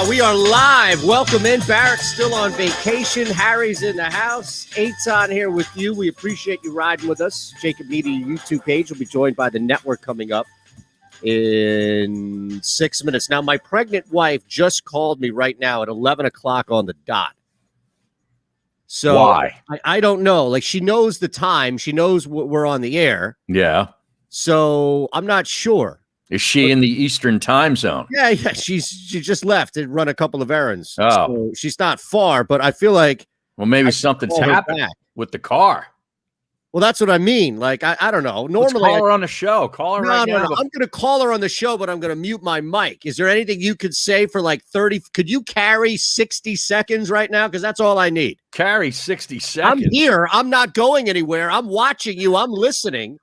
We are live. Welcome in. Barrett's still on vacation. Harry's in the house. Eytan here with you. We appreciate you riding with us. JAKIB Media YouTube page will be joined by the network coming up in 6 minutes. Now, my pregnant wife just called me right now at 11 o'clock on the dot. So why? I don't know. Like, she knows the time. She knows we're on the air. Yeah. So I'm not sure. Is she in the Eastern time zone? Yeah. She just left and run a couple of errands. Oh. So she's not far, but I feel like maybe something's happened with the car. Well, that's what I mean. Like, I don't know. Normally, let's call her on the show. Call her right now. No. I'm going to call her on the show, but I'm going to mute my mic. Is there anything you could say for like 30? Could you carry 60 seconds right now? Because that's all I need. Carry 60 seconds. I'm here. I'm not going anywhere. I'm watching you. I'm listening.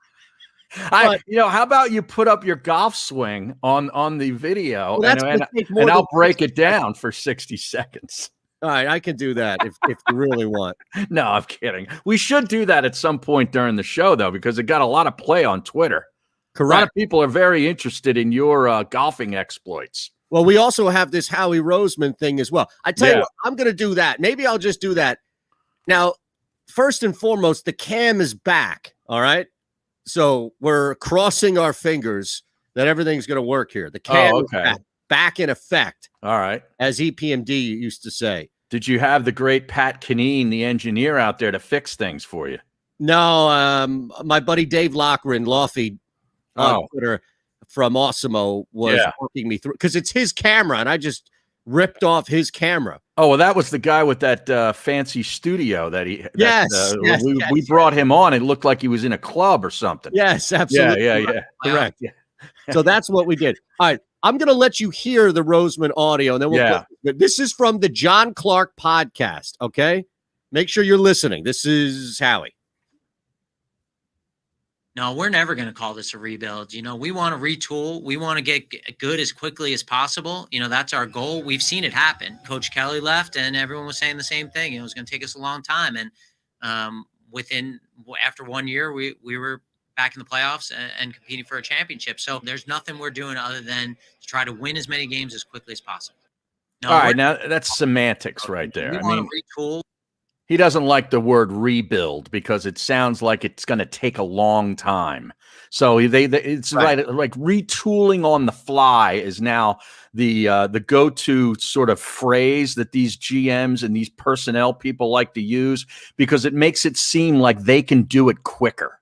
How about you put up your golf swing on the video, and I'll break it down for 60 seconds. All right, I can do that if you really want. No, I'm kidding. We should do that at some point during the show, though, because it got a lot of play on Twitter. Correct. A lot of people are very interested in your golfing exploits. Well, we also have this Howie Roseman thing as well. I tell you what, I'm going to do that. Maybe I'll just do that. Now, first and foremost, the cam is back, all right? So we're crossing our fingers that everything's going to work here. The cam is back in effect. All right. As EPMD used to say. Did you have the great Pat Kineen, the engineer, out there to fix things for you? No, my buddy Dave Lockren, Lofty, on Twitter from Osimo was walking me through, because it's his camera, and I just ripped off his camera. Oh, well, that was the guy with that fancy studio that he. Yes, we brought him on. It looked like he was in a club or something. Yes, absolutely. Yeah. Correct. Yeah. So that's what we did. All right, I'm going to let you hear the Roseman audio, and then we'll. This is from the John Clark podcast. Okay, make sure you're listening. This is Howie. No, we're never going to call this a rebuild. We want to retool. We want to get good as quickly as possible. That's our goal. We've seen it happen. Coach Kelly left, and everyone was saying the same thing. It was going to take us a long time. And after 1 year, we were back in the playoffs and competing for a championship. So there's nothing we're doing other than to try to win as many games as quickly as possible. No, all right, now that's semantics right there. We want to retool. He doesn't like the word rebuild because it sounds like it's going to take a long time. So it's right. Like retooling on the fly is now the go-to sort of phrase that these GMs and these personnel people like to use, because it makes it seem like they can do it quicker.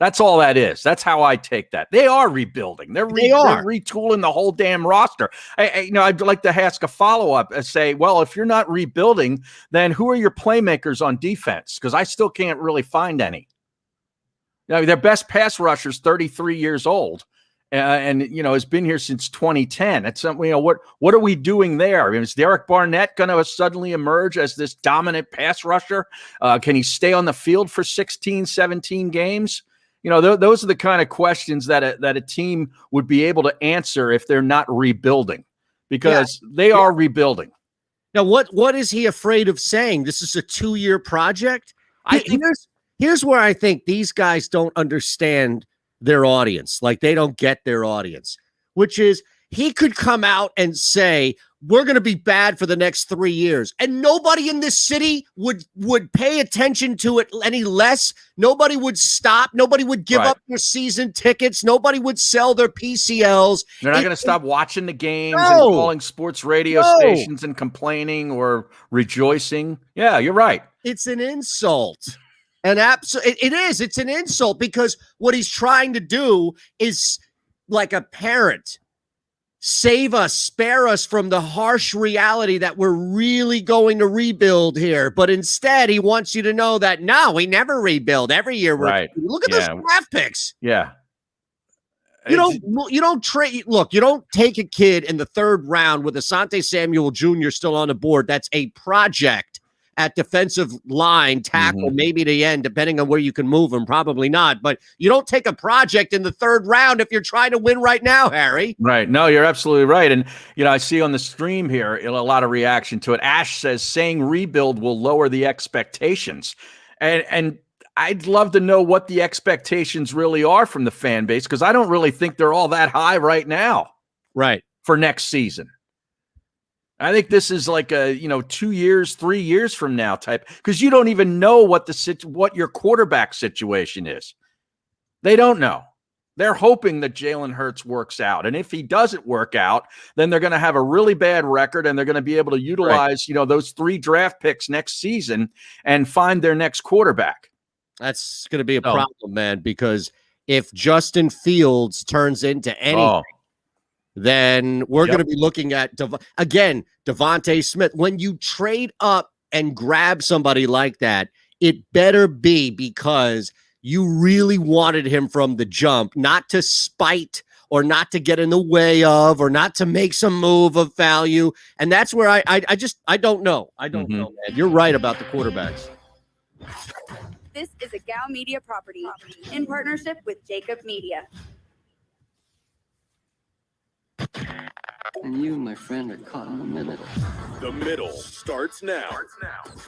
That's all that is. That's how I take that. They are rebuilding. They're retooling the whole damn roster. I'd like to ask a follow-up and say, well, if you're not rebuilding, then who are your playmakers on defense? Because I still can't really find any. Their best pass rusher's 33 years old, and has been here since 2010. That's something. What are we doing there? Is Derek Barnett going to suddenly emerge as this dominant pass rusher? Can he stay on the field for 16, 17 games? Those are the kind of questions that a team would be able to answer if they're not rebuilding, because they are rebuilding. Now, what is he afraid of saying? This is a 2-year project? Here's where I think these guys don't understand their audience. Like, they don't get their audience, which is he could come out and say, we're going to be bad for the next 3 years. And nobody in this city would pay attention to it any less. Nobody would stop. Nobody would give up their season tickets. Nobody would sell their PCLs. They're not going to stop watching the games and calling sports radio stations and complaining or rejoicing. Yeah, you're right. It's an insult. And it is. It's an insult, because what he's trying to do is, like a parent, save us, spare us from the harsh reality that we're really going to rebuild here. But instead, he wants you to know that, no, we never rebuild. Every year, look at those draft picks. Yeah. You don't trade. Look, you don't take a kid in the 3rd round with Asante Samuel Jr. still on the board. That's a project at defensive line, tackle, maybe the end, depending on where you can move him. Probably not. But you don't take a project in the 3rd round if you're trying to win right now, Harry. Right. No, you're absolutely right. And, I see on the stream here a lot of reaction to it. Ash says saying rebuild will lower the expectations. And I'd love to know what the expectations really are from the fan base, because I don't really think they're all that high right now. Right. For next season. I think this is like a 2 years, 3 years from now type, because you don't even know what your quarterback situation is. They don't know. They're hoping that Jalen Hurts works out, and if he doesn't work out, then they're going to have a really bad record, and they're going to be able to utilize those 3 draft picks next season and find their next quarterback. That's going to be a problem, man, because if Justin Fields turns into anything, then we're going to be looking at, Devontae Smith. When you trade up and grab somebody like that, it better be because you really wanted him from the jump, not to spite or not to get in the way of or not to make some move of value. And that's where I don't know. I don't know, man. You're right about the quarterbacks. This is a Gal Media property in partnership with JAKIB Media. And you, my friend, are caught in the middle. The Middle starts now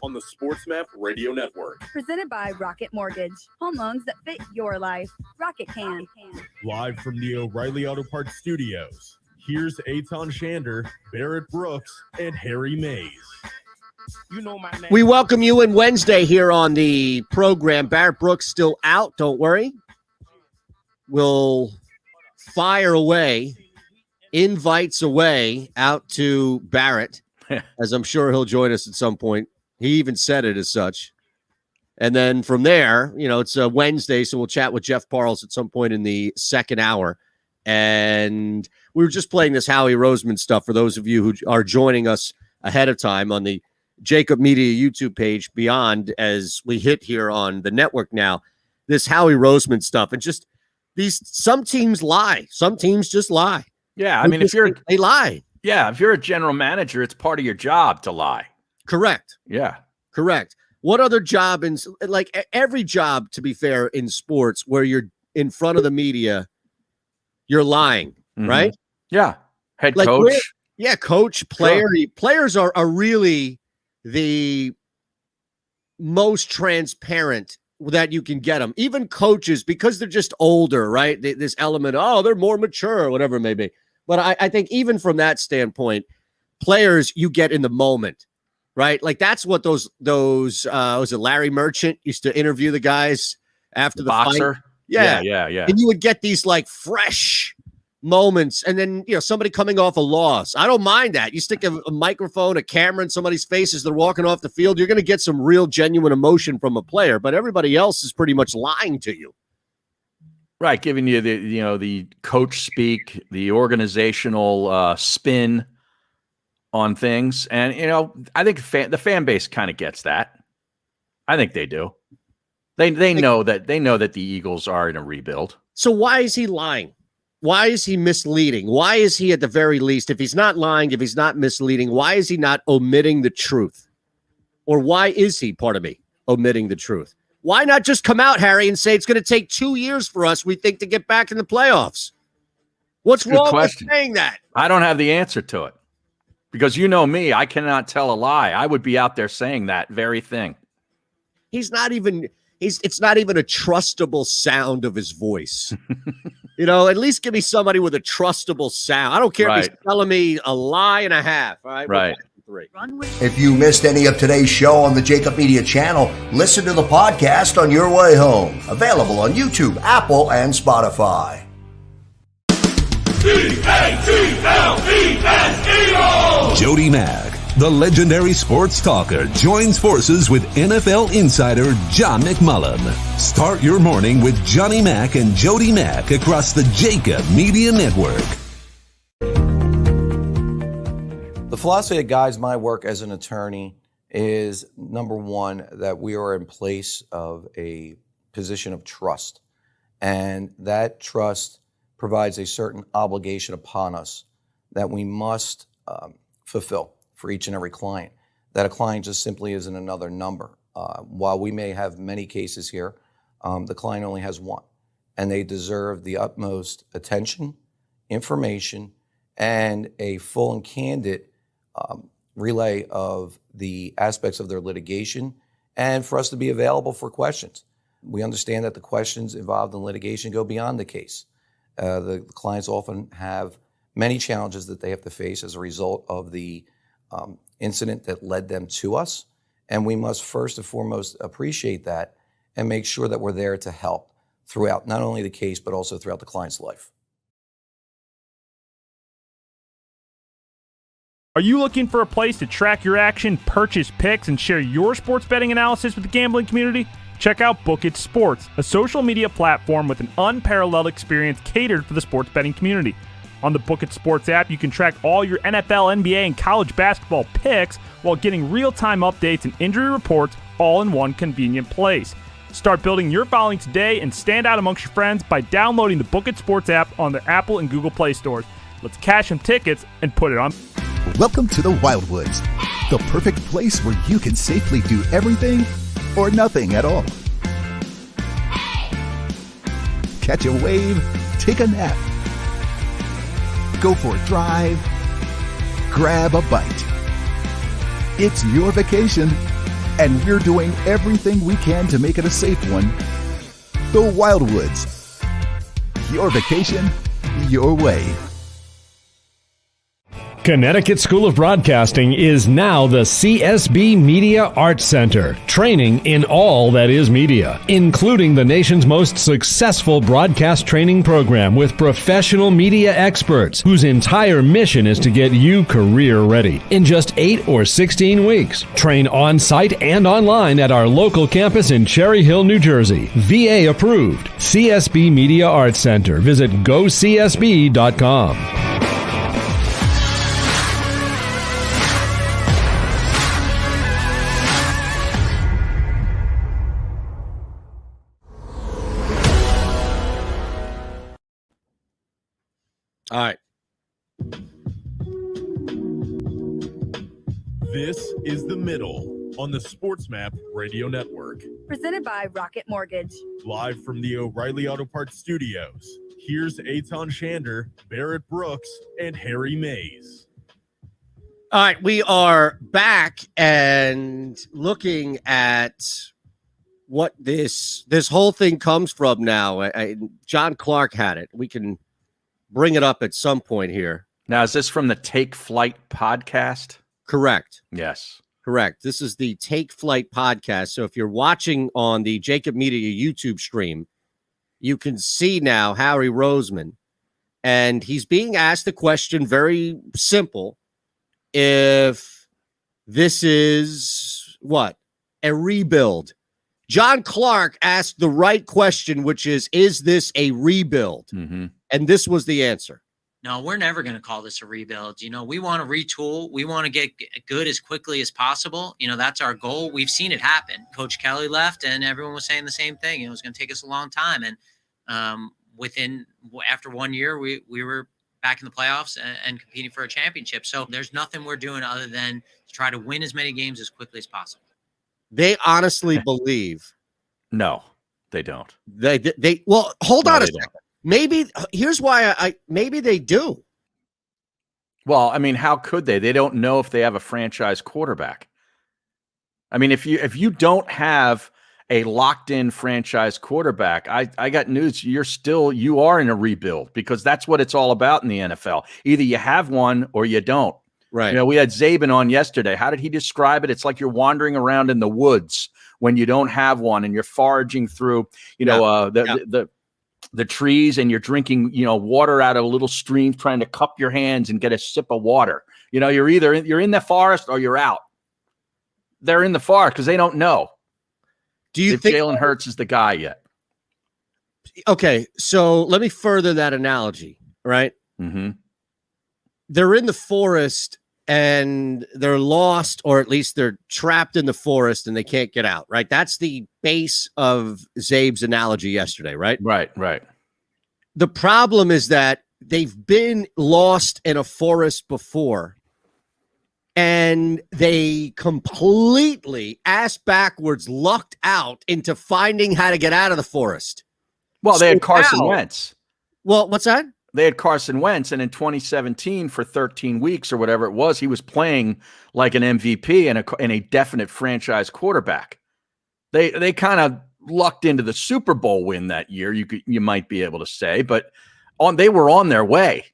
on the SportsMap Radio Network. Presented by Rocket Mortgage. Home loans that fit your life. Rocket can. Live from the O'Reilly Auto Parts Studios, here's Eytan Shander, Barrett Brooks, and Harry Mays. You know my name. We welcome you in Wednesday here on the program. Barrett Brooks still out. Don't worry. We'll fire away. Invites away out to Barrett, as I'm sure he'll join us at some point. He even said it as such. And then from there, it's a Wednesday, so we'll chat with Jeff Parles at some point in the second hour. And we were just playing this Howie Roseman stuff for those of you who are joining us ahead of time on the JAKIB Media YouTube page beyond as we hit here on the network now. This Howie Roseman stuff. And just some teams lie. Some teams just lie. Yeah, I mean, they lie. Yeah, if you're a general manager, it's part of your job to lie. Correct. Yeah. Correct. What other job every job, to be fair, in sports where you're in front of the media, you're lying, right? Yeah. Head coach. Coach, player. Sure. Players are really the most transparent that you can get them. Even coaches, because they're just older, right? This element, they're more mature or whatever it may be. But I think even from that standpoint, players you get in the moment, right? Like that's what those was it Larry Merchant used to interview the guys after the boxer fight? Yeah. And you would get these like fresh moments, and then somebody coming off a loss. I don't mind that. You stick a microphone, a camera in somebody's face as they're walking off the field, you're going to get some real genuine emotion from a player, but everybody else is pretty much lying to you. Right, giving you the coach speak, the organizational spin on things, and I think the fan base kind of gets that. I think they do. They know that the Eagles are in a rebuild. So why is he lying? Why is he misleading? Why is he, at the very least, if he's not lying, if he's not misleading, why is he not omitting the truth? Or why is he, omitting the truth? Why not just come out, Harry, and say it's going to take 2 years for us, we think, to get back in the playoffs? What's wrong with saying that? I don't have the answer to it. Because you know me, I cannot tell a lie. I would be out there saying that very thing. It's not even a trustable sound of his voice. At least give me somebody with a trustable sound. I don't care if he's telling me a lie and a half. All right. Right. If you missed any of today's show on the JAKIB Media channel, listen to the podcast on your way home. Available on YouTube, Apple, and Spotify. Jody Mack, the legendary sports talker, joins forces with NFL insider John McMullen. Start your morning with Johnny Mack and Jody Mack across the JAKIB Media Network. The philosophy that guides my work as an attorney is, number one, that we are in place of a position of trust. And that trust provides a certain obligation upon us that we must fulfill for each and every client. That a client just simply isn't another number. While we may have many cases here, the client only has one. And they deserve the utmost attention, information, and a full and candid relay of the aspects of their litigation, and for us to be available for questions. We understand that the questions involved in litigation go beyond the case. The clients often have many challenges that they have to face as a result of the incident that led them to us. And we must first and foremost appreciate that and make sure that we're there to help throughout not only the case, but also throughout the client's life. Are you looking for a place to track your action, purchase picks, and share your sports betting analysis with the gambling community? Check out JAKIB Sports, a social media platform with an unparalleled experience catered for the sports betting community. On the JAKIB Sports app, you can track all your NFL, NBA, and college basketball picks while getting real-time updates and injury reports all in one convenient place. Start building your following today and stand out amongst your friends by downloading the JAKIB Sports app on the Apple and Google Play stores. Let's cash some tickets and put it on. Welcome to the Wildwoods, the perfect place where you can safely do everything or nothing at all. Catch a wave, take a nap, go for a drive, grab a bite. It's your vacation, and we're doing everything we can to make it a safe one. The Wildwoods, your vacation, your way. Connecticut School of Broadcasting is now the CSB Media Arts Center, training in all that is media, including the nation's most successful broadcast training program with professional media experts whose entire mission is to get you career ready. In just 8 or 16 weeks, train on-site and online at our local campus in Cherry Hill, New Jersey. VA approved. CSB Media Arts Center. Visit gocsb.com. All right. This is The Middle on the Sports Map Radio Network. Presented by Rocket Mortgage. Live from the O'Reilly Auto Parts Studios, here's Eytan Shander, Barrett Brooks, and Harry Mays. All right, we are back and looking at what this whole thing comes from now. John Clark had it. We can bring it up at some point here. Now, is this from the Take Flight podcast? Correct. Yes. Correct. This is the Take Flight podcast. So if you're watching on the JAKIB Media YouTube stream, you can see now Harry Roseman, and he's being asked a question, very simple. If this is what? A rebuild. John Clark asked the right question, which is this a rebuild? Mm-hmm. And this was the answer. No, we're never going to call this a rebuild. You know, we want to retool. We want to get good as quickly as possible. You know, that's our goal. We've seen it happen. Coach Kelly left and everyone was saying the same thing. It was going to take us a long time. And after 1 year, we were back in the playoffs and competing for a championship. So there's nothing we're doing other than to try to win as many games as quickly as possible. They honestly believe. No, they don't. They well, hold on a second. Maybe here's why maybe they do. Well, I mean, how could they? They don't know if they have a franchise quarterback. I mean, if you don't have a locked-in franchise quarterback, I got news. You are in a rebuild, because that's what it's all about in the NFL. Either you have one or you don't. Right. You know, we had Zabin on yesterday. How did he describe it? It's like you're wandering around in the woods when you don't have one, and you're foraging through, the trees, and you're drinking, water out of a little stream, trying to cup your hands and get a sip of water. You know, you're in the forest or you're out. They're in the forest because they don't know. Do you if think Jalen Hurts is the guy yet? Okay, so let me further that analogy, right? Mm-hmm. They're in the forest and they're lost, or at least they're trapped in the forest and they can't get out, right? That's the base of Zabe's analogy yesterday, right? Right. The problem is that they've been lost in a forest before, and they completely ass backwards lucked out into finding how to get out of the forest. Well, they had Carson Wentz. Well, what's that? They had Carson Wentz, and in 2017, for 13 weeks or whatever it was, he was playing like an MVP and a definite franchise quarterback. They kind of lucked into the Super Bowl win that year, you might be able to say, but they were on their way.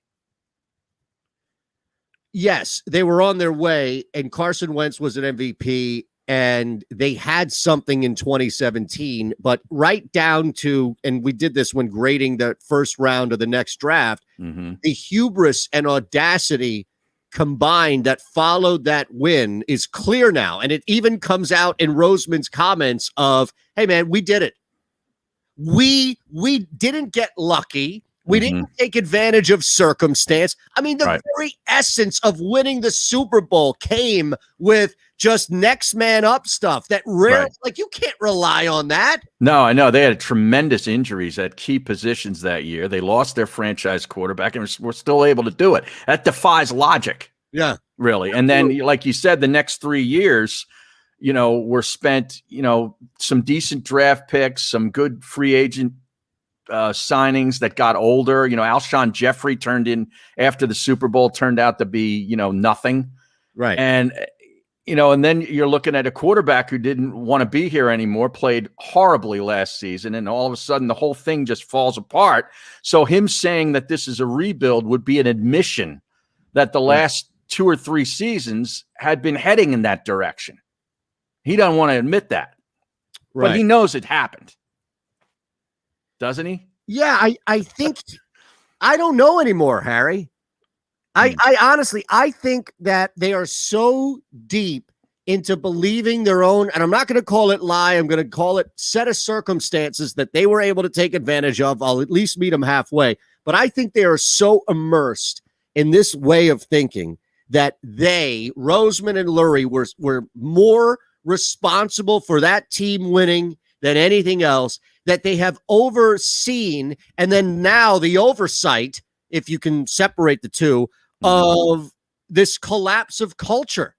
Yes, they were on their way, and Carson Wentz was an MVP, and they had something in 2017, but right down to, and we did this when grading the first round of the next draft, the hubris and audacity combined that followed that win is clear now. And it even comes out in Roseman's comments of, hey, man, we did it. We didn't get lucky. We didn't take advantage of circumstance. I mean, the very essence of winning the Super Bowl came with just next man up stuff that rarely, like, you can't rely on that. No, I know. They had tremendous injuries at key positions that year. They lost their franchise quarterback and were still able to do it. That defies logic. Yeah. Really. And then, like you said, the next 3 years, were spent, some decent draft picks, some good free agent signings that got older. Alshon Jeffrey turned in after the Super Bowl, turned out to be, nothing. Right. And, and then you're looking at a quarterback who didn't want to be here anymore, played horribly last season, and all of a sudden the whole thing just falls apart. So him saying that this is a rebuild would be an admission that the last 2 or 3 seasons had been heading in that direction. He doesn't want to admit that, but he knows it happened. Doesn't he? Yeah, I think I don't know anymore, Harry. I honestly, I think that they are so deep into believing their own, and I'm not going to call it lie. I'm going to call it set of circumstances that they were able to take advantage of. I'll at least meet them halfway. But I think they are so immersed in this way of thinking that Roseman and Lurie, were more responsible for that team winning than anything else, that they have overseen, and then now the oversight, if you can separate the two, of this collapse of culture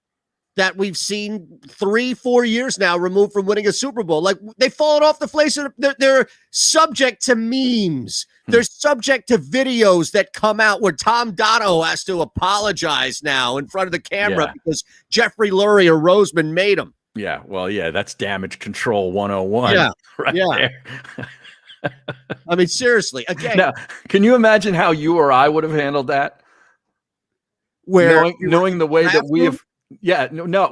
that we've seen 3-4 years now removed from winning a Super Bowl. Like, they've fallen off the face of they're subject to memes. They're subject to videos that come out where Tom Donahoe has to apologize now in front of the camera because Jeffrey Lurie or Roseman made him. Yeah, well, that's damage control 101. Yeah, right there. I mean, seriously. Again, now, can you imagine how you or I would have handled that? Where knowing the way that we have,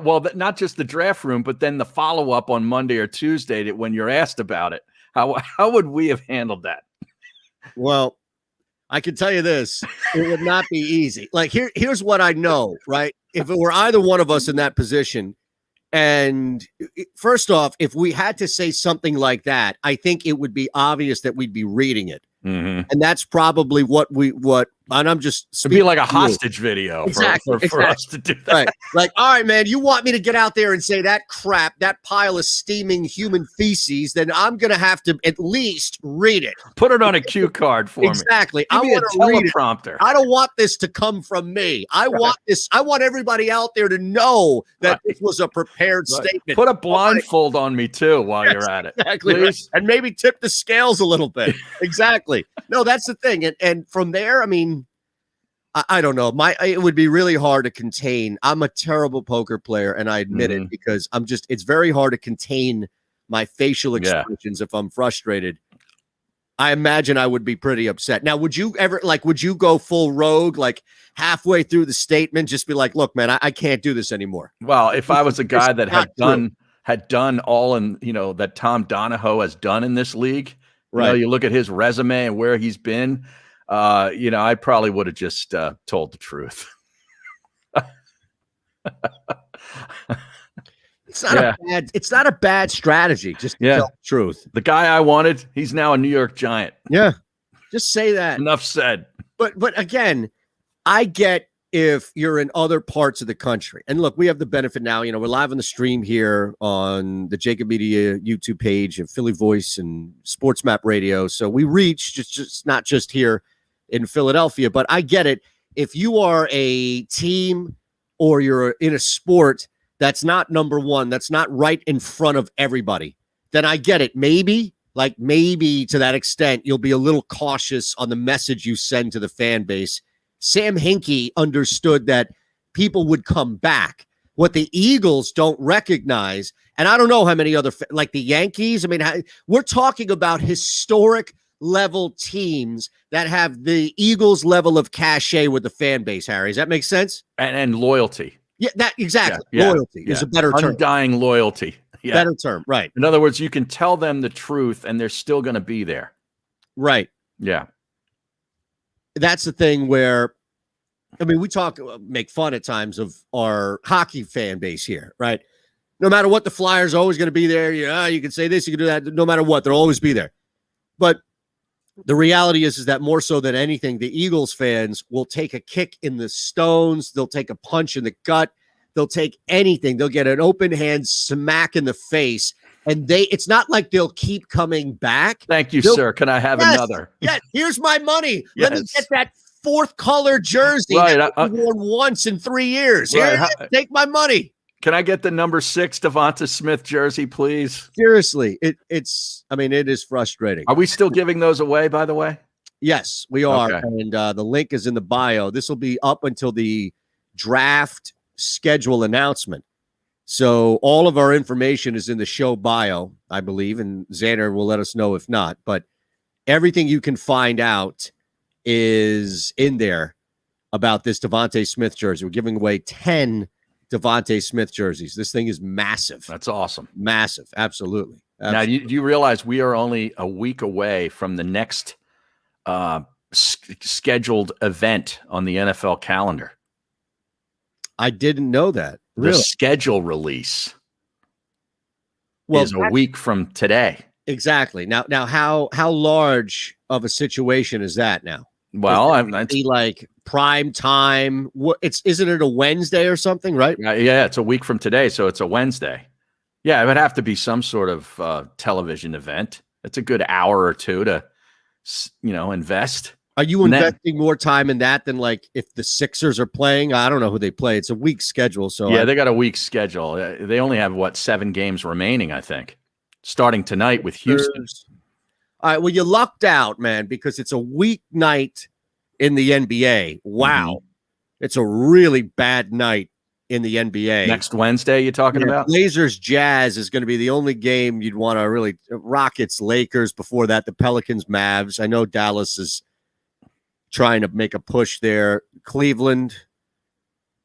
well, not just the draft room, but then the follow up on Monday or Tuesday when you're asked about it. How would we have handled that? Well, I can tell you this: it would not be easy. Like, here's what I know, right? If it were either one of us in that position. And first off, if we had to say something like that, I think it would be obvious that we'd be reading it. And that's probably and I'm just it'd be like a hostage video for us to do that. Right. Like, all right, man, you want me to get out there and say that crap, that pile of steaming human feces, then I'm going to have to at least read it. Put it on a cue card for me. Exactly. Give me a teleprompter. I don't want this to come from me. I want this. I want everybody out there to know that this was a prepared statement. Put a blindfold on me too while you're at it. Exactly. Right. And maybe tip the scales a little bit. Exactly. No, that's the thing. And from there, I mean, I don't know. It would be really hard to contain. I'm a terrible poker player, and I admit it, because it's very hard to contain my facial expressions if I'm frustrated. I imagine I would be pretty upset. Now, would you go full rogue, like halfway through the statement, just be like, look, man, I can't do this anymore? Well, if I was a guy that had done all that Tom Donahoe has done in this league, right? You look at his resume and where he's been. I probably would have just told the truth. It's not a bad strategy. Just to tell the truth. The guy I wanted, he's now a New York Giant. Yeah. Just say that. Enough said. But again, I get if you're in other parts of the country. And look, we have the benefit now, we're live on the stream here on the JAKIB Media YouTube page and Philly Voice and Sports Map Radio. So we reach just not just here in Philadelphia, but I get it. If you are a team or you're in a sport that's not number one, that's not right in front of everybody, then I get it. Maybe to that extent, you'll be a little cautious on the message you send to the fan base. Sam Hinkie understood that people would come back. What the Eagles don't recognize, and I don't know how many other, like the Yankees, I mean, we're talking about historic level teams that have the Eagles level of cachet with the fan base, Harry. Does that make sense? And loyalty. Yeah, that exactly. Yeah, Loyalty is a better term. Undying loyalty. Yeah. Better term, right. In other words, you can tell them the truth and they're still going to be there. Right. Yeah. That's the thing where, I mean, we make fun at times of our hockey fan base here, right? No matter what, the Flyers are always going to be there. You can say this, you can do that. No matter what, they'll always be there. But the reality is that more so than anything, the Eagles fans will take a kick in the stones. They'll take a punch in the gut. They'll take anything. They'll get an open hand smack in the face. And it's not like they'll keep coming back. Thank you, sir. Can I have another? Yeah, here's my money. Yes. Let me get that fourth color jersey that I've worn once in 3 years. Right. Here, take my money. Can I get the number 6 Devonta Smith jersey, please? Seriously, it is frustrating. Are we still giving those away, by the way? Yes, we are. Okay. And the link is in the bio. This will be up until the draft schedule announcement. So all of our information is in the show bio, I believe, and Xander will let us know if not. But everything you can find out is in there about this Devonta Smith jersey. We're giving away 10 Devonta Smith jerseys. This thing is massive. That's awesome. Massive. Absolutely. Now, do you realize we are only a week away from the next scheduled event on the NFL calendar? I didn't know that. Really? The schedule release is a week from today. Exactly. Now, how large of a situation is that now? Well, I'm like prime time. Isn't it a Wednesday or something, right? Yeah, it's a week from today, so it's a Wednesday. Yeah, it would have to be some sort of television event. It's a good hour or two to, invest. Are you investing more time in that than like if the Sixers are playing? I don't know who they play. It's a week schedule. So yeah, they got a week schedule. They only have 7 games remaining, I think, starting tonight with Houston. All right. Well, you lucked out, man, because it's a weeknight in the NBA. Wow. It's a really bad night in the NBA. Next Wednesday, you're talking about? Blazers Jazz is going to be the only game you'd want to really. Rockets Lakers. Before that, the Pelicans Mavs. I know Dallas is trying to make a push there. Cleveland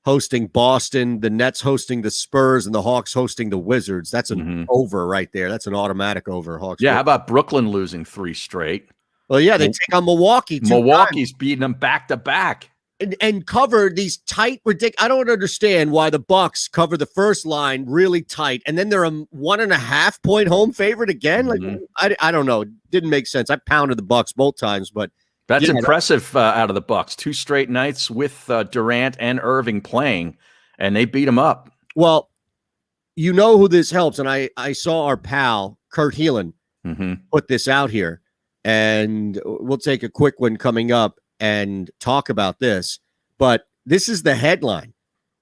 hosting Boston, the Nets hosting the Spurs, and the Hawks hosting the Wizards. That's an over right there. That's an automatic over. Hawks. Yeah, how about Brooklyn losing 3 straight? Well, yeah, they take on Milwaukee. Milwaukee's beating them back to back. And cover these tight, ridiculous. I don't understand why the Bucks cover the first line really tight, and then they're a 1.5 point home favorite again. Like I don't know. It didn't make sense. I pounded the Bucks both times, but that's impressive out of the Bucks. 2 straight nights with Durant and Irving playing, and they beat them up. Well, you know who this helps, and I saw our pal Kurt Heelan put this out here, and we'll take a quick one coming up and talk about this. But this is the headline: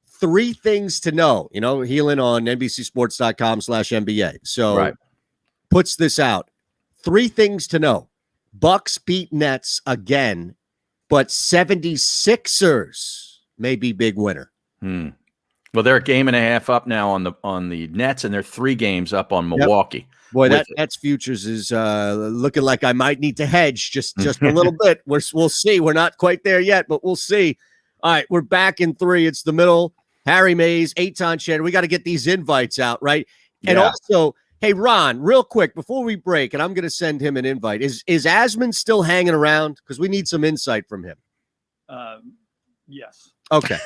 3 things to know. Heelan on NBCSports.com/NBA. So puts this out: 3 things to know. Bucks beat Nets again, but 76ers may be big winner. Well, they're a game and a half up now on the Nets, and they're 3 games up on Milwaukee. Boy, that Nets futures is looking like I might need to hedge just a little bit. We'll see. We're not quite there yet, but we'll see. All right, we're back in 3. It's the middle. Harry Mays, Eytan Shander. We got to get these invites out, right? And also, hey, Ron, real quick before we break, and I'm going to send him an invite. Is Asman still hanging around? Because we need some insight from him. Yes. Okay.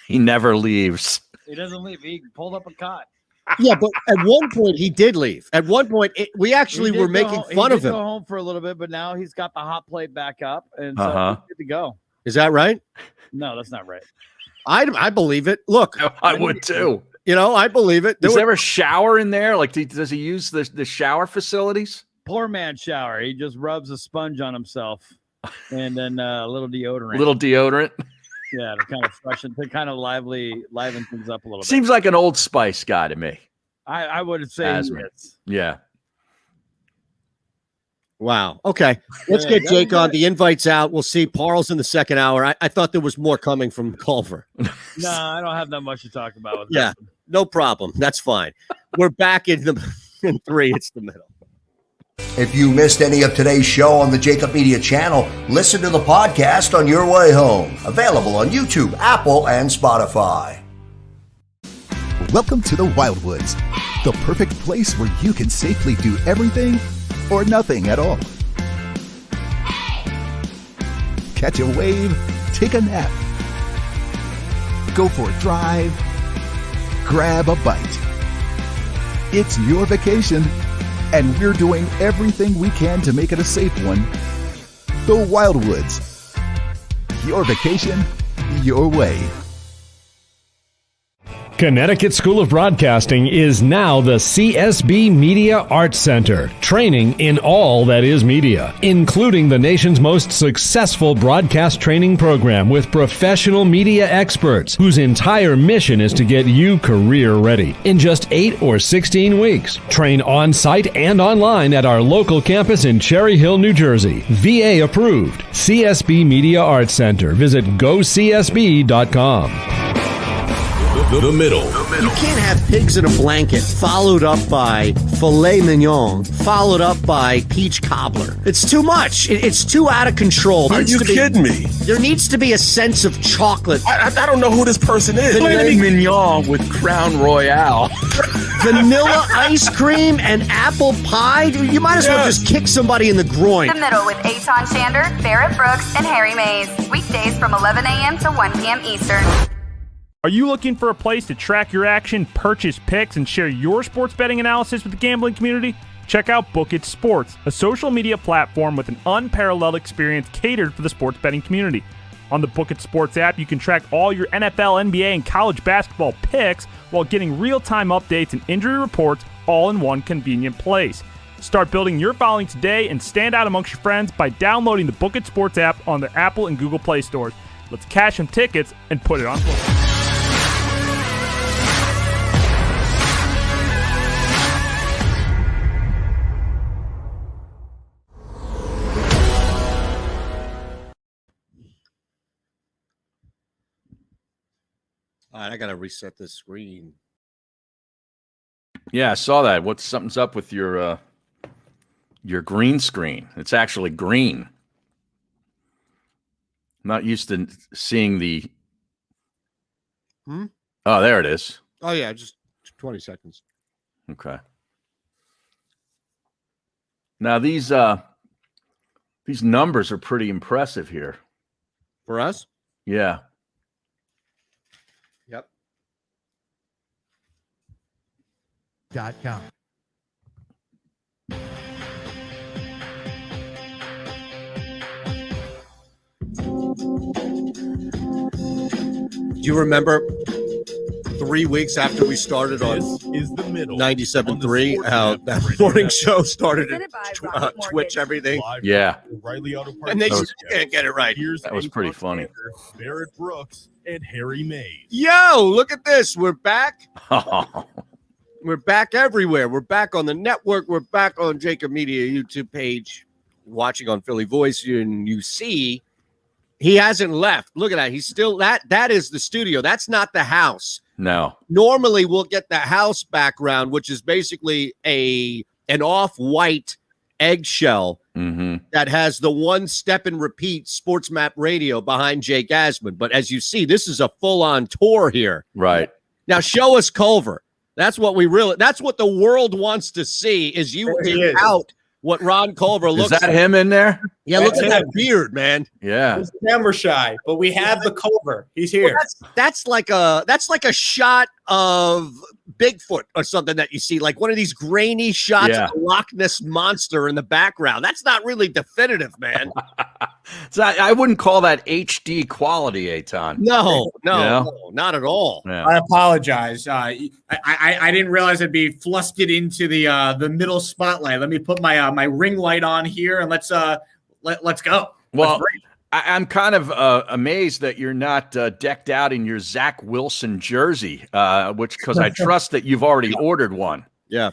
He never leaves. He doesn't leave. He pulled up a cot. Yeah, but at one point he did leave. At one point, we actually were making fun of him. He did go home for a little bit, but now he's got the hot plate back up, and so he's good to go. Is that right? No, that's not right. I believe it. Look, I would too. I believe it. Is there a shower in there? Like, does he use the shower facilities? Poor man shower. He just rubs a sponge on himself, and then a little deodorant. Yeah, to kind of freshen, to kind of liven things up a little bit. Seems like an Old Spice guy to me. I would say he is. Yeah. Wow. Okay. Let's get Jake on. The invite's out. We'll see. Parles in the second hour. I thought there was more coming from Culver. No, I don't have that much to talk about. With no problem. That's fine. We're back in 3. It's the middle. If you missed any of today's show on the JAKIB Media channel, listen to the podcast on your way home. Available on YouTube, Apple, and Spotify. Welcome to the Wildwoods, the perfect place where you can safely do everything or nothing at all. Catch a wave, take a nap, go for a drive, grab a bite. It's your vacation, and we're doing everything we can to make it a safe one. The Wildwoods. Your vacation, your way. Connecticut School of Broadcasting is now the CSB Media Arts Center, training in all that is media, including the nation's most successful broadcast training program with professional media experts whose entire mission is to get you career ready in just 8 or 16 weeks. Train on-site and online at our local campus in Cherry Hill, New Jersey. VA approved. CSB Media Arts Center. Visit gocsb.com. The middle. You can't have pigs in a blanket followed up by filet mignon, followed up by peach cobbler. It's too much. It's too out of control. Are you kidding me? There needs to be a sense of chocolate. I don't know who this person is. Filet mignon with Crown Royale. Vanilla ice cream and apple pie? You might as well just kick somebody in the groin. The Middle with Eytan, Shander, Barrett Brooks, and Harry Mays. Weekdays from 11 a.m. to 1 p.m. Eastern. Are you looking for a place to track your action, purchase picks, and share your sports betting analysis with the gambling community? Check out JAKIB Sports, a social media platform with an unparalleled experience catered for the sports betting community. On the JAKIB Sports app, you can track all your NFL, NBA, and college basketball picks while getting real-time updates and injury reports all in one convenient place. Start building your following today and stand out amongst your friends by downloading the JAKIB Sports app on the Apple and Google Play stores. Let's cash some tickets and put it on play. All right, I got to reset this screen. Yeah, I saw that. Something's up with your green screen? It's actually green. I'm not used to seeing the. Oh, there it is. Oh yeah, just 20 seconds. Okay. Now these numbers are pretty impressive here. For us? Yeah. Yep. .com. Do you remember 3 weeks after we started on is the middle 97.3, how that morning show started at Twitch everything? Yeah. And they just can't get it right. That was pretty funny. Barrett Brooks and Harry Mays. Yo, look at this. We're back. We're back everywhere. We're back on the network. We're back on JAKIB Media YouTube page. Watching on Philly Voice, and you see he hasn't left. Look at that. He's still that is the studio. That's not the house. No. Normally we'll get the house background, which is basically an off-white eggshell that has the one step and repeat sports map radio behind Jake Asman. But as you see, this is a full-on tour here. Right. Now show us Culver. That's what the world wants to see is you dig out what Ron Culver looks like. Is that him in there? Yeah, look at that beard, man. Yeah. He's camera shy, but we have the Culver. He's here. Well, that's like a shot of Bigfoot or something that you see, like one of these grainy shots of the Loch Ness monster in the background. That's not really definitive, man. I wouldn't call that HD quality, Eytan. No, not at all. Yeah. I apologize. I didn't realize I'd be flustered into the middle spotlight. Let me put my ring light on here and let's go. Well, I'm kind of amazed that you're not decked out in your Zach Wilson jersey, because I trust that you've already ordered one. Yeah.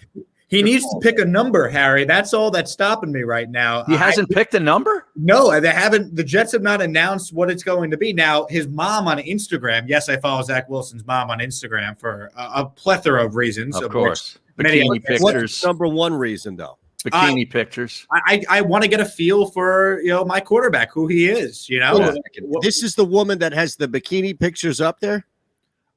He needs to pick a number, Harry. That's all that's stopping me right now. He hasn't picked a number? No, they haven't. The Jets have not announced what it's going to be. Now, his mom on Instagram. Yes, I follow Zach Wilson's mom on Instagram for a plethora of reasons. Of course. Many Bikini pictures. What's number one reason, though? Bikini pictures. I want to get a feel for, my quarterback, who he is, This is the woman that has the bikini pictures up there?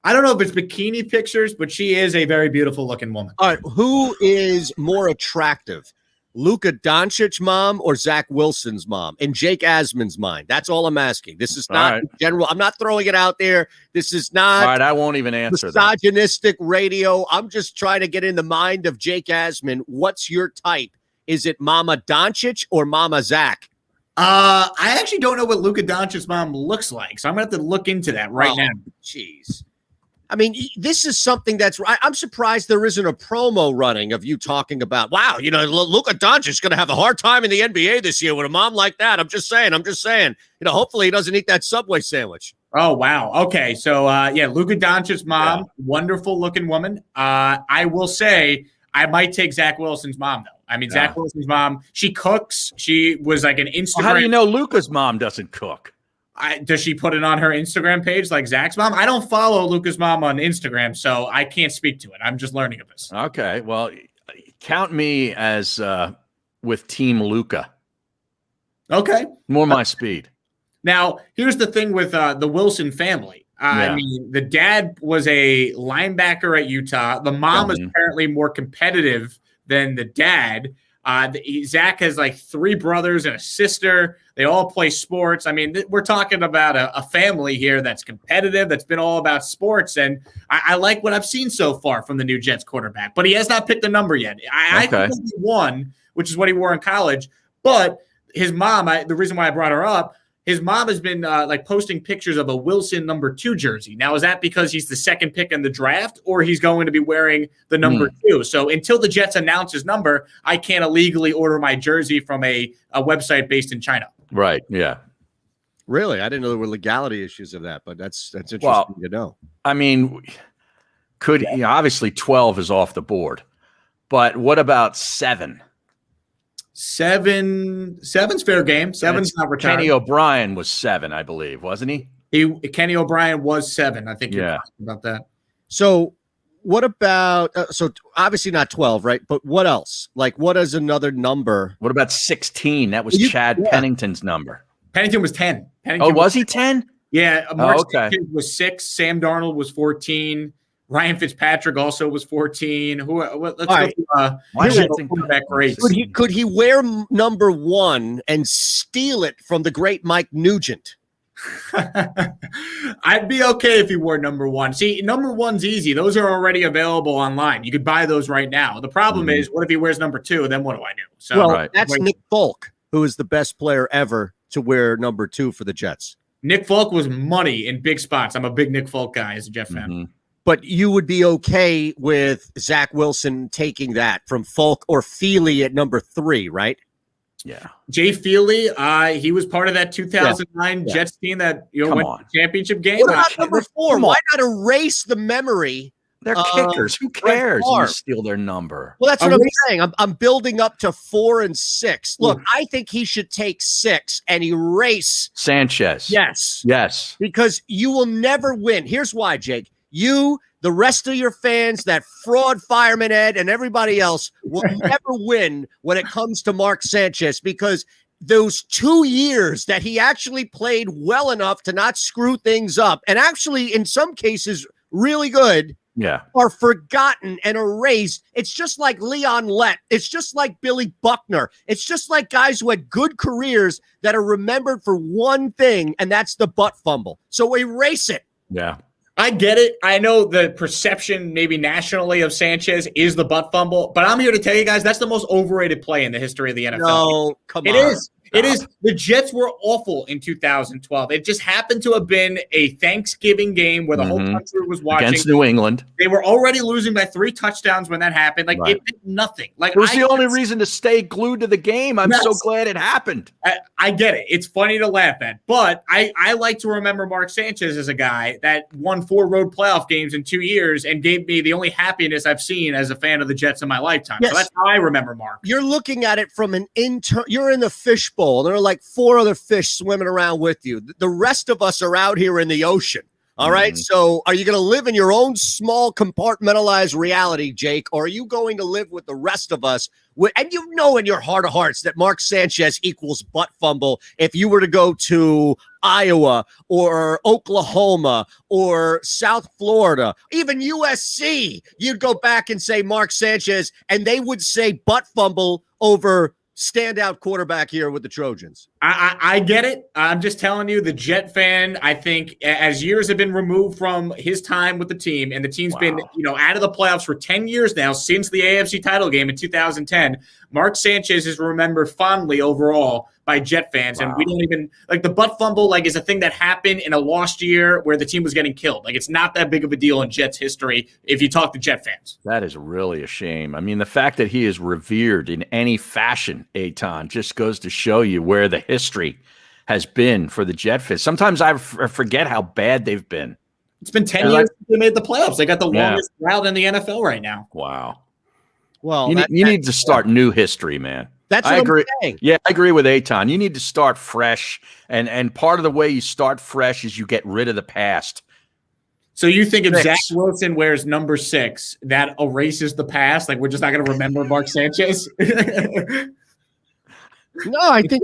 I don't know if it's bikini pictures, but she is a very beautiful looking woman. All right, who is more attractive? Luka Doncic's mom or Zach Wilson's mom in Jake Asman's mind? That's all I'm asking. This is not general. I'm not throwing it out there. This is not. All right, I won't even answer misogynistic radio. I'm just trying to get in the mind of Jake Asman. What's your type? Is it Mama Doncic or Mama Zach? I actually don't know what Luka Doncic's mom looks like, so I'm gonna have to look into that right now. Jeez. I mean, this is something that's right. I'm surprised there isn't a promo running of you talking about, wow, Luka Doncic's going to have a hard time in the NBA this year with a mom like that. I'm just saying. Hopefully he doesn't eat that Subway sandwich. Oh, wow. Okay. So, Luka Doncic's mom, wonderful looking woman. I will say I might take Zach Wilson's mom, though. I mean, Zach Wilson's mom, she cooks. She was like an Instagram. Well, how do you know Luka's mom doesn't cook? Does she put it on her Instagram page like Zach's mom? I don't follow Luka's mom on Instagram, so I can't speak to it. I'm just learning of this. Okay. Well, count me as with Team Luka. Okay. More my speed. Now, here's the thing with the Wilson family. I mean, the dad was a linebacker at Utah. The mom is apparently more competitive than the dad. Zach has like 3 brothers and a sister. They all play sports. I mean, we're talking about a family here that's competitive, that's been all about sports. And I like what I've seen so far from the new Jets quarterback, but he has not picked a number yet. I think he won, which is what he wore in college. But his mom, the reason why I brought her up, his mom has been posting pictures of a Wilson number 2 jersey. Now, is that because he's the second pick in the draft or he's going to be wearing the number 2? So until the Jets announce his number, I can't illegally order my jersey from a website based in China. Right. Yeah. Really? I didn't know there were legality issues of that, but that's interesting to know. I mean, obviously 12 is off the board, but what about 7? 7's fair game. 7's not retired. Kenny O'Brien was 7, I believe, wasn't he? Kenny O'Brien was 7. I think you're talking about that. So what about so obviously not 12, right? But what else? Like, what is another number? What about 16? That was Chad Pennington's number. Pennington was 10. Was he 10? Yeah. Mark was 6. Sam Darnold was 14. Ryan Fitzpatrick also was 14. Could he wear number 1 and steal it from the great Mike Nugent? I'd be okay if he wore number 1. See, number 1's easy. Those are already available online. You could buy those right now. The problem is, what if he wears number 2? Then what do I do? So, that's Nick Folk, who is the best player ever to wear number 2 for the Jets. Nick Folk was money in big spots. I'm a big Nick Folk guy as a Jet fan. But you would be okay with Zach Wilson taking that from Folk or Feely at number 3, right? Yeah. Jay Feely, he was part of that 2009 Jets team that went to the championship game. What about number 4? Why not erase the memory? They're kickers. Who cares? You steal their number. Well, that's what I'm saying. I'm building up to 4 and 6. Look, I think he should take 6 and erase Sanchez. Yes. Because you will never win. Here's why, Jake. You, the rest of your fans, that fraud fireman Ed and everybody else will never win when it comes to Mark Sanchez, because those 2 years that he actually played well enough to not screw things up, and actually in some cases really good, are forgotten and erased. It's just like Leon Lett. It's just like Billy Buckner. It's just like guys who had good careers that are remembered for one thing, and that's the butt fumble. So erase it. Yeah. I get it. I know the perception maybe nationally of Sanchez is the butt fumble, but I'm here to tell you guys that's the most overrated play in the history of the NFL. No, come on. It is. It is. The Jets were awful in 2012. It just happened to have been a Thanksgiving game where the whole country was watching. Against New England. They were already losing by 3 touchdowns when that happened. Like, it did nothing. Like, it was the only reason to stay glued to the game. I'm so glad it happened. I get it. It's funny to laugh at. But I like to remember Mark Sanchez as a guy that won 4 road playoff games in 2 years and gave me the only happiness I've seen as a fan of the Jets in my lifetime. Yes. So that's how I remember Mark. You're looking at it from an you're in the fishbowl. There are like 4 other fish swimming around with you. The rest of us are out here in the ocean. All right. So are you going to live in your own small compartmentalized reality, Jake, or are you going to live with the rest of us? And you know in your heart of hearts that Mark Sanchez equals butt fumble if you were to go to Iowa or Oklahoma or South Florida, even USC, you'd go back and say Mark Sanchez, and they would say butt fumble over standout quarterback here with the Trojans. I get it. I'm just telling you, the Jet fan, I think as years have been removed from his time with the team, and the team's been, out of the playoffs for 10 years now since the AFC title game in 2010, Mark Sanchez is remembered fondly overall by Jet fans. And we don't even like the butt fumble, is a thing that happened in a lost year where the team was getting killed. It's not that big of a deal in Jets history if you talk to Jet fans. That is really a shame. I mean, the fact that he is revered in any fashion, Eytan, just goes to show you where the history has been for the Jet fans. Sometimes I forget how bad they've been. It's been 10 years since they made the playoffs. They got the longest route in the NFL right now. Wow. Well, you need to start new history, man. That's what I agree. I'm saying. Yeah, I agree with Eytan. You need to start fresh, and part of the way you start fresh is you get rid of the past. So you think if Zach Wilson wears number 6, that erases the past? We're just not going to remember Mark Sanchez? No, I think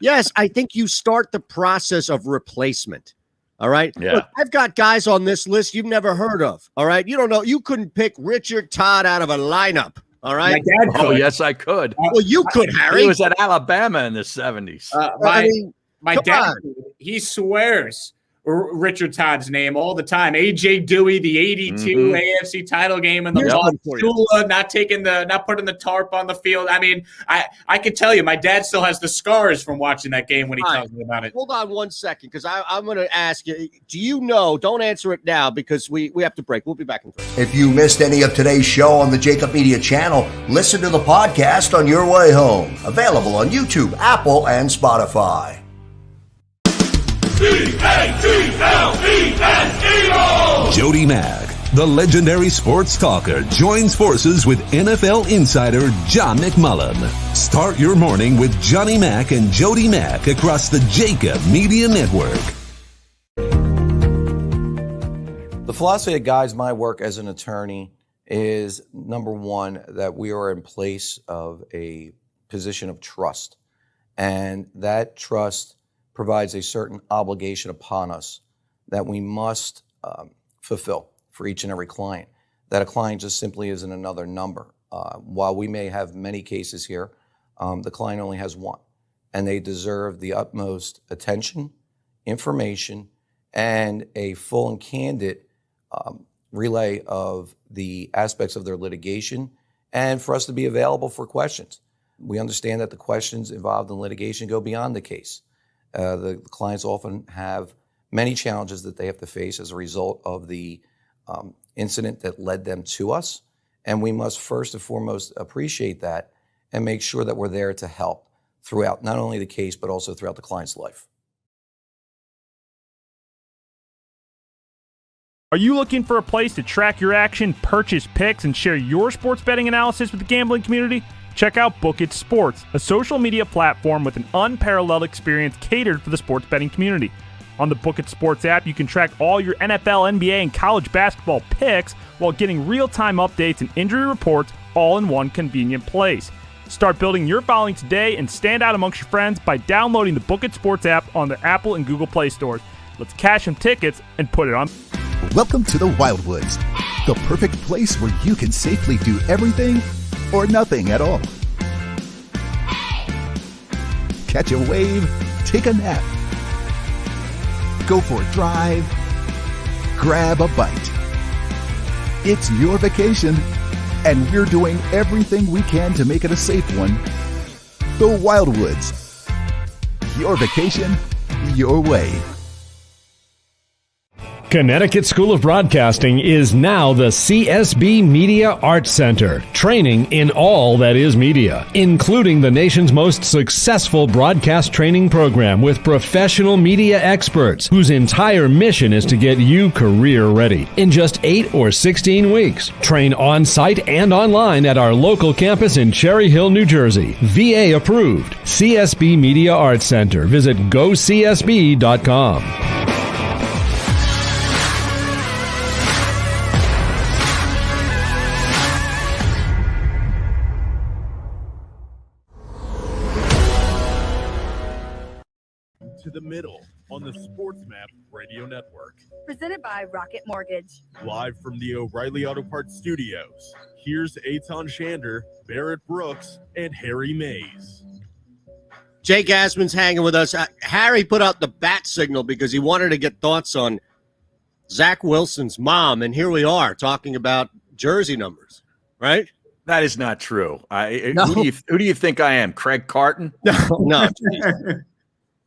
yes, I think you start the process of replacement. All right. Yeah. Look, I've got guys on this list you've never heard of. All right. You don't know. You couldn't pick Richard Todd out of a lineup. All right. My dad could. Oh, yes, I could. Well, you could, Harry. He was at Alabama in the 70s. My dad, he swears Richard Todd's name all the time. AJ Dewey, the 82 AFC title game, and the Shula not putting the tarp on the field. I mean, I can tell you, my dad still has the scars from watching that game when he tells me about it. Hold on 1 second, because I'm going to ask you, do you know, don't answer it now because we have to break. We'll be back in 3. If you missed any of today's show on the JAKIB Media channel, listen to the podcast on your way home. Available on YouTube, Apple, and Spotify. Jody Mack, the legendary sports talker, joins forces with NFL insider John McMullen. Start your morning with Johnny Mack and Jody Mack across the JAKIB Media Network. The philosophy that guides my work as an attorney is, number one, that we are in place of a position of trust. And that trust provides a certain obligation upon us that we must fulfill for each and every client. That a client just simply isn't another number. While we may have many cases here, the client only has one, and they deserve the utmost attention, information, and a full and candid relay of the aspects of their litigation, and for us to be available for questions. We understand that the questions involved in litigation go beyond the case. The clients often have many challenges that they have to face as a result of the incident that led them to us. And we must first and foremost appreciate that and make sure that we're there to help throughout not only the case, but also throughout the client's life. Are you looking for a place to track your action, purchase picks, and share your sports betting analysis with the gambling community? Check out JAKIB Sports, a social media platform with an unparalleled experience catered for the sports betting community. On the JAKIB Sports app, you can track all your NFL, NBA, and college basketball picks while getting real-time updates and injury reports all in one convenient place. Start building your following today and stand out amongst your friends by downloading the JAKIB Sports app on the Apple and Google Play stores. Let's cash some tickets and put it on. Welcome to the Wildwoods, the perfect place where you can safely do everything or nothing at all. Catch a wave, take a nap, go for a drive, grab a bite. It's your vacation, and we're doing everything we can to make it a safe one. The Wildwoods. Your vacation, your way. Connecticut School of Broadcasting is now the CSB Media Arts Center, training in all that is media, including the nation's most successful broadcast training program with professional media experts whose entire mission is to get you career ready. In just 8 or 16 weeks, train on-site and online at our local campus in Cherry Hill, New Jersey. VA approved. CSB Media Arts Center. Visit gocsb.com. Middle on the Sports Map Radio Network. Presented by Rocket Mortgage. Live from the O'Reilly Auto Parts Studios, here's Eytan Shander, Barrett Brooks, and Harry Mays. Jake Asman's hanging with us. Harry put out the bat signal because he wanted to get thoughts on Zach Wilson's mom, and here we are talking about jersey numbers, right? That is not true. Who do you think I am, Craig Carton? No,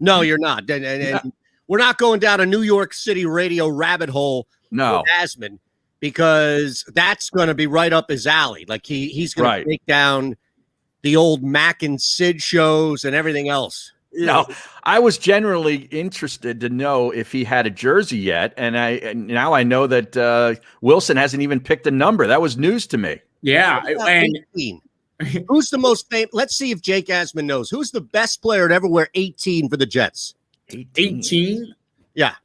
no, you're not. And we're not going down a New York City radio rabbit hole with Asman, because that's going to be right up his alley. Like he's going to break down the old Mac and Sid shows and everything else. No, I was generally interested to know if he had a jersey yet, and now I know that Wilson hasn't even picked a number. That was news to me. Yeah, and 18. Who's the most famous? Let's see if Jake Asman knows. Who's the best player to ever wear 18 for the Jets? 18? Yeah.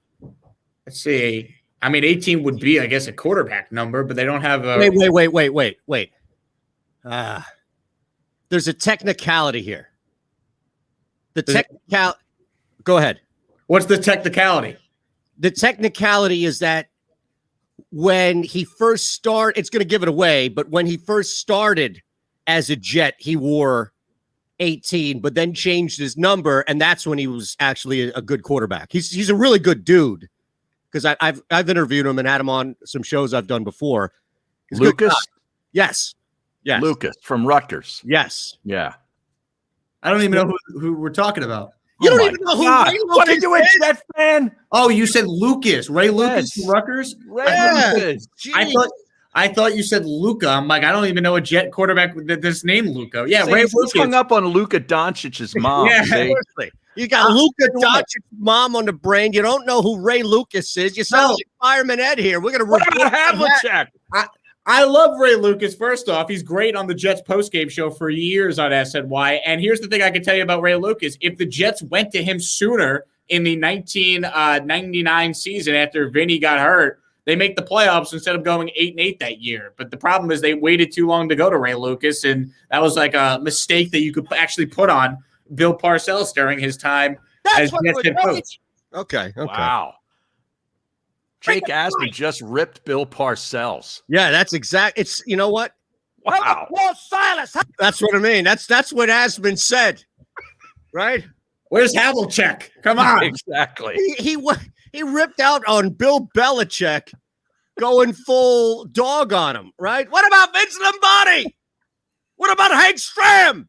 Let's see. I mean, 18 would be, I guess, a quarterback number, but they don't have a. Wait. There's a technicality here. Go ahead. What's the technicality? The technicality is that when he first started, it's going to give it away, but when he first started as a Jet, he wore 18, but then changed his number, and that's when he was actually a good quarterback. He's a really good dude, because I've interviewed him and had him on some shows I've done before. He's Lucas? Yes. Lucas from Rutgers. Yes. Yeah. I don't even know who we're talking about. You don't even know who Ray Lucas What are you, a Jet fan? Oh, you said Lucas. Ray Lucas from Rutgers? I thought you said Luka. I'm like, I don't even know a Jet quarterback that's named Luka. Yeah, Ray Lucas. hung up on Luka Doncic's mom. Yeah, seriously. You got Luka Doncic's mom on the brain. You don't know who Ray Lucas is. You sound like Fireman Ed here. We're going to Havlicek. I love Ray Lucas. First off, he's great on the Jets postgame show for years on SNY. And here's the thing I can tell you about Ray Lucas. If the Jets went to him sooner in the 1999 season after Vinny got hurt, they make the playoffs instead of going 8-8 that year. But the problem is they waited too long to go to Ray Lucas, and that was like a mistake that you could actually put on Bill Parcells during his time as Jets head coach. Okay. Wow. Jake Asman just ripped Bill Parcells. Yeah, that's exact. It's, you know what? Wow. Silas. That's what I mean. That's what Asman said, right? Where's Havlicek? Come on. Exactly. He ripped out on Bill Belichick, going full dog on him, right? What about Vince Lombardi? What about Hank Stram?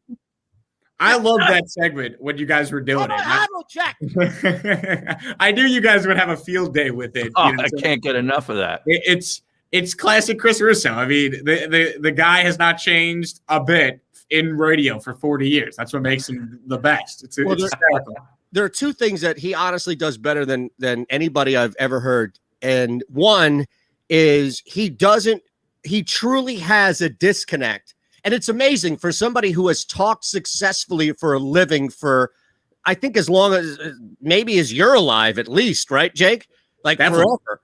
I love that segment when you guys were doing it. I knew you guys would have a field day with it. I can't get enough of that. It's classic Chris Russo. I mean, the guy has not changed a bit in radio for 40 years. That's what makes him the best. It's hysterical. There are two things that he honestly does better than anybody I've ever heard. And one is he truly has a disconnect. And it's amazing for somebody who has talked successfully for a living for, I think, as long as maybe as you're alive, at least, right, Jake? Like forever.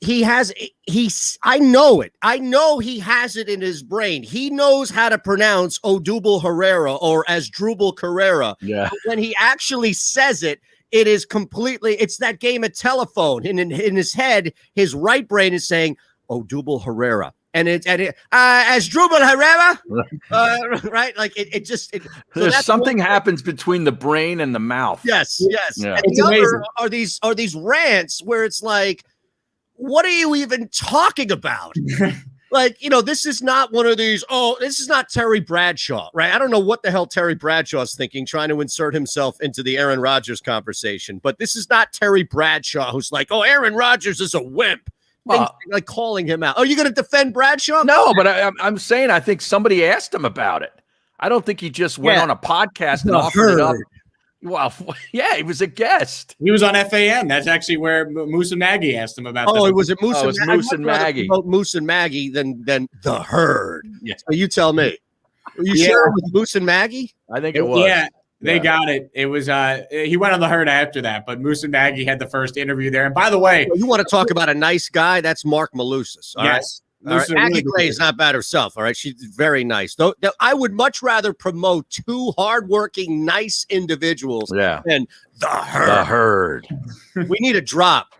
I know it. I know he has it in his brain. He knows how to pronounce Odubel Herrera or Asdrubal Carrera. Yeah. But when he actually says it, it is completely, it's that game of telephone. And in his head, his right brain is saying Odubel Herrera. And Asdrubal Herrera, right? Like there's something happens between the brain and the mouth. Yes. Yeah. And the other are these rants where it's like, what are you even talking about? Like, this is not one of these. Oh, this is not Terry Bradshaw, right? I don't know what the hell Terry Bradshaw's thinking, trying to insert himself into the Aaron Rodgers conversation. But this is not Terry Bradshaw who's like, oh, Aaron Rodgers is a wimp. Like calling him out. Are you going to defend Bradshaw? No, but I'm saying I think somebody asked him about it. I don't think he just went on a podcast and offered it up. Well, yeah, he was a guest. He was on FAN. That's actually where Moose and Maggie asked him about. Oh, it was Moose and Maggie. Moose and Maggie. Moose and Maggie than the Herd. Yeah. So you tell me. Are you sure it was Moose and Maggie? I think it was. Yeah. They got it. It was he went on the Herd after that, but Moose and Maggie had the first interview there. And by the way, you want to talk about a nice guy? That's Mark Malusis. All right? All right. Aggie Clay is not bad herself. All right. She's very nice. Though I would much rather promote two hardworking, nice individuals than the herd. The herd. We need a drop.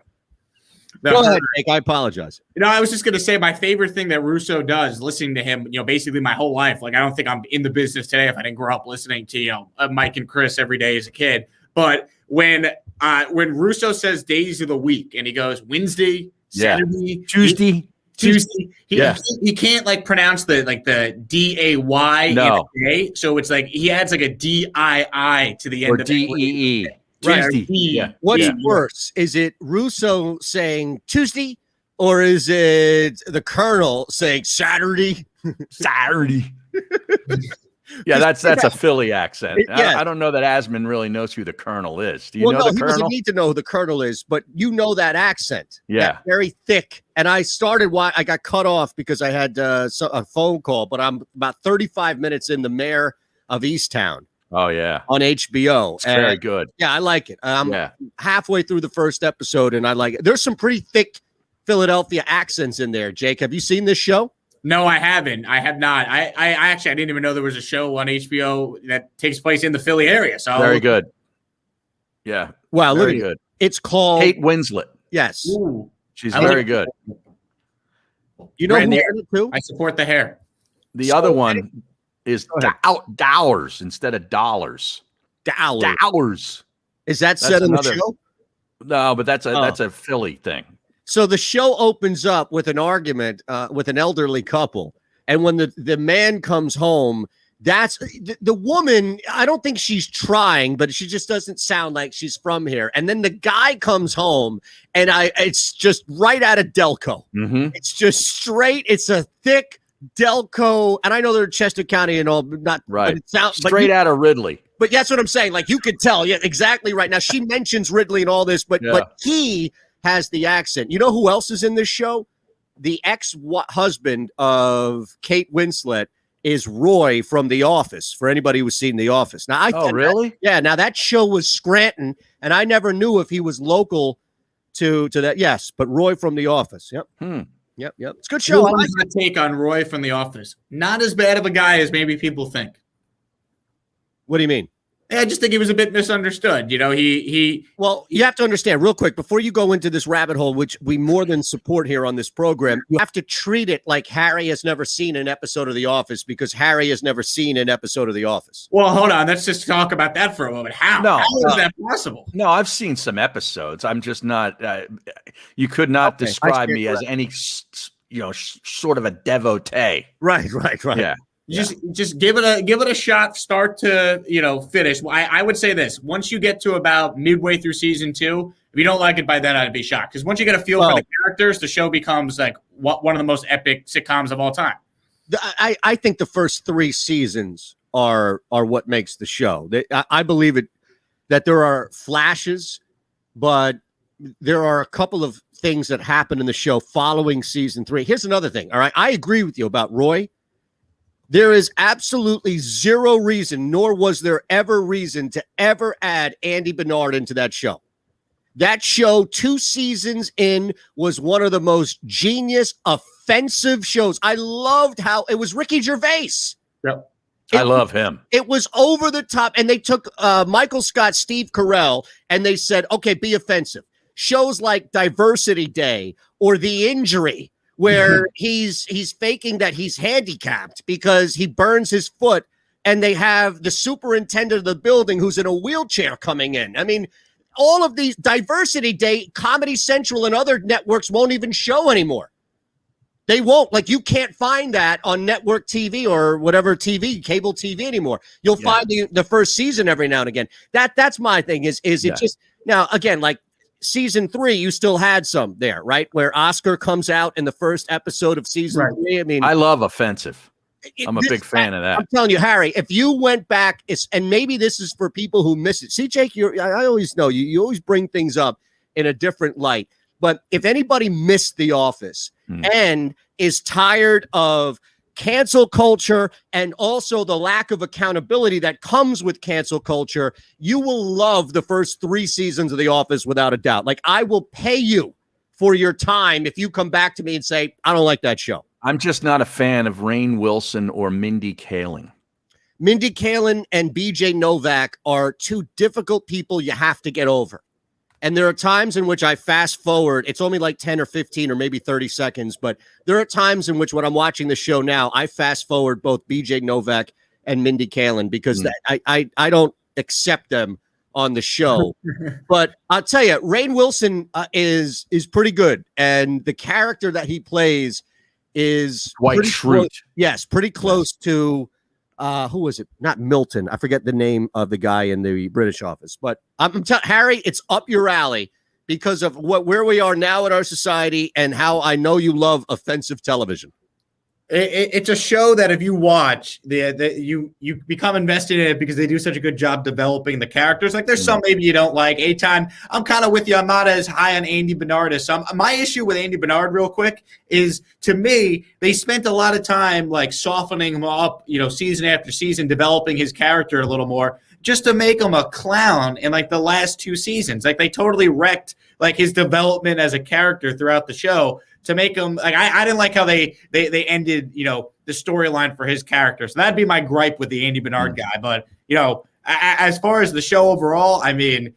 Go ahead, Jake. I apologize. I was just going to say my favorite thing that Russo does, listening to him, basically my whole life. Like, I don't think I'm in the business today if I didn't grow up listening to, Mike and Chris every day as a kid. But when Russo says days of the week and he goes Wednesday, Saturday, Tuesday. He can't like pronounce the D-A-Y in a day. So it's like he adds like a D-I-I to the end of D-E-E. Right. What's worse? Is it Russo saying Tuesday, or is it the Colonel saying Saturday? Saturday. Yeah, that's a Philly accent. I don't know that Asman really knows who the Colonel is. Do you know the he Colonel? doesn't need to know who the Colonel is, but you know that accent. Yeah. That very thick. And I got cut off because I had a phone call, but I'm about 35 minutes in The Mayor of Easttown. Oh, yeah. On HBO. It's very good. Yeah, I like it. I'm halfway through the first episode, and I like it. There's some pretty thick Philadelphia accents in there. Jake, have you seen this show? No, I haven't. I have not. I actually didn't even know there was a show on HBO that takes place in the Philly area. So very good. Yeah. Wow, very look at good. it. It's called Kate Winslet. Yes. Ooh. She's very good. You know who's in it too? I support the hair. The other one is dollars instead of dollars. Dollars. Is that said in the show? No, but that's a Philly thing. So the show opens up with an argument with an elderly couple. And when the man comes home, that's the woman. I don't think she's trying, but she just doesn't sound like she's from here. And then the guy comes home and it's just right out of Delco. Mm-hmm. It's just straight. It's a thick Delco. And I know they're Chester County and all, but not right. But it sounds straight out of Ridley. But that's what I'm saying. Like you could tell. Yeah, exactly right. Now she mentions Ridley and all this, but he has the accent. You know who else is in this show? The ex-husband of Kate Winslet is Roy from The Office, for anybody who's seen The Office. Now, really? Now that show was Scranton, and I never knew if he was local to that. Yes, but Roy from The Office. Yep. Yep. It's a good show. What's my take on Roy from The Office? Not as bad of a guy as maybe people think. What do you mean? I just think he was a bit misunderstood. Well, you have to understand real quick before you go into this rabbit hole, which we more than support here on this program. You have to treat it like Harry has never seen an episode of The Office because Harry has never seen an episode of The Office. Well, hold on. Let's just talk about that for a moment. How is that possible? No, I've seen some episodes. I'm just not. You could not describe me as any, sort of a devotee. Right. Yeah. Just give it a shot, start to finish. I would say this: once you get to about midway through season 2, if you don't like it by then, I'd be shocked because once you get a feel for the characters, the show becomes like one of the most epic sitcoms of all time. I think the first 3 seasons are what makes the show. I believe it that there are flashes, but there are a couple of things that happen in the show following season 3. Here's another thing. All right, I agree with you about Roy. There is absolutely zero reason, nor was there ever reason to ever add Andy Bernard into that show. That show, 2 seasons in, was one of the most genius, offensive shows. I loved how it was Ricky Gervais. Yep. I love him. It was over the top. And they took Michael Scott, Steve Carell, and they said, okay, be offensive. Shows like Diversity Day or The Injury, where he's faking that he's handicapped because he burns his foot, and they have the superintendent of the building who's in a wheelchair coming in. I mean, all of these Diversity Day, Comedy Central and other networks won't even show anymore. They won't. Like, you can't find that on network TV or whatever TV, cable TV anymore. You'll find the first season every now and again. That's my thing is it just now, again, like, season 3, you still had some there, right? Where Oscar comes out in the first episode of season 3. I mean, I love offensive. I'm a big fan of that. I'm telling you, Harry, if you went back, and maybe this is for people who miss it. See, Jake, I always know you always bring things up in a different light. But if anybody missed The Office and is tired of cancel culture and also the lack of accountability that comes with cancel culture, you will love the first 3 seasons of The Office without a doubt. Like, I will pay you for your time if you come back to me and say, I don't like that show. I'm just not a fan of Rainn Wilson or Mindy Kaling. Mindy Kaling and BJ Novak are two difficult people you have to get over. And there are times in which I fast forward. It's only like 10 or 15 or maybe 30 seconds. But there are times in which when I'm watching the show now, I fast forward both BJ Novak and Mindy Kaling because I don't accept them on the show. But I'll tell you, Rainn Wilson is pretty good. And the character that he plays is Dwight Schrute. Yes, pretty close to who was it? Not Milton. I forget the name of the guy in the British office. But I'm telling Harry, it's up your alley because of where we are now in our society and how I know you love offensive television. It's a show that if you watch, you become invested in it because they do such a good job developing the characters. Like there's some maybe you don't like. Eytan, I'm kind of with you. I'm not as high on Andy Bernard as some. My issue with Andy Bernard, real quick, is to me they spent a lot of time like softening him up, season after season, developing his character a little more, just to make him a clown in like the last 2 seasons. Like they totally wrecked like his development as a character throughout the show. To make him like I didn't like how they ended the storyline for his character. So that'd be my gripe with the Andy Bernard guy. But as far as the show overall, I mean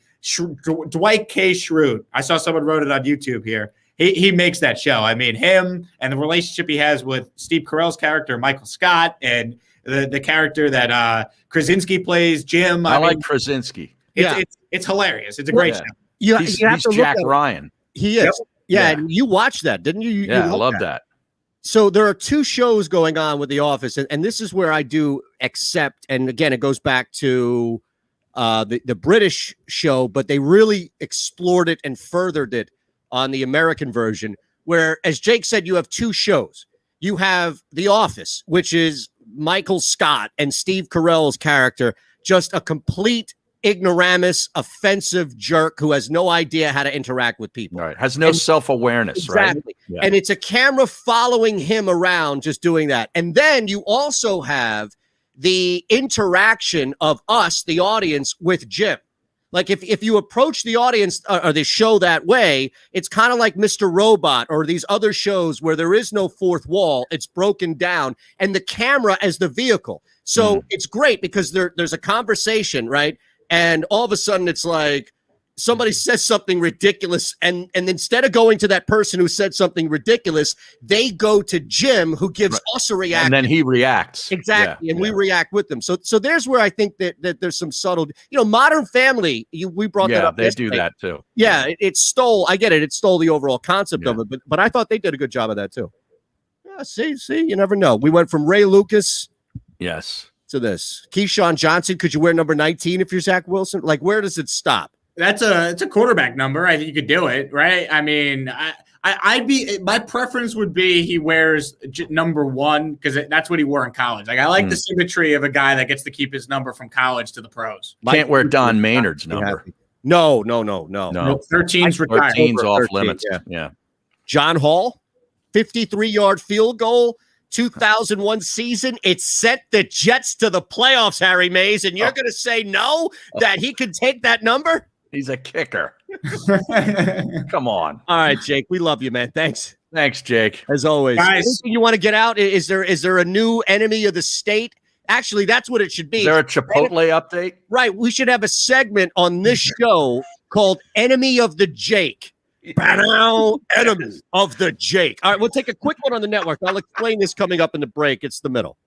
Dwight K. Schrute. I saw someone wrote it on YouTube here. He makes that show. I mean him and the relationship he has with Steve Carell's character Michael Scott and the character that Krasinski plays Jim. I like Krasinski. It's hilarious. It's a great show. He's Jack Ryan. He is. Yep. Yeah, and you watched that, didn't you? Yeah, I love that. So there are 2 shows going on with The Office, and this is where I do accept, and again, it goes back to the British show, but they really explored it and furthered it on the American version, where, as Jake said, you have 2 shows. You have The Office, which is Michael Scott and Steve Carell's character, just a complete ignoramus, offensive jerk who has no idea how to interact with people. Right. Has no self-awareness, exactly. Right? Yeah. And it's a camera following him around just doing that. And then you also have the interaction of us, the audience, with Jim. Like if you approach the audience or the show that way, it's kind of like Mr. Robot or these other shows where there is no fourth wall. It's broken down and the camera as the vehicle. So it's great because there's a conversation, right? And all of a sudden, it's like somebody says something ridiculous. And instead of going to that person who said something ridiculous, they go to Jim, who gives us a reaction. And then he reacts. Exactly. Yeah, and we react with them. So there's where I think that there's some subtle, Modern Family, we brought that up. Yeah, they do that too. Yeah, it stole, I get it. It stole the overall concept of it. But I thought they did a good job of that too. Yeah, see, you never know. We went from Ray Lucas. Yes. To this. Keyshawn Johnson, could you wear number 19 if you're Zach Wilson? Like, where does it stop? It's a quarterback number. I think you could do it, right? I mean, my preference would be he wears number 1 because that's what he wore in college. Like, I like the symmetry of a guy that gets to keep his number from college to the pros. Can't wear Don Maynard's number. No. 13's retired. 13's off limits. Yeah. John Hall, 53-yard field goal. 2001 season, it sent the Jets to the playoffs, Harry Mays, and you're going to say no, that he could take that number? He's a kicker. Come on. All right, Jake, we love you, man. Thanks, Jake. As always. Guys, anything you want to get out? Is there a new enemy of the state? Actually, that's what it should be. Is there a Chipotle update? Right. We should have a segment on this show called Enemy of the Jake. Enemy of the Jake. All right, we'll take a quick one on the network. I'll explain this coming up in the break. It's the middle.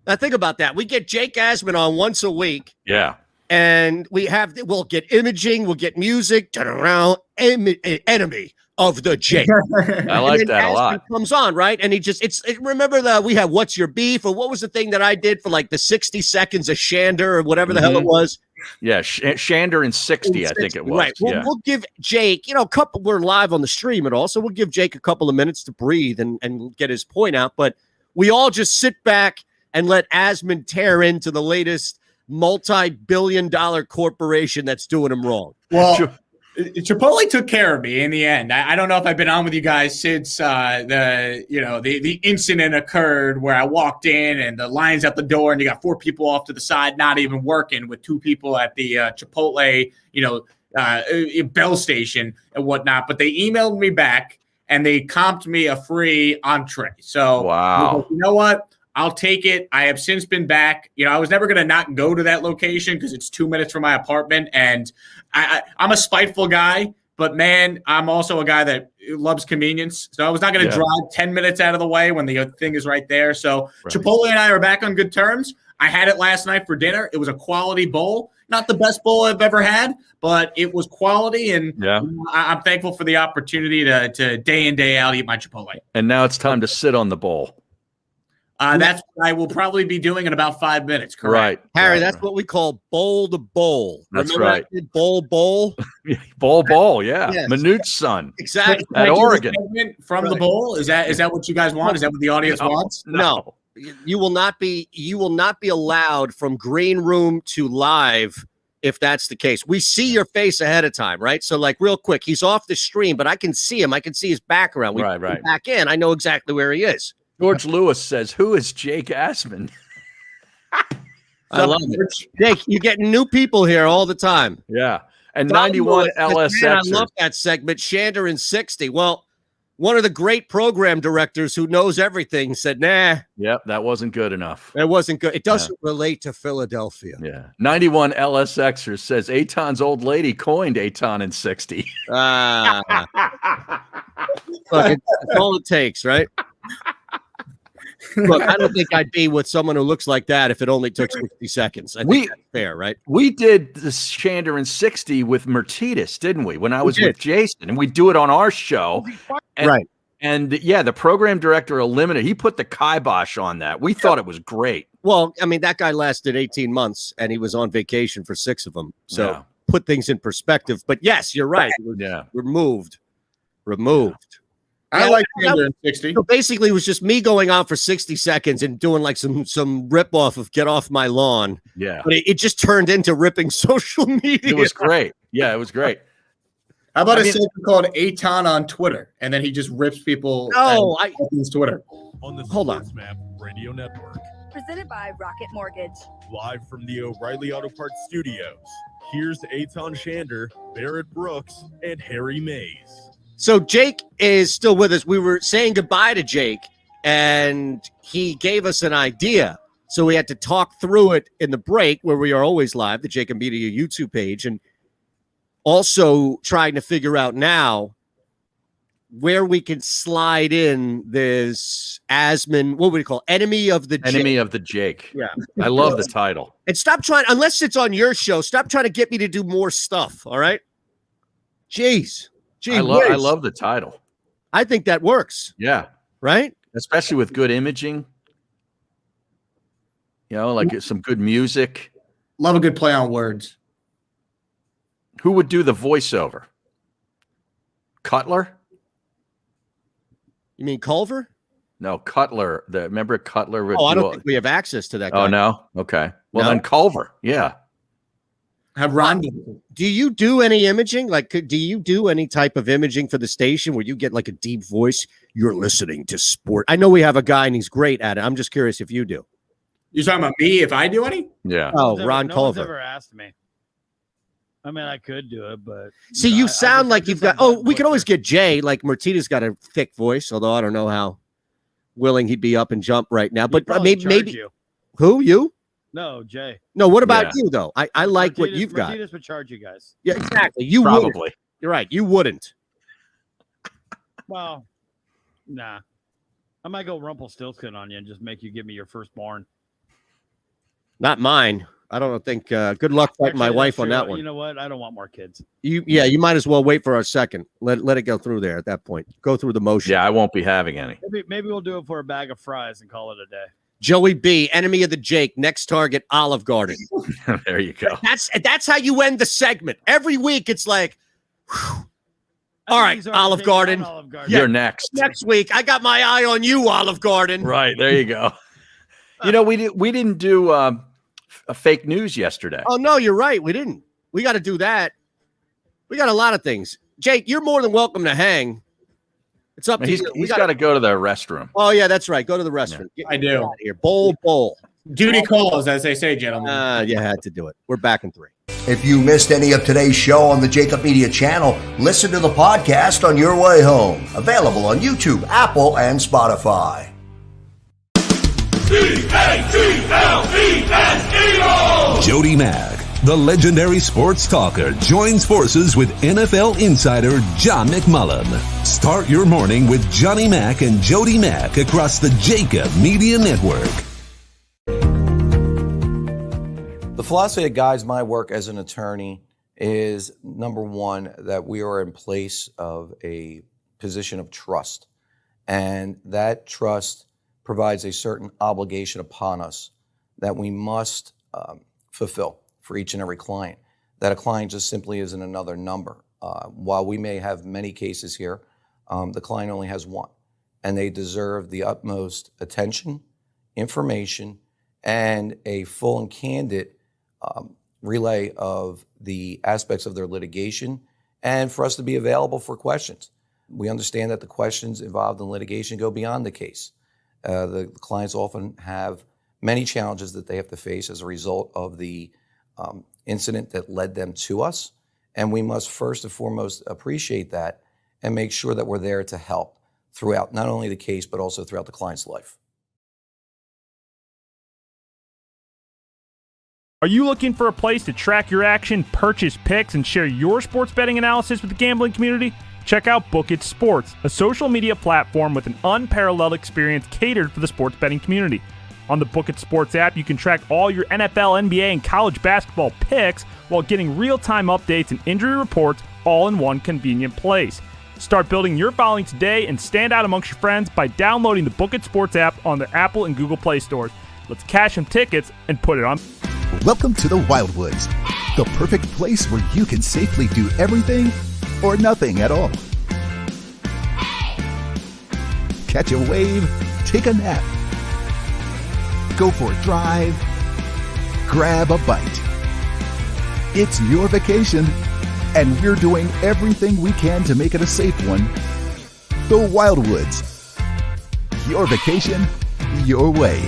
Now think about that. We get Jake Asman on once a week. Yeah. And we'll get imaging, we'll get music, turn around, enemy of the Jake. I like that a lot. Comes on, right? And remember we had What's Your Beef, or what was the thing that I did for like the 60 seconds of Shander or whatever the hell it was? Yeah, Shander in 60, I think it was. Right. We'll give Jake, we're live on the stream and all, so we'll give Jake a couple of minutes to breathe and get his point out. But we all just sit back and let Asman tear into the latest multi-billion-dollar corporation that's doing him wrong. Well, Chipotle took care of me in the end. I don't know if I've been on with you guys since the incident occurred where I walked in and the line's at the door and you got 4 people off to the side not even working with 2 people at the Chipotle Bell station and whatnot. But they emailed me back and they comped me a free entree. So wow, you know what? I'll take it. I have since been back. I was never going to not go to that location because it's 2 minutes from my apartment, and I'm a spiteful guy. But, man, I'm also a guy that loves convenience. So I was not going to drive 10 minutes out of the way when the thing is right there. So Chipotle and I are back on good terms. I had it last night for dinner. It was a quality bowl. Not the best bowl I've ever had, but it was quality. And I'm thankful for the opportunity to day in, day out eat my Chipotle. And now it's time to sit on the bowl. That's what I will probably be doing in about 5 minutes. Correct. Right. Harry, that's what we call bowl to bowl. That's Remember right. I did bowl. Bowl, yeah. Yes. Manute's son. Exactly. At Oregon. From the bowl? Is that what you guys want? Is that what the audience wants? No. You will not be allowed from green room to live if that's the case. We see your face ahead of time, right? So like real quick, he's off the stream, but I can see him. I can see his background. We put him back in. I know exactly where he is. George Lewis says, "Who is Jake Asman?" I love it. Jake, you're getting new people here all the time. Yeah. And 91 LSX. Man, I love that segment. Shander in 60. Well, one of the great program directors who knows everything said, nah. Yep, that wasn't good enough. It wasn't good. It doesn't relate to Philadelphia. Yeah. 91 LSXer says Eytan's old lady coined Eytan in 60. Look, it's all it takes, right? Look, I don't think I'd be with someone who looks like that if it only took 60 seconds. I think that's fair, right? We did the Shander in 60 with Mertitas, didn't we? When I was with Jason, and we do it on our show. And, And the program director eliminated. He put the kibosh on that. We thought it was great. Well, I mean, that guy lasted 18 months and he was on vacation for 6 of them. So put things in perspective. But yes, you're right. Removed. I like Shander in 60. So basically, it was just me going on for 60 seconds and doing like some rip off of "Get Off My Lawn." Yeah, but it just turned into ripping social media. It was great. Yeah, it was great. How about a segment called Eytan on Twitter, and then he just rips people? No, his Twitter. On the Hold on. Sports Map Radio Network, Presented by Rocket Mortgage. live from the O'Reilly Auto Parts Studios. Here's Eytan Shander, Barrett Brooks, and Harry Mays. So Jake is still with us. We were saying goodbye to Jake, and he gave us an idea. So we had to talk through it in the break where we are always live, the JAKIB Media YouTube page, and also trying to figure out now where we can slide in this Asman, what would we call Enemy of the Jake. Enemy of the Jake. Yeah. I love the title. And stop trying, unless it's on your show, stop trying to get me to do more stuff, all right? Jeez. I love the title. I think that works. Yeah. Right? Especially with good imaging. You know, like some good music. Love a good play on words. Who would do the voiceover? Cutler? You mean Culver? No, Cutler. Remember Cutler? Oh, I don't think we have access to that guy. Oh, no? Okay. Well, No? then Culver. Yeah. Have Randle. Do you do any imaging? Like, do you do any type of imaging for the station where you get like a deep voice? You're listening to sport. I know we have a guy and he's great at it. I'm just curious if you do. You're talking about me if I do any? Yeah. Oh, No Ron one's Culver. ever asked me. I mean, I could do it, but See, you sound like you've got. Oh, we can always get Jay. Like Martita's got a thick voice, although I don't know how willing he'd be up and jump right now. But maybe you. Who you? No, Jay. No, what about you though? I like what you've got. Martinez would charge you guys. Yeah, exactly. You Probably. wouldn't. You're right. You wouldn't. Well, nah. I might go Rumpelstiltskin on you and just make you give me your firstborn. Not mine. I don't think. Good luck fighting my Actually, wife that's on true. that one. You know what? I don't want more kids. You might as well wait for our second. Let it go through there at that point. Go through the motion. Yeah, I won't be having any. Maybe we'll do it for a bag of fries and call it a day. Joey B, Enemy of the Jake, next target, Olive Garden. There you go. That's how you end the segment. Every week it's like, whew. All right, Olive Garden. You're next. Next week, I got my eye on you, Olive Garden. Right, there you go. You know, we didn't do a fake news yesterday. Oh, no, you're right. We didn't. We got to do that. We got a lot of things. Jake, you're more than welcome to hang. It's up to you. He's got to go to the restroom. Oh, yeah, that's right. Go to the restroom. Yeah. I do. Out of here. Bowl. Duty calls, as they say, gentlemen. You had to do it. We're back in 3. If you missed any of today's show on the JAKIB Media channel, listen to the podcast on your way home. Available on YouTube, Apple, and Spotify. Jody Mack, the legendary sports talker, joins forces with NFL insider John McMullen. Start your morning with Johnny Mack and Jody Mack across the JAKIB Media Network. The philosophy that guides my work as an attorney is, number one, that we are in place of a position of trust. And that trust provides a certain obligation upon us that we must fulfill for each and every client. That a client just simply isn't another number. While we may have many cases here, the client only has one. And they deserve the utmost attention, information, and a full and candid relay of the aspects of their litigation, and for us to be available for questions. We understand that the questions involved in litigation go beyond the case. The clients often have many challenges that they have to face as a result of the incident that led them to us, and we must first and foremost appreciate that and make sure that we're there to help throughout not only the case but also throughout the client's life. Are you looking for a place to track your action, purchase picks, and share your sports betting analysis with the gambling community? Check out JAKIB Sports, a social media platform with an unparalleled experience catered for the sports betting community. On the JAKIB Sports app, you can track all your NFL, NBA, and college basketball picks while getting real-time updates and injury reports all in one convenient place. Start building your following today and stand out amongst your friends by downloading the JAKIB Sports app on the Apple and Google Play stores. Let's cash some tickets and put it on. Welcome to the Wildwoods, the perfect place where you can safely do everything or nothing at all. Catch a wave, take a nap, go for a drive, grab a bite. It's your vacation, and we're doing everything we can to make it a safe one. The Wildwoods, your vacation, your way.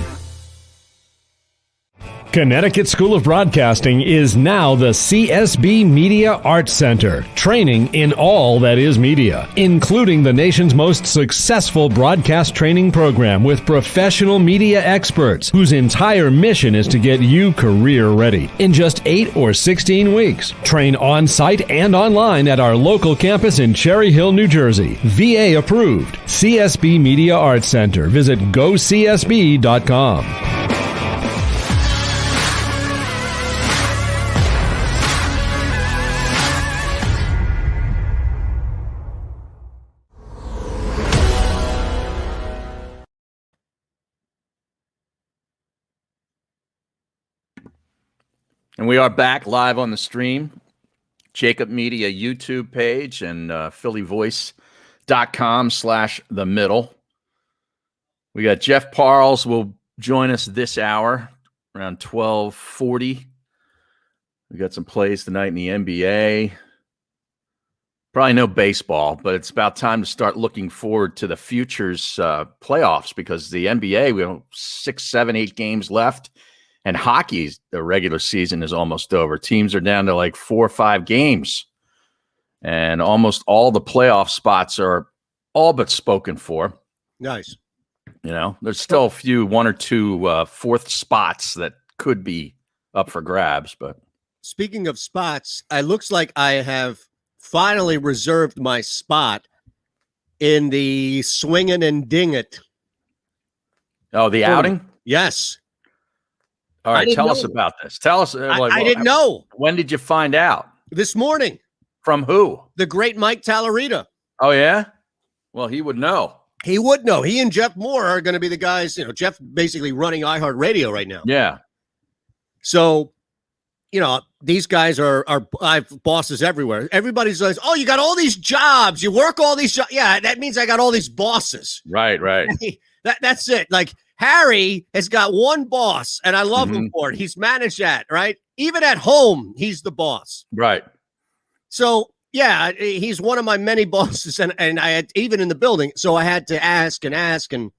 Connecticut School of Broadcasting is now the CSB Media Arts Center, training in all that is media, including the nation's most successful broadcast training program with professional media experts whose entire mission is to get you career ready. In just 8 or 16 weeks, train on-site and online at our local campus in Cherry Hill, New Jersey. VA approved. CSB Media Arts Center. Visit gocsb.com. And we are back live on the stream, JAKIB Media YouTube page and phillyvoice.com/the middle. We got Jeff Parles will join us this hour around 12:40. We got some plays tonight in the NBA. Probably no baseball, but it's about time to start looking forward to the future's playoffs, because the NBA, we have 6, 7, 8 games left. And hockey, the regular season is almost over. Teams are down to like 4 or 5 games. And almost all the playoff spots are all but spoken for. Nice. You know, there's still a few, 1 or 2 fourth spots that could be up for grabs. But speaking of spots, it looks like I have finally reserved my spot in the Swingin' and Ding It. Oh, the outing? Yes. All right, tell us about this. Tell us. I didn't know. When did you find out? This morning. From who? The great Mike Tallarita. Oh, yeah? Well, he would know. He would know. He and Jeff Moore are going to be the guys. You know, Jeff basically running iHeartRadio right now. Yeah. So, you know, these guys are I have bosses everywhere. Everybody's like, oh, you got all these jobs. You work all these jobs. Yeah, that means I got all these bosses. Right. That's it. Like, Harry has got one boss, and I love him for it. He's managed that, right? Even at home, he's the boss. Right. So, yeah, he's one of my many bosses, and I had, even in the building, so I had to ask, and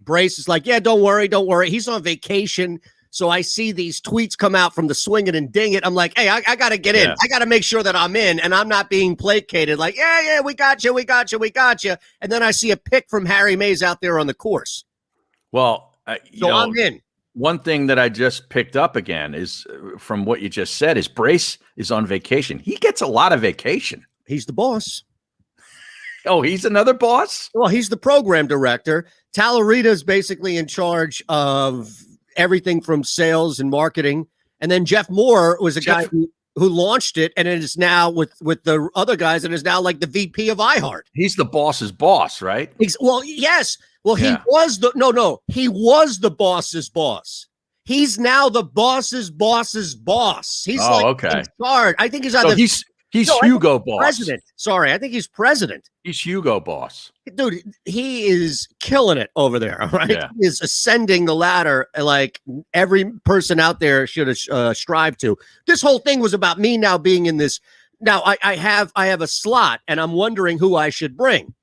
Brace is like, yeah, don't worry. He's on vacation, So I see these tweets come out from the Swing It and Ding It. I'm like, hey, I got to get in. I got to make sure that I'm in and I'm not being placated. Like, yeah, we got you. And then I see a pic from Harry Mays out there on the course. Well, I'm in. One thing that I just picked up again is from what you just said is Brace is on vacation. He gets a lot of vacation. He's the boss. Oh, he's another boss? Well, he's the program director. Talarita is basically in charge of everything from sales and marketing. And then Jeff Moore was a guy who launched it, and it is now with the other guys, and is now like the VP of iHeart. He's the boss's boss, right? Well, yes. Well, he was he was the boss's boss. He's now the boss's boss's boss. He's in charge. I think he's on He's Hugo Boss. President. Sorry, I think he's president. He's Hugo Boss. Dude, he is killing it over there, all right? Yeah. He is ascending the ladder like every person out there should strive to. This whole thing was about me now being in this. Now, I have a slot, and I'm wondering who I should bring.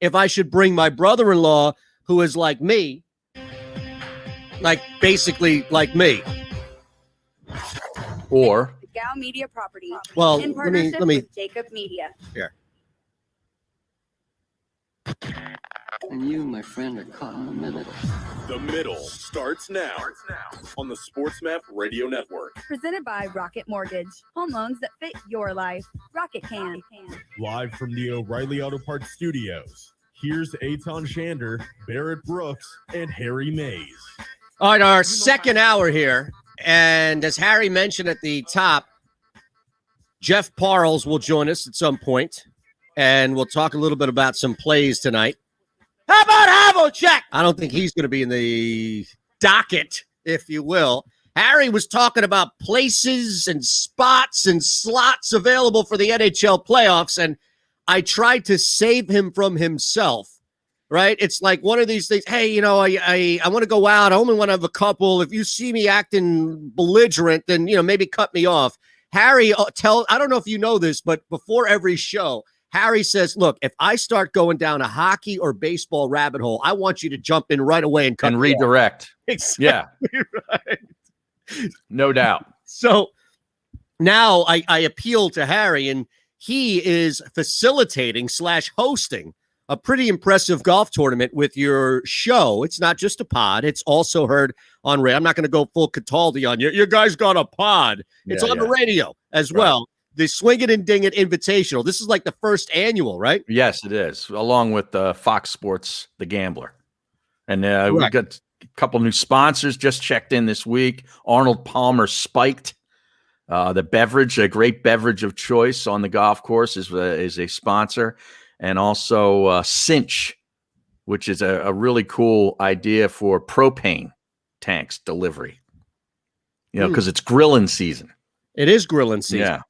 If I should bring my brother-in-law, who is like me, like basically like me. Or Gal Media Property. Well, in let me with JAKIB Media. Here. And you, my friend, are caught in the middle. The Middle starts now on the Sports Map Radio Network. Presented by Rocket Mortgage. Home loans that fit your life. Rocket can. Live from the O'Reilly Auto Parts Studios, here's Eytan Shander, Barrett Brooks, and Harry Mays. All right, our second hour here. And as Harry mentioned at the top, Jeff Parles will join us at some point, and we'll talk a little bit about some plays tonight. How about Havlicek? I don't think he's going to be in the docket, if you will. Harry was talking about places and spots and slots available for the NHL playoffs, and I tried to save him from himself. Right? It's like one of these things. Hey, I want to go out. I only want to have a couple. If you see me acting belligerent, then, maybe cut me off. Harry, I don't know if you know this, but before every show, Harry says, look, if I start going down a hockey or baseball rabbit hole, I want you to jump in right away and cut me redirect. Off. Exactly right. No doubt. So now I appeal to Harry, and he is facilitating / hosting a pretty impressive golf tournament with your show. It's not just a pod. It's also heard on radio. I'm not going to go full Cataldi on you. You guys got a pod. It's on the radio as well. The Swing It and Ding It Invitational. This is like the first annual, right? Yes, it is. Along with Fox Sports, The Gambler. And we've got a couple new sponsors just checked in this week. Arnold Palmer Spiked. The beverage, a great beverage of choice on the golf course, is a sponsor. And also Cinch, which is a really cool idea for propane tanks delivery. Because it's grilling season. It is grilling season. Yeah.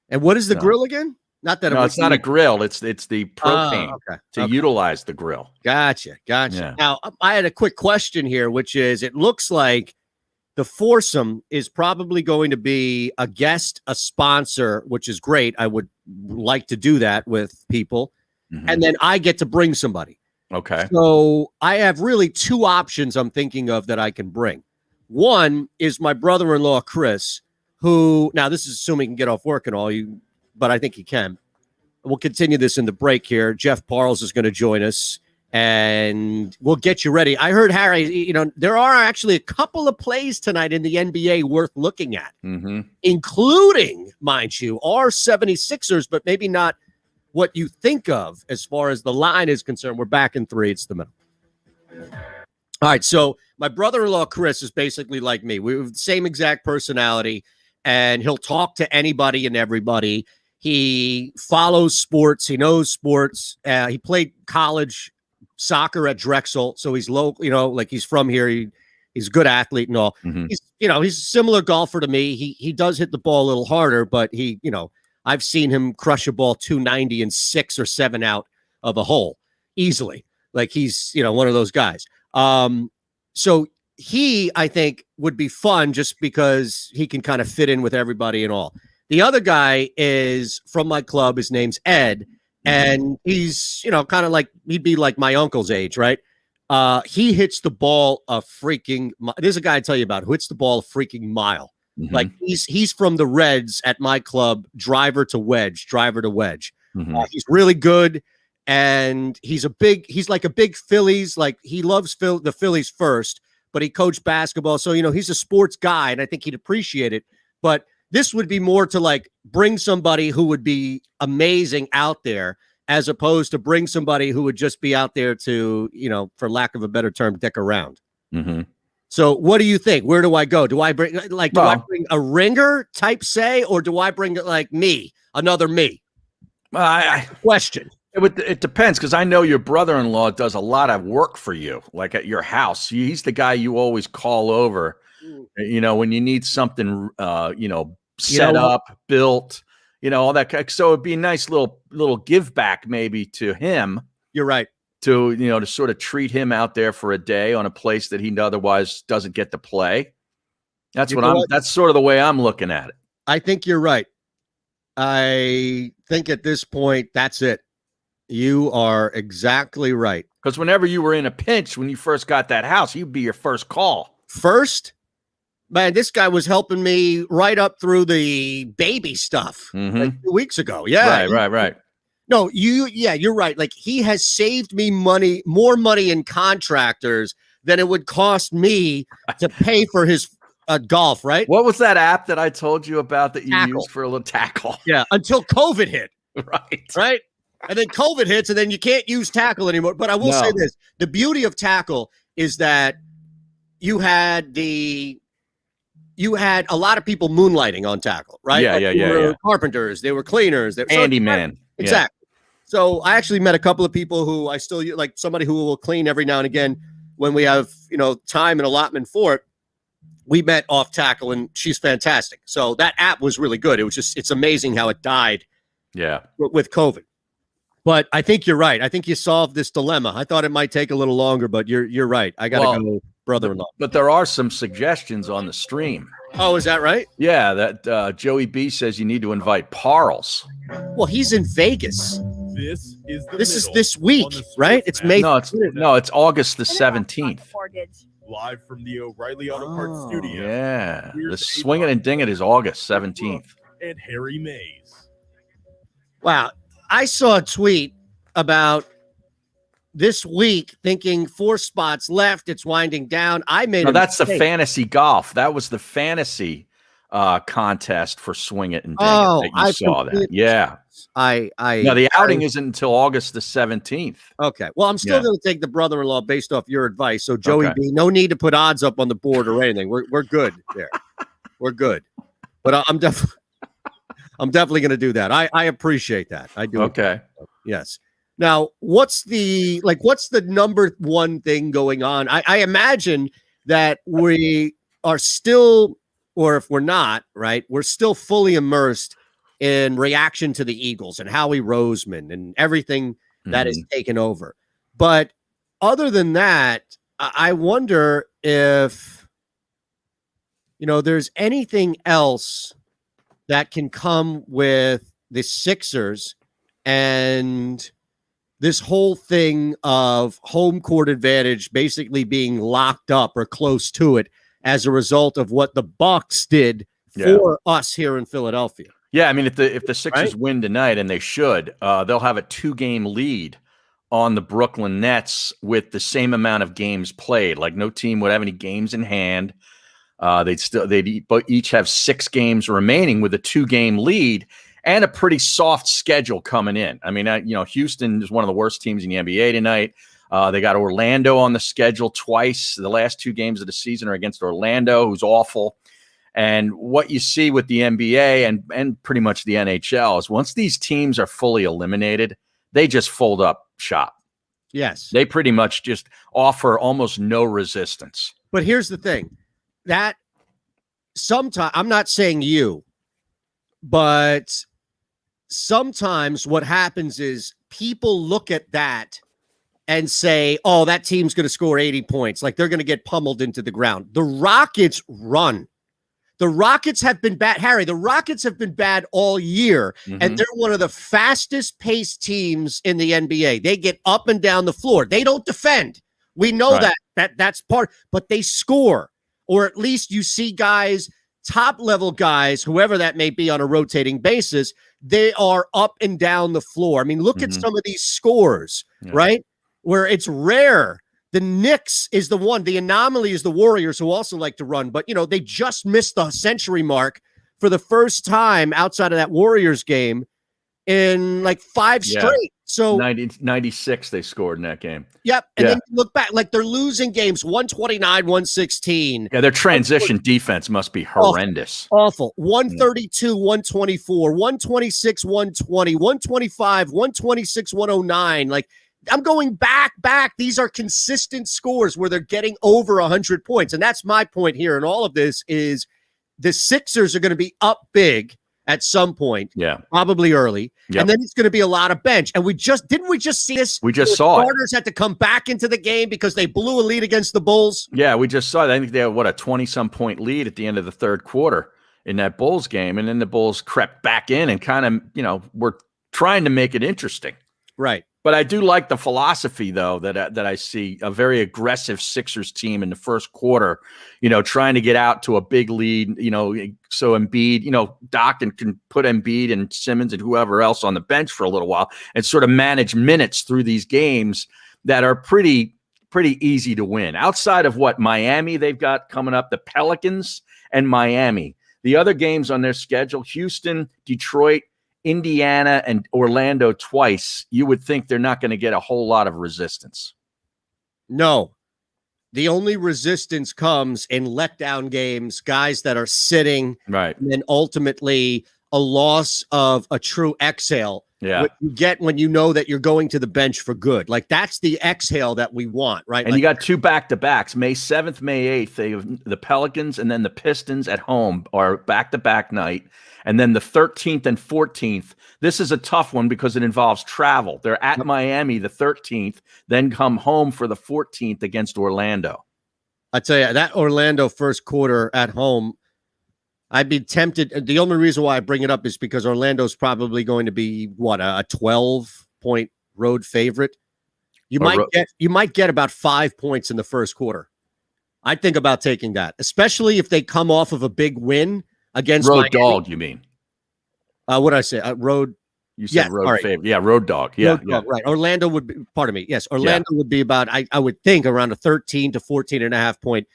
And what is the grill again? Not that it's not a grill. It's the propane to utilize the grill. Gotcha. Yeah. Now, I had a quick question here, which is it looks like the foursome is probably going to be a guest, a sponsor, which is great. I would like to do that with people. Mm-hmm. And then I get to bring somebody. Okay. So I have really two options I'm thinking of that I can bring. One is my brother-in-law, Chris, who, now this is assuming he can get off work and all, but I think he can. We'll continue this in the break here. Jeff Parles is going to join us, and we'll get you ready. I heard, Harry, there are actually a couple of plays tonight in the NBA worth looking at, including, mind you, our 76ers, but maybe not what you think of as far as the line is concerned. We're back in 3. It's the middle. All right. So my brother-in-law, Chris, is basically like me. We have the same exact personality, and he'll talk to anybody and everybody. He follows sports. He knows sports. He played college soccer at Drexel. So he's local, like he's from here. He's a good athlete and all. Mm-hmm. He's a similar golfer to me. He does hit the ball a little harder, but I've seen him crush a ball 290 and 6 or 7 out of a hole easily. Like he's, one of those guys. So he, I think, would be fun just because he can kind of fit in with everybody and all. The other guy is from my club. His name's Ed. And he's, kind of like, he'd be like my uncle's age, right? He hits the ball a freaking. There's a guy I tell you about who hits the ball a freaking mile. Mm-hmm. Like he's from the Reds at my club, driver to wedge. Mm-hmm. He's really good, and he's like a big Phillies. Like he loves the Phillies first, but he coached basketball, so he's a sports guy, and I think he'd appreciate it. But this would be more to like bring somebody who would be amazing out there, as opposed to bring somebody who would just be out there to, for lack of a better term, dick around. Mm-hmm. So what do you think? Where do I go? Do I bring I bring a ringer type say, or do I bring like another me? Question. It depends, because I know your brother-in-law does a lot of work for you, like at your house. He's the guy you always call over, when you need something, set up, built, all that. So it'd be a nice little give back maybe to him. You're right. To sort of treat him out there for a day on a place that he otherwise doesn't get to play. That's that's sort of the way I'm looking at it. I think you're right. I think at this point, that's it. You are exactly right. Because whenever you were in a pinch, when you first got that house, he'd be your first call. First? Man, this guy was helping me right up through the baby stuff like 2 weeks ago. Yeah. Right. No, you're right. Like he has saved me more money in contractors than it would cost me to pay for his golf, right? What was that app that I told you about that you used for a little tackle? Yeah, until COVID hit. Right. And then COVID hits, and then you can't use tackle anymore. But I will say this. The beauty of tackle is that you had a lot of people moonlighting on tackle, right? They were carpenters, they were cleaners. Handyman. Exactly. So I actually met a couple of people who I still like, somebody who will clean every now and again when we have, time and allotment for it. We met off tackle, and she's fantastic. So that app was really good. It's amazing how it died. Yeah. With COVID. But I think you're right. I think you solved this dilemma. I thought it might take a little longer, but you're right. I got to go, brother-in-law. But there are some suggestions on the stream. Oh, is that right? Yeah, that Joey B says you need to invite Parles. Well, he's in Vegas. This is this week, right? It's May. No, it's August the 17th. Live from the O'Reilly Auto Parts studio. Yeah, the Swing It and Ding It is August 17th. And Harry Mays. Wow. I saw a tweet about this week thinking 4 spots left. It's winding down. That's the fantasy golf. That was the fantasy contest for Swing It and Ding It that you saw that. Yeah. The outing isn't until August the 17th. Okay. Well, I'm still going to take the brother-in-law based off your advice. So Joey B, no need to put odds up on the board or anything. We're good there. We're good. But I'm definitely going to do that. I appreciate that. I do. Okay. Yes. Now, what's the number one thing going on? I imagine that we are still, or if we're not, right, we're still fully immersed in reaction to the Eagles and Howie Roseman and everything that is taken over. But other than that, I wonder if, there's anything else that can come with the Sixers and this whole thing of home court advantage basically being locked up or close to it as a result of what the Bucks did for us here in Philadelphia. Yeah, I mean, if the Sixers win tonight, and they should, they'll have a 2-game lead on the Brooklyn Nets with the same amount of games played. Like no team would have any games in hand. They'd each have 6 games remaining with a 2-game lead and a pretty soft schedule coming in. I mean, Houston is one of the worst teams in the NBA tonight. They got Orlando on the schedule twice. The last 2 games of the season are against Orlando, who's awful. And what you see with the NBA and pretty much the NHL is once these teams are fully eliminated, they just fold up shop. Yes. They pretty much just offer almost no resistance. But here's the thing. That sometimes, I'm not saying you, but sometimes what happens is people look at that and say, oh, that team's going to score 80 points. Like they're going to get pummeled into the ground. The Rockets run. The Rockets have been bad. Harry, the Rockets have been bad all year, and they're one of the fastest paced teams in the NBA. They get up and down the floor. They don't defend. We know that's part, but they score, or at least you see guys, top level guys, whoever that may be on a rotating basis, they are up and down the floor. I mean, look at some of these scores, right? Where it's rare. The Knicks is the one. The anomaly is the Warriors, who also like to run, but they just missed the century mark for the first time outside of that Warriors game in like 5 straight. So 96 they scored in that game. Yep. And then you look back, like they're losing games 129, 116. Yeah, their transition defense must be horrendous. Awful. 132, 124, 126, 120, 125, 126, 109. Like, I'm going back. These are consistent scores where they're getting over 100 points. And that's my point here in all of this is the Sixers are going to be up big at some point, probably early, and then it's going to be a lot of bench. And didn't we just see this? We just saw starters had to come back into the game because they blew a lead against the Bulls. Yeah, we just saw that. I think they had a 20-some point lead at the end of the third quarter in that Bulls game, and then the Bulls crept back in and kind of were trying to make it interesting. Right. But I do like the philosophy, though, that I see a very aggressive Sixers team in the first quarter, trying to get out to a big lead, so Embiid, Doc can put Embiid and Simmons and whoever else on the bench for a little while and sort of manage minutes through these games that are pretty easy to win. Outside of what Miami they've got coming up, the Pelicans and Miami. The other games on their schedule, Houston, Detroit, Indiana, and Orlando twice, you would think they're not going to get a whole lot of resistance. No. The only resistance comes in letdown games, guys that are sitting, right, and then ultimately a loss of a true exhale. Yeah. What you get when you know that you're going to the bench for good. Like, that's the exhale that we want, right? And you got 2 back-to-backs, May 7th, May 8th. They have the Pelicans and then the Pistons at home are back-to-back night. And then the 13th and 14th, this is a tough one because it involves travel. They're at Miami the 13th, then come home for the 14th against Orlando. I tell you, that Orlando first quarter at home, I'd be tempted. The only reason why I bring it up is because Orlando's probably going to be a 12-point road favorite. You might get about 5 points in the first quarter. I think about taking that, especially if they come off of a big win against road Miami. Dog. You mean? What did I say? Road. You said road favorite. Yeah, road dog. Yeah, road dog, right. Orlando would be. Pardon me. Yes, Orlando would be about. I would think around a 13 to 14.5 point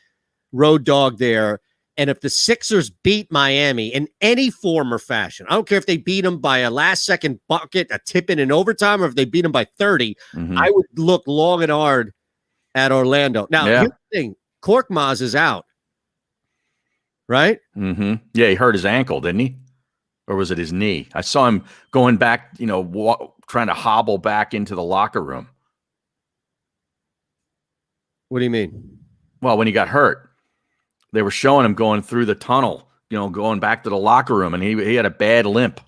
road dog there. And if the Sixers beat Miami in any form or fashion, I don't care if they beat them by a last-second bucket, a tip-in in overtime, or if they beat them by 30, I would look long and hard at Orlando. Now, here's the thing. Korkmaz is out, right? Mm-hmm. Yeah, he hurt his ankle, didn't he? Or was it his knee? I saw him going back, trying to hobble back into the locker room. What do you mean? Well, when he got hurt. They were showing him going through the tunnel, going back to the locker room, and he had a bad limp.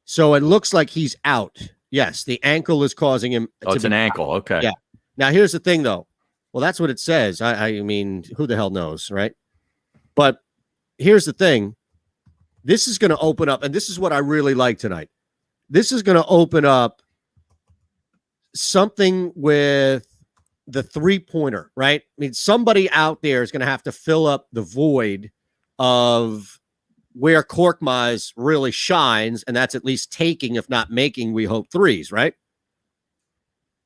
So it looks like he's out. Yes, the ankle is causing him. Oh, it's an ankle. Okay. Yeah. Now, here's the thing, though. Well, that's what it says. I mean, who the hell knows, right? But here's the thing. This is going to open up, and this is what I really like tonight. This is going to open up something with the three-pointer, right? I mean, somebody out there is going to have to fill up the void of where Korkmaz really shines, and that's at least taking, if not making, we hope, threes, right?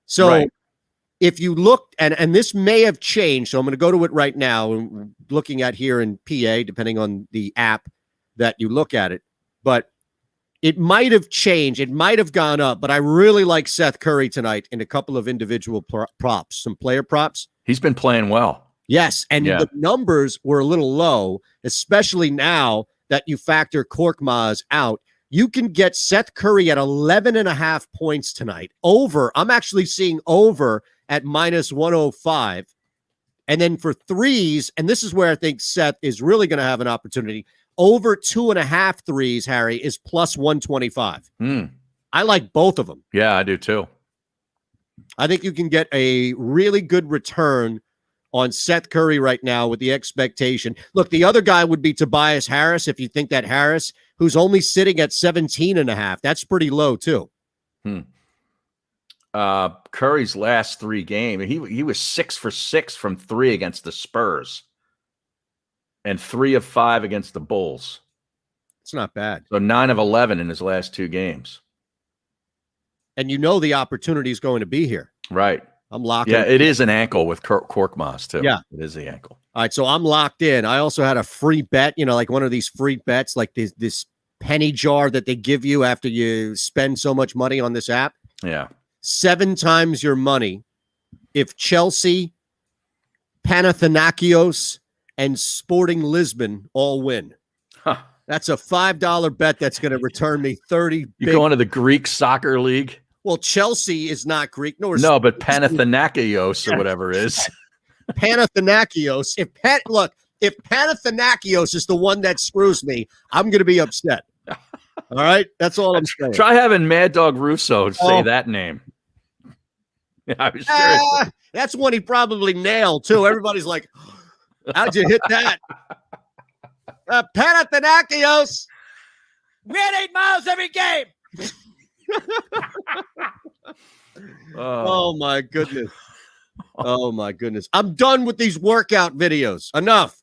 So if you look, and this may have changed, so I'm going to go to it right now, and looking at here in PA, depending on the app that you look at it, but it might have changed. It might have gone up, but I really like Seth Curry tonight in a couple of individual props, some player props. He's been playing well. Yes, and the numbers were a little low, especially now that you factor Korkmaz out. You can get Seth Curry at 11.5 points tonight. Over, I'm actually seeing over at minus 105. And then for threes, and this is where I think Seth is really going to have an opportunity, over 2.5 threes, Harry, is plus 125. I like both of them. Yeah, I do too. I think you can get a really good return on Seth Curry right now with the expectation. Look, the other guy would be Tobias Harris. If you think that Harris, who's only sitting at 17.5, that's pretty low too. Curry's last 3 games, he was 6 for 6 from 3 against the Spurs, and 3 of 5 against the Bulls. It's not bad. So 9 of 11 in his last 2 games. And you know the opportunity is going to be here. Right. I'm locked in. Yeah, in. it is an ankle with Korkmaz, too. Yeah. It is the ankle. All right, so I'm locked in. I also had a free bet, like one of these free bets, like this penny jar that they give you after you spend so much money on this app. Yeah. 7 times your money if Chelsea, Panathinaikos, and Sporting Lisbon all win. Huh. That's a $5 bet that's going to return me 30. You go into the Greek soccer league? Well, Chelsea is not Greek. No, but Panathinaikos or whatever is. Panathinaikos. If Panathinaikos is the one that screws me, I'm going to be upset. All right? That's all I'm saying. Try having Mad Dog Russo say that name. Yeah, I was serious. That's one he probably nailed, too. Everybody's like, how'd you hit that? Panathinaikos. We had 8 miles every game. Oh my goodness. Oh my goodness. I'm done with these workout videos. Enough.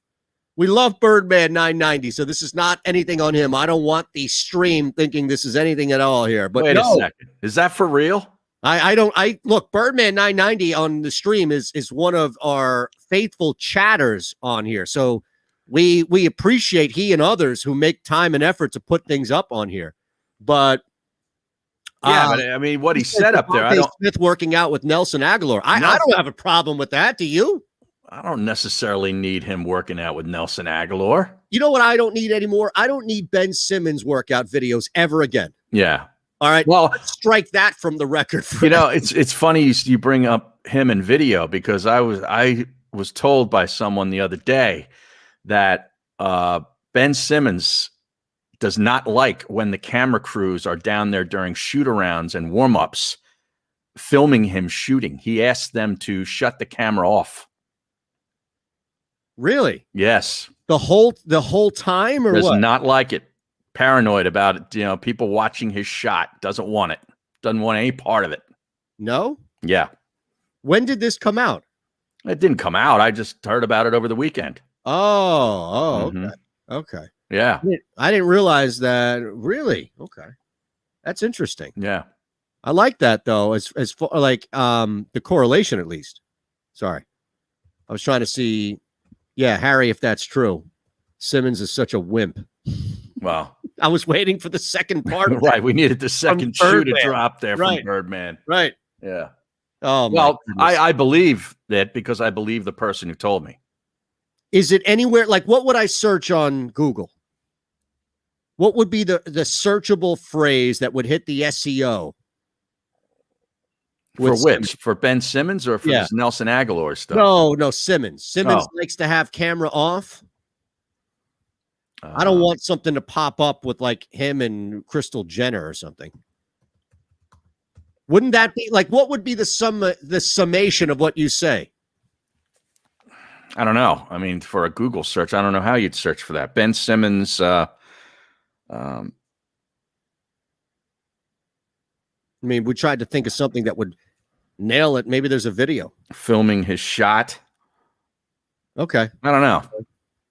We love Birdman 990, so this is not anything on him. I don't want the stream thinking this is anything at all here. But wait a second. Is that for real? I look, Birdman 990 on the stream is one of our faithful chatters on here. So we appreciate he and others who make time and effort to put things up on here. But yeah, but I mean, what he said up there, Smith working out with Nelson Aguilar. I don't have a problem with that. Do you? I don't necessarily need him working out with Nelson Aguilar. You know what I don't need anymore? I don't need Ben Simmons workout videos ever again. Yeah. All right. Well, let's strike that from the record. It's funny you bring up him in video, because I was told by someone the other day that Ben Simmons does not like when the camera crews are down there during shoot-arounds and warm-ups filming him shooting. He asks them to shut the camera off. Really? Yes. The whole time, or does what? not like it. Paranoid about it. People watching his shot. Doesn't want it. Doesn't want any part of it. No? Yeah. When did this come out? It didn't come out. I just heard about it over the weekend. Okay. Okay. Yeah. I didn't realize that. Really? Okay. That's interesting. Yeah. I like that, though, as far like the correlation, at least. Sorry. I was trying to see. Yeah, Harry, if that's true. Simmons is such a wimp. Wow. I was waiting for the second part. Of right. We needed the second shoe to drop there right. from Birdman. Right. Yeah. Oh, well, I believe that because I believe the person who told me. Is it anywhere? Like, what would I search on Google? What would be the searchable phrase that would hit the SEO? For which? Simmons? For Ben Simmons or for this Nelson Aguilar stuff? No, Simmons. Simmons likes to have camera off. I don't want something to pop up with like him and Crystal Jenner or something. Wouldn't that be like, what would be the summation of what you say? I don't know. I mean, for a Google search, I don't know how you'd search for that. Ben Simmons. I mean, we tried to think of something that would nail it. Maybe there's a video. Filming his shot. Okay. I don't know.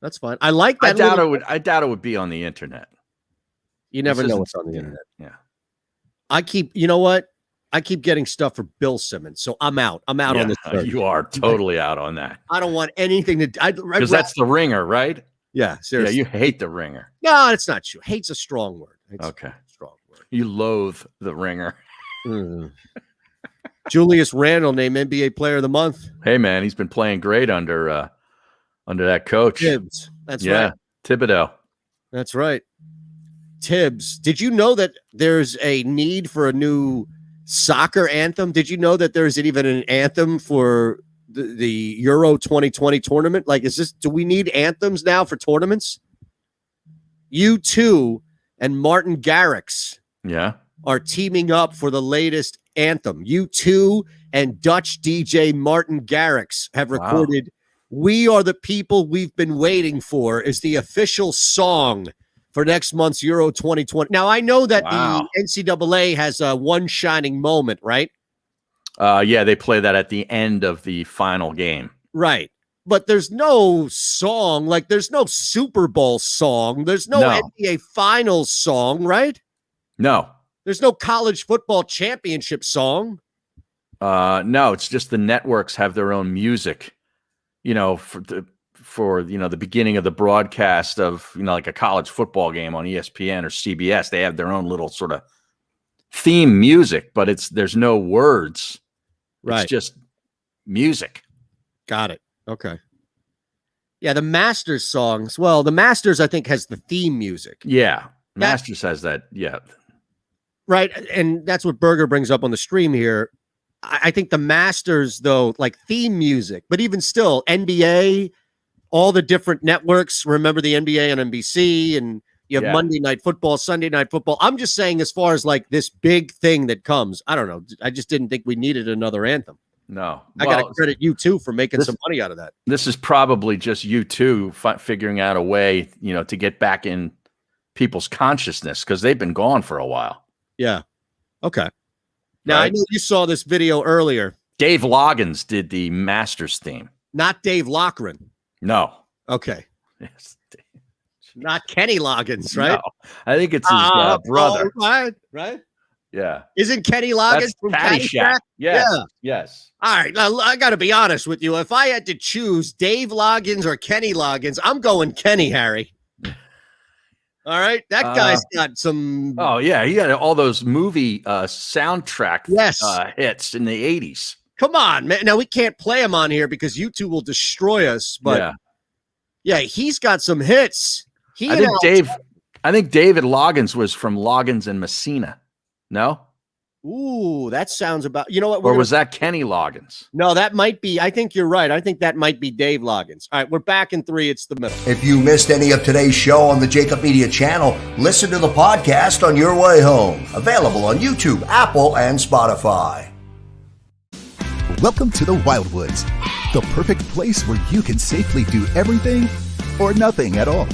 That's fine. I like that. I doubt it would be on the internet. You never know what's on the internet. Yeah. You know what? I keep getting stuff for Bill Simmons, so I'm out. I'm out on this. You are totally out on that. I don't want anything to. Because that's the Ringer, right? Yeah, seriously. Yeah, you hate the Ringer. No, it's not true. Hate's a strong word. Okay. Strong word. You loathe the Ringer. Julius Randle named NBA Player of the Month. Hey, man, he's been playing great under that coach. Tibbs. That's right. Thibodeau. That's right. Tibbs. Did you know that there's a need for a new soccer anthem? Did you know that there's even an anthem for the Euro 2020 tournament? Like, do we need anthems now for tournaments? U2 and Martin Garrix are teaming up for the latest anthem. U2 and Dutch DJ Martin Garrix have recorded We Are the People We've Been Waiting For is the official song for next month's Euro 2020. Now, I know that the NCAA has a one shining moment, right? Yeah, they play that at the end of the final game. Right. But there's no song, like there's no Super Bowl song. There's no NBA Finals song, right? No. There's no college football championship song. No, it's just the networks have their own music, for the beginning of the broadcast of, like a college football game on ESPN or CBS. They have their own little sort of theme music, but there's no words. Right. It's just music. Got it. Okay. Yeah, the Masters songs. Well, the Masters, I think, has the theme music. Yeah. Masters has that. Yeah. Right. And that's what Berger brings up on the stream here. I think the Masters, though, like theme music, but even still, NBA, all the different networks. Remember the NBA on NBC, and you have Monday Night Football, Sunday Night Football. I'm just saying, as far as like this big thing that comes, I don't know. I just didn't think we needed another anthem. No. I got to credit U2 for making some money out of that. This is probably just U2 figuring out a way, to get back in people's consciousness, because they've been gone for a while. Yeah. Okay. Now, I know you saw this video earlier. Dave Loggins did the Masters theme. Not Dave Lochran. No. Okay. Yes. Not Kenny Loggins, right? No. I think it's his brother. Right? Yeah. Isn't Kenny Loggins from Caddyshack? Yes. Yeah. Yes. All right. Now, I got to be honest with you. If I had to choose Dave Loggins or Kenny Loggins, I'm going Kenny, Harry. All right. That guy's got some. Oh, yeah. He had all those movie soundtrack hits in the 80s. Come on, man. Now, we can't play him on here because YouTube will destroy us. But yeah, he's got some hits. I think David Loggins was from Loggins and Messina. No? Ooh, that sounds about. You know what? Or was that Kenny Loggins? No, that might be. I think you're right. I think that might be Dave Loggins. All right, we're back in 3. It's the middle. If you missed any of today's show on the JAKIB Media channel, listen to the podcast on your way home. Available on YouTube, Apple, and Spotify. Welcome to the Wildwoods, the perfect place where you can safely do everything or nothing at all.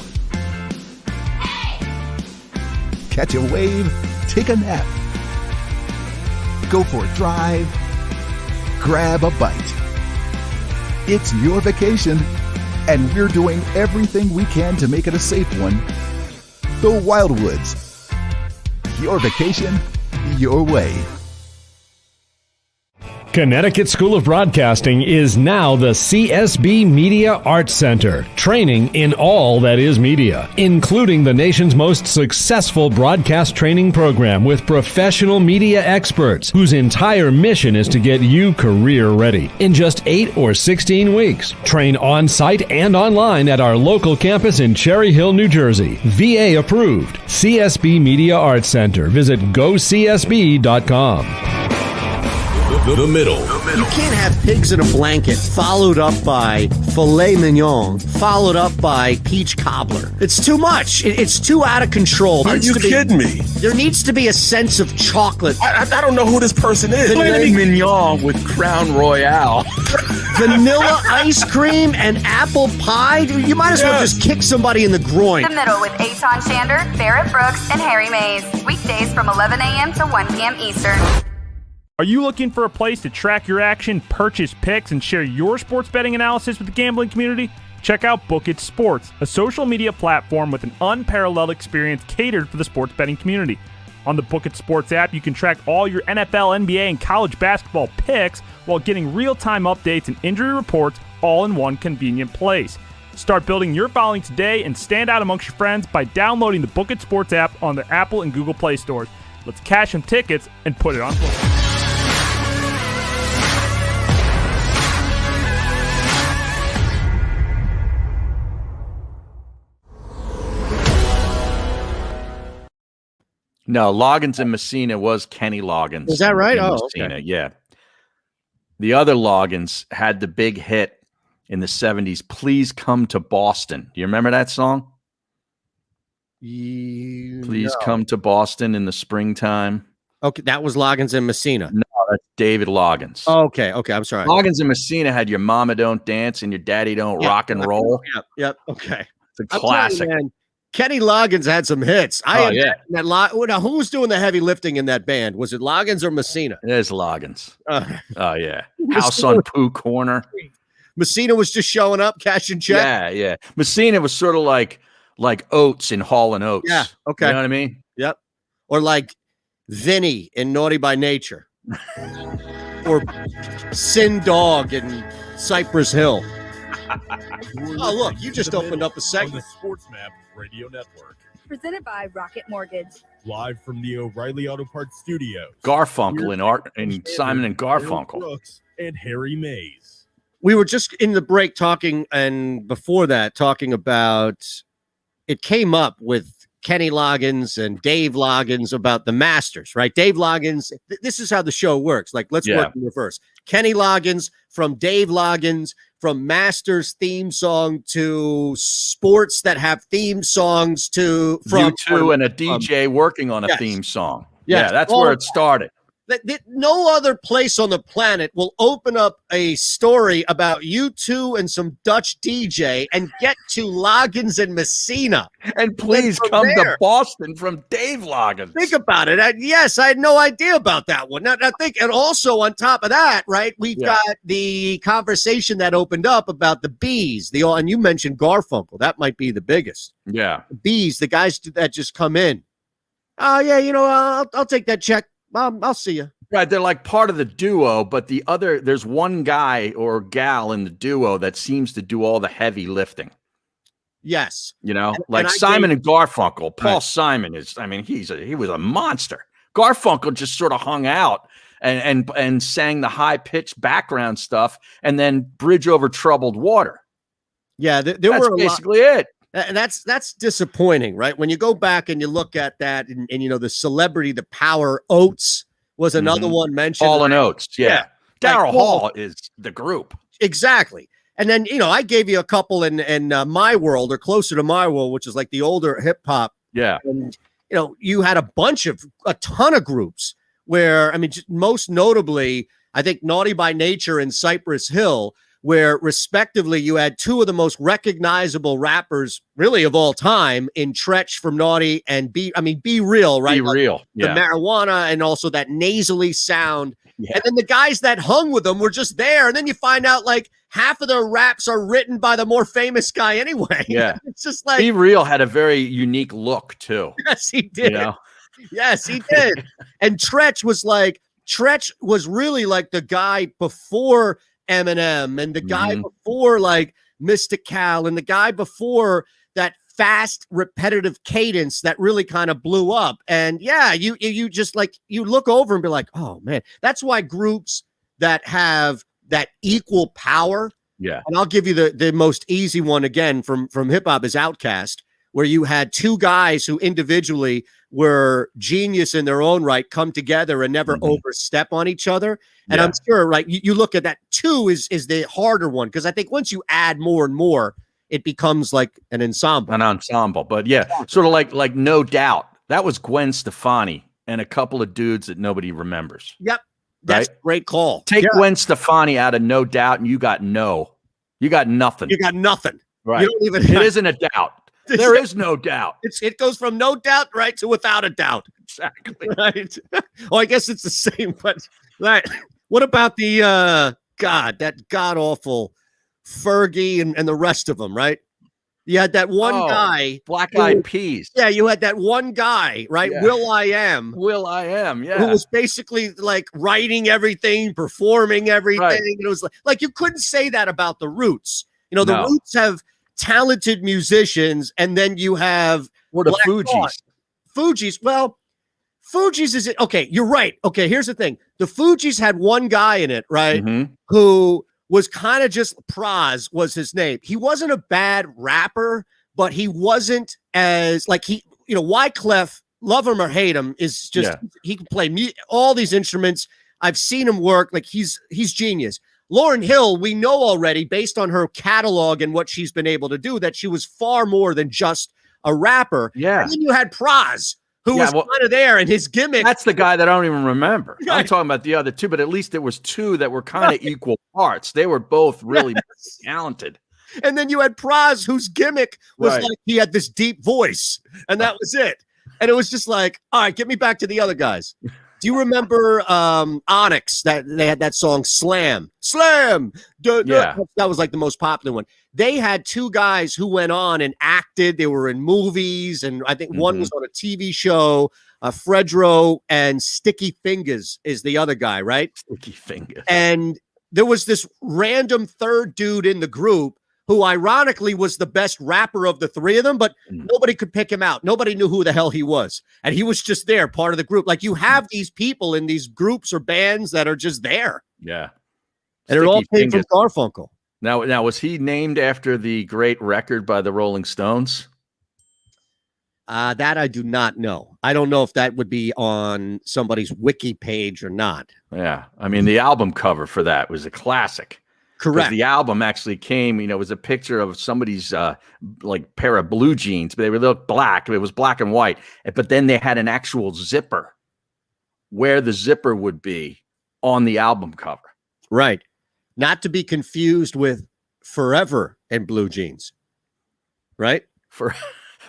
Catch a wave, take a nap, go for a drive, grab a bite. It's your vacation, and we're doing everything we can to make it a safe one. The Wildwoods. Your vacation, your way. Connecticut School of Broadcasting is now the CSB Media Arts Center, training in all that is media, including the nation's most successful broadcast training program with professional media experts whose entire mission is to get you career ready. In just 8 or 16 weeks, train on-site and online at our local campus in Cherry Hill, New Jersey. VA approved. CSB Media Arts Center. Visit gocsb.com. The middle. You can't have pigs in a blanket followed up by filet mignon, followed up by peach cobbler. It's too much. It's too out of control. Are you kidding me? There needs to be a sense of chocolate. I don't know who this person is. Filet mignon with Crown Royale. Vanilla ice cream and apple pie? You might as well just kick somebody in the groin. The Middle with Eytan, Shander, Barrett Brooks, and Harry Mays. Weekdays from 11 a.m. to 1 p.m. Eastern. Are you looking for a place to track your action, purchase picks, and share your sports betting analysis with the gambling community? Check out JAKIB Sports, a social media platform with an unparalleled experience catered for the sports betting community. On the JAKIB Sports app, you can track all your NFL, NBA, and college basketball picks while getting real-time updates and injury reports all in one convenient place. Start building your following today and stand out amongst your friends by downloading the JAKIB Sports app on the Apple and Google Play stores. Let's cash some tickets and put it on play. No, Loggins and Messina was Kenny Loggins. Is that right? Oh, Messina, okay. Yeah. The other Loggins had the big hit in the 70s, Please Come to Boston. Do you remember that song? Please Come to Boston in the springtime. Okay, that was Loggins and Messina. No, that's David Loggins. Oh, okay, I'm sorry. Loggins and Messina had Your Mama Don't Dance and Your Daddy Don't Rock and Roll. Yep, okay. It's a classic. Man, Kenny Loggins had some hits. Oh, yeah. Now, who was doing the heavy lifting in that band? Was it Loggins or Messina? It is Loggins. Oh, yeah. House on Pooh Corner. Messina was just showing up, cashing checks. Yeah, yeah. Messina was sort of like Oates in Hall and Oates. Yeah, okay. You know what I mean? Yep. Or like Vinny in Naughty by Nature. Or Sin Dog in Cypress Hill. Oh, look, you just opened up a segment. On the Sports Map Radio Network. Presented by Rocket Mortgage. Live from the O'Reilly Auto Parts Studios. Garfunkel and Simon and Garfunkel. Brooks and Harry Mays. We were just in the break talking, and before that, talking about it came up with Kenny Loggins and Dave Loggins about the Masters, right? Dave Loggins, this is how the show works. Like, let's work in reverse. Kenny Loggins from Dave Loggins, from Masters theme song to sports that have theme songs to from U2 and a DJ working on a theme song. Yeah, that's where it started. No other place on the planet will open up a story about U2 and some Dutch DJ and get to Loggins and Messina. And please come to Boston from Dave Loggins. Think about it. Yes, I had no idea about that one. Now think, and also on top of that, right, we've got the conversation that opened up about the Bees. And you mentioned Garfunkel. That might be the biggest. Yeah. The Bees, the guys that just come in. Oh, yeah, I'll take that check. I'll see you. Right, they're like part of the duo, but there's one guy or gal in the duo that seems to do all the heavy lifting. Yes, like Simon and Garfunkel. Paul Simon he was a monster. Garfunkel just sort of hung out and sang the high pitched background stuff, and then Bridge Over Troubled Water. Yeah, that's basically it. And that's disappointing, right? When you go back and you look at that, and the celebrity, the power, Oates was another one mentioned. Hall and Oates, yeah. Daryl Hall is the group. Exactly. And then, I gave you a couple in My World, or Closer to My World, which is like the older hip hop. Yeah. And, you had a ton of groups where, most notably, I think Naughty by Nature and Cypress Hill, where respectively you had two of the most recognizable rappers really of all time in Tretch from Naughty and Be Real, right? Be Real. The marijuana and also that nasally sound. Yeah. And then the guys that hung with them were just there. And then you find out like half of their raps are written by the more famous guy anyway. Yeah. It's just like Be Real had a very unique look too. Yes, he did. Yes, he did. And Tretch was really like the guy before Eminem and the guy before like Mystical and the guy before that fast repetitive cadence that really kind of blew up. And you just like you look over and be like, oh man, that's why groups that have that equal power. Yeah. And I'll give you the most easy one again from hip hop is Outkast, where you had two guys who individually were genius in their own right, come together and never overstep on each other. And I'm sure, right, you look at that, two is the harder one, because I think once you add more and more, it becomes like an ensemble. But sort of like No Doubt. That was Gwen Stefani and a couple of dudes that nobody remembers. Yep. That's a great call. Take Gwen Stefani out of No Doubt and you got nothing. You got nothing. Right. You don't even it isn't a doubt. There is no doubt. It goes from no doubt right to without a doubt. Exactly. Right. Oh, I guess it's the same, but right. What about the that god awful Fergie and the rest of them, right? You had that one guy, Black Eyed Peas. Yeah, you had that one guy, right? Yeah. Will.i.am, yeah. Who was basically like writing everything, performing everything. Right. It was like you couldn't say that about the Roots. The Roots have talented musicians, and then you have the Fugees. Fugees. Well, Fugees is it? Okay, you're right. Okay, here's the thing: the Fugees had one guy in it, right? Who was kind of just Praz was his name. He wasn't a bad rapper, but he wasn't as like Wyclef, love him or hate him, is just he can play all these instruments. I've seen him work. Like he's genius. Lauryn Hill, we know already based on her catalog and what she's been able to do that she was far more than just a rapper. Yeah. And then you had Praz, who was kind of there, and his gimmick. That's the guy that I don't even remember. Right. I'm talking about the other two, but at least there was two that were kind of equal parts. They were both really talented. And then you had Praz, whose gimmick was Right. like he had this deep voice, and that was it. And it was just like, all right, get me back to the other guys. Do you remember Onyx? That they had that song Slam. Yeah. That was like the most popular one. They had two guys who went on and acted. They were in movies, and I think one was on a TV show. Fredro and Sticky Fingers is the other guy, right? Sticky Fingers. And there was this random third dude in the group who ironically was the best rapper of the three of them, but nobody could pick him out. Nobody knew who the hell he was. And he was just there, part of the group. Like you have these people in these groups or bands that are just there. Yeah. And it all came from Fingers. Garfunkel. Now, was he named after the great record by the Rolling Stones? That I do not know. I don't know if that would be on somebody's wiki page or not. Yeah. I mean, the album cover for that was a classic. Correct. The album actually came, it was a picture of somebody's like pair of blue jeans, but they looked black. It was black and white. But then they had an actual zipper where the zipper would be on the album cover. Right. Not to be confused with Forever and Blue Jeans. Right?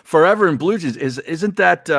Forever in Blue Jeans. Isn't that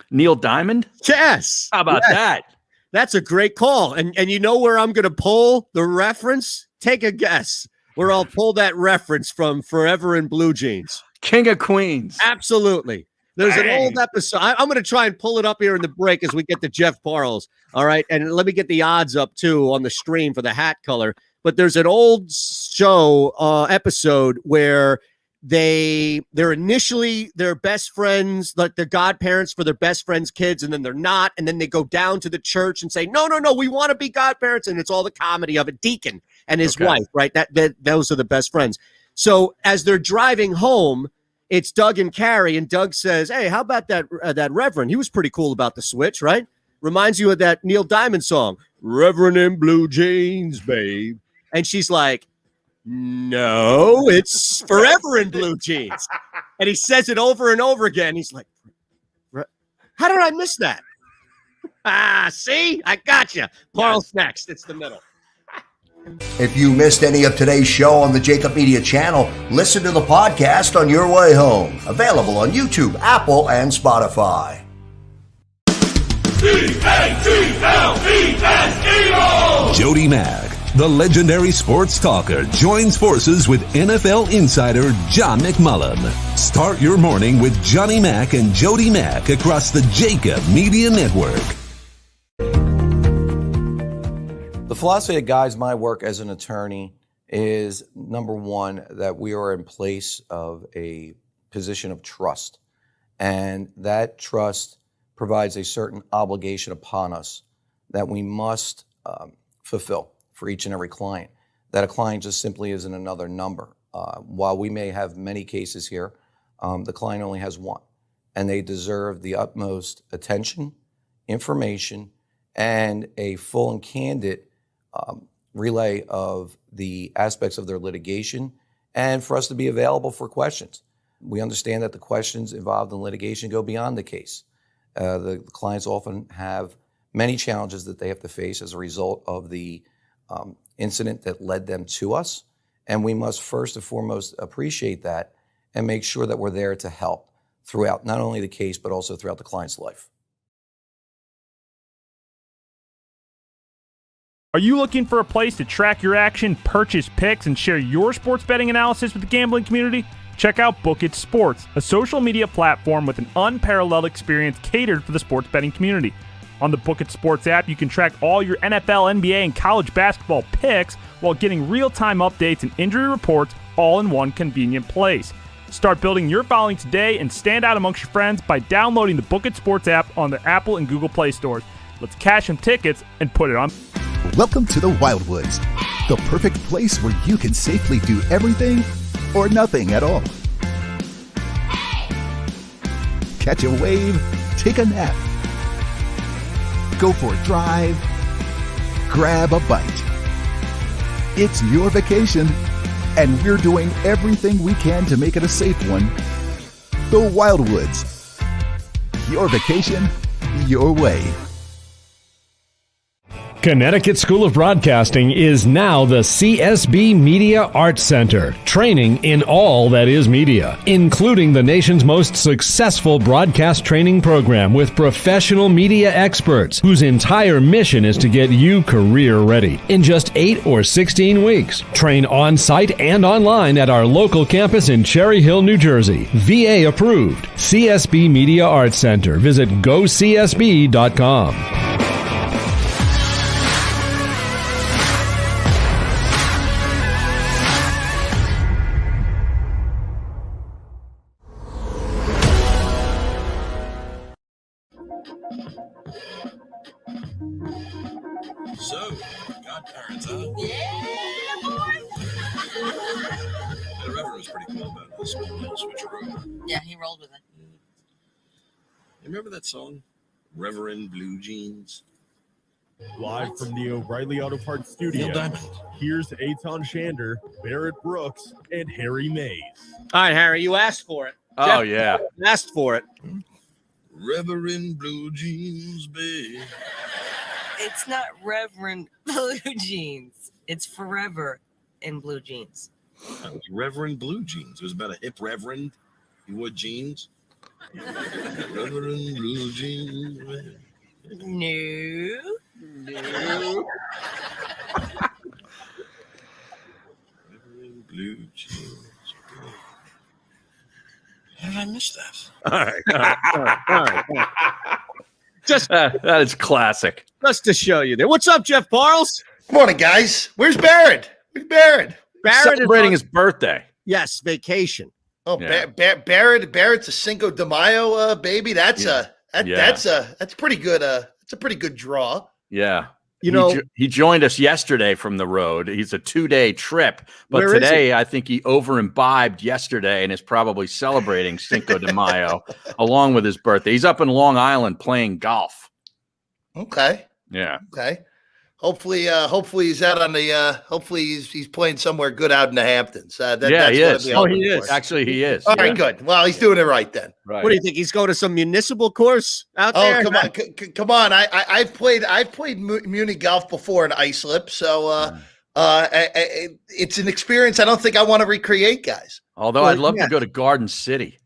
Neil Diamond? Yes. How about that? That's a great call. And you know where I'm going to pull the reference? Take a guess where I'll pull that reference from Forever in Blue Jeans. King of Queens. Absolutely. There's an old episode. I'm going to try and pull it up here in the break as we get to Jeff Parles. All right. And let me get the odds up too on the stream for the hat color. But there's an old show episode where they're initially their best friends, like they're godparents for their best friend's kids, and then they're not, and then they go down to the church and say, no, we want to be godparents, and it's all the comedy of it. Deacon and his wife, right? That those are the best friends. So as they're driving home, it's Doug and Carrie, and Doug says, hey, how about that Reverend? He was pretty cool about the switch, right? Reminds you of that Neil Diamond song, Reverend in Blue Jeans, babe. And she's like, no, it's Forever in Blue Jeans. And he says it over and over again. He's like, how did I miss that? See? I got you. Parles next. It's the middle. If you missed any of today's show on the JAKIB Media channel, listen to the podcast on your way home. Available on YouTube, Apple, and Spotify. Jody Mack, the legendary sports talker, joins forces with NFL insider John McMullen. Start your morning with Johnny Mack and Jody Mack across the JAKIB Media Network. The philosophy that guides my work as an attorney is, number one, that we are in place of a position of trust. And that trust provides a certain obligation upon us that we must fulfill for each and every client. That a client just simply isn't another number. While we may have many cases here, the client only has one. And they deserve the utmost attention, information, and a full and candid relay of the aspects of their litigation, and for us to be available for questions. We understand that the questions involved in litigation go beyond the case. The clients often have many challenges that they have to face as a result of the incident that led them to us, and we must first and foremost appreciate that and make sure that we're there to help throughout not only the case but also throughout the client's life. Are you looking for a place to track your action, purchase picks, and share your sports betting analysis with the gambling community? Check out JAKIB Sports, a social media platform with an unparalleled experience catered for the sports betting community. On the JAKIB Sports app, you can track all your NFL, NBA, and college basketball picks while getting real-time updates and injury reports all in one convenient place. Start building your following today and stand out amongst your friends by downloading the JAKIB Sports app on the Apple and Google Play stores. Let's cash some tickets and put it on. Welcome to the Wildwoods, the perfect place where you can safely do everything or nothing at all. Catch a wave, take a nap, go for a drive, grab a bite. It's your vacation, and we're doing everything we can to make it a safe one. The Wildwoods, your vacation, your way. Connecticut School of Broadcasting is now the CSB Media Arts Center, training in all that is media, including the nation's most successful broadcast training program with professional media experts whose entire mission is to get you career ready in just 8 or 16 weeks. Train on-site and online at our local campus in Cherry Hill, New Jersey. VA approved. CSB Media Arts Center. Visit gocsb.com. So, godparents, huh? Yeah, boy. The Reverend was pretty cool about this switcheroo. Yeah, he rolled with it. You remember that song, Reverend Blue Jeans? Live from the O'Reilly Auto Parts studio, here's Eytan Shander, Barrett Brooks, and Harry Mays. All right, Harry, you asked for it. Oh, Jeff yeah. asked for it. Reverend Blue Jeans, babe. It's not Reverend Blue Jeans. It's Forever in Blue Jeans. It was Reverend Blue Jeans. It was about a hip reverend. He wore jeans. Reverend Blue Jeans, babe. No. Reverend Blue Jeans, babe. How did I miss that? All right. Just that is classic. Just to show you there. What's up, Jeff Parles? Good morning, guys. Where's Barrett? Where's Barrett? Barrett Celebrating his birthday. Yes, vacation. Oh, Yeah. Barrett's a Cinco de Mayo baby. That's Yeah. that's pretty good. It's a pretty good draw. Yeah. You know, he joined us yesterday from the road. He's a 2-day trip, but Where is today I think he over imbibed yesterday and is probably celebrating Cinco de Mayo along with his birthday. He's up in Long Island playing golf. Okay. Yeah. Okay. Hopefully he's out on the. Hopefully he's playing somewhere good out in the Hamptons. That's he what is. I'd be Oh, hoping he is. for. Actually, he is. All right, Yeah. good. Well, he's doing it right then. Right. What do you think? He's going to some municipal course out Oh, there? come on, come on! I've played Muni golf before in Islip, so it's an experience I don't think I want to recreate, guys. Although Well, I'd love yeah. to go to Garden City.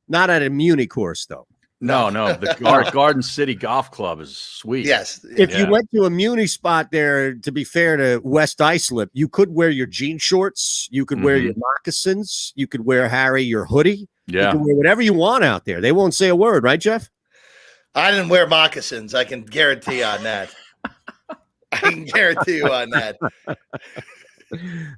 Not at a Muni course, though. No, the Garden City Golf Club is sweet. Yes. If Yeah. you went to a Muni spot there, to be fair to West Islip, you could wear your jean shorts, you could wear your moccasins, you could wear, Harry, your hoodie. Yeah. You can wear whatever you want out there. They won't say a word, right, Jeff? I didn't wear moccasins. I can guarantee on that. I can guarantee you on that.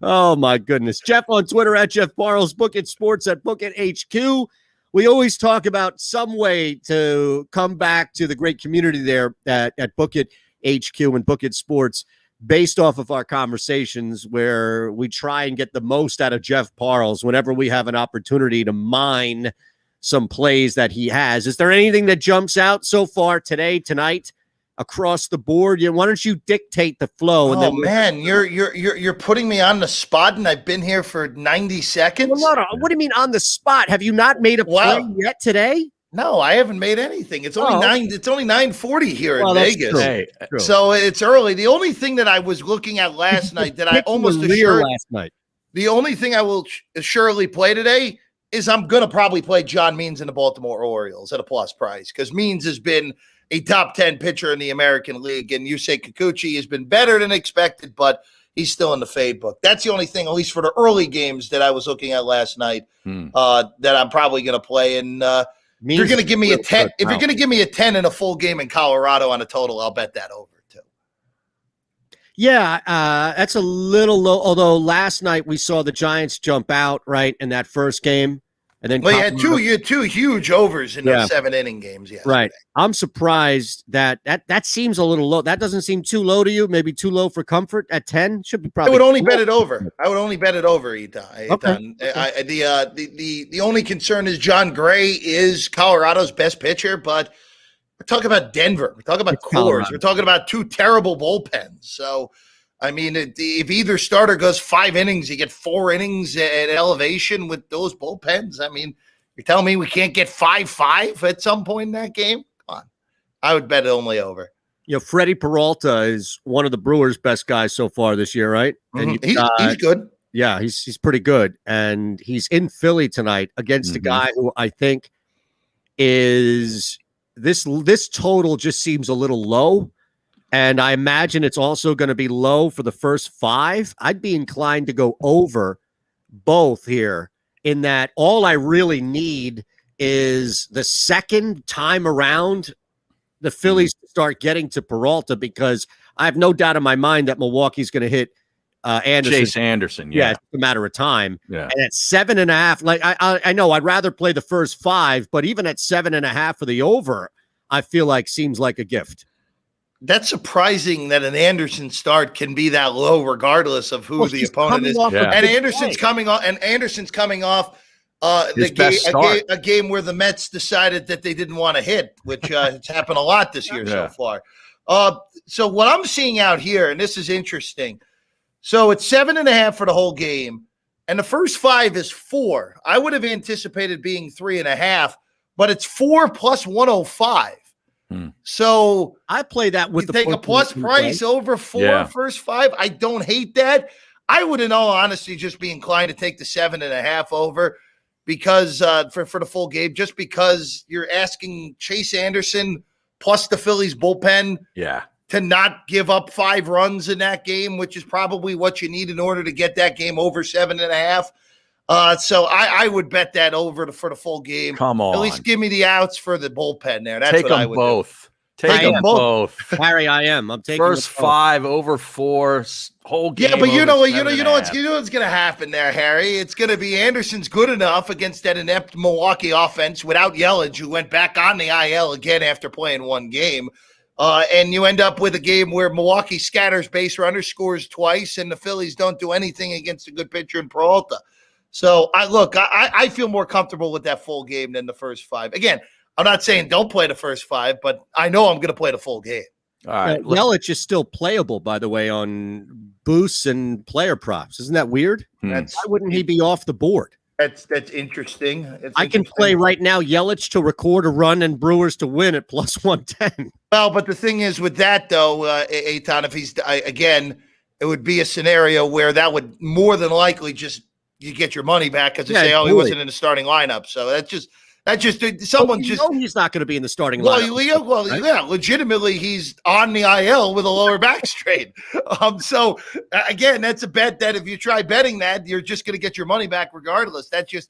Oh, my goodness. Jeff on Twitter at Jeff Parles, Book It Sports at Book It HQ. We always talk about some way to come back to the great community there at Book It HQ and Book It Sports based off of our conversations where we try and get the most out of Jeff Parles whenever we have an opportunity to mine some plays that he has. Is there anything that jumps out so far today, tonight, across the board? Why don't you dictate the flow? And Oh then man, you're putting me on the spot, and I've been here for 90 seconds. Well, no. What do you mean on the spot? Have you not made a play yet today? No, I haven't made anything. It's only 9:40 here in that's Vegas. true. Hey, true. So it's early. The only thing that I was looking at last night that I almost assured last night. The only thing I will surely play today is I'm going to probably play John Means in the Baltimore Orioles at a plus price because Means has been a top 10 pitcher in the American League, and Yusei Kikuchi has been better than expected, but he's still in the fade book. That's the only thing, at least for the early games that I was looking at last night, that I'm probably going to play. And if you're going to give me a 10, if you're going to give me a 10 in a full game in Colorado on a total, I'll bet that over too. Yeah, that's a little low. Although last night we saw the Giants jump out right in that first game, and then Well, you had two huge overs in those 7-inning games. Yeah, right. I'm surprised that seems a little low. That doesn't seem too low to you. Maybe too low for comfort at 10. Should be probably. I would only bet it over. Eytan. Okay. The only concern is John Gray is Colorado's best pitcher, but we're talking about Denver. We're talking about Coors. Colorado. We're talking about two terrible bullpens. So, I mean, if either starter goes 5 innings, you get 4 innings at elevation with those bullpens. I mean, you're telling me we can't get 5-5 at some point in that game? Come on. I would bet it only over. Freddie Peralta is one of the Brewers' best guys so far this year, right? And he's good. Yeah, he's pretty good. And he's in Philly tonight against a guy who I think is this total just seems a little low. And I imagine it's also going to be low for the first 5. I'd be inclined to go over both here, in that all I really need is the second time around the Phillies to start getting to Peralta, because I have no doubt in my mind that Milwaukee's going to hit Anderson. Chase Anderson. Yeah, it's a matter of time. Yeah. And at 7.5, like I know I'd rather play the first 5, but even at 7.5 for the over, I feel like seems like a gift. That's surprising that an Anderson start can be that low, regardless of who the opponent is. Yeah. And Anderson's coming off. A game where the Mets decided that they didn't want to hit, which has happened a lot this year so far. So what I'm seeing out here, and this is interesting. So it's 7.5 for the whole game, and the first 5 is 4. I would have anticipated being 3.5, but it's 4 plus 105. So I play that with take a plus price over 4 first 5. I don't hate that. I would, in all honesty, just be inclined to take the 7.5 over, because for the full game, just because you're asking Chase Anderson plus the Phillies bullpen to not give up 5 runs in that game, which is probably what you need in order to get that game over 7.5. So I would bet that over for the full game. Come on. At least give me the outs for the bullpen there. That's Take what them I would both. do. Take them both. Harry, I'm taking first 5 over 4 whole game. Yeah, but you know what's what's going to happen there, Harry. It's going to be Anderson's good enough against that inept Milwaukee offense without Yelich, who went back on the IL again after playing 1 game. And you end up with a game where Milwaukee scatters base runners, scores twice, and the Phillies don't do anything against a good pitcher in Peralta. So I feel more comfortable with that full game than the first 5. Again, I'm not saying don't play the first 5, but I know I'm going to play the full game. All right. Yelich is still playable, by the way, on boosts and player props. Isn't that weird? Why wouldn't he be off the board? That's interesting. I can play right now Yelich to record a run and Brewers to win at plus 110. Well, but the thing is with that, though, Eytan, if he's again, it would be a scenario where that would more than likely just you get your money back because they say, he wasn't in the starting lineup. So that's just someone he's not going to be in the starting lineup. Yeah, legitimately he's on the IL with a lower back strain. So again, that's a bet that if you try betting that, you're just going to get your money back regardless. That's just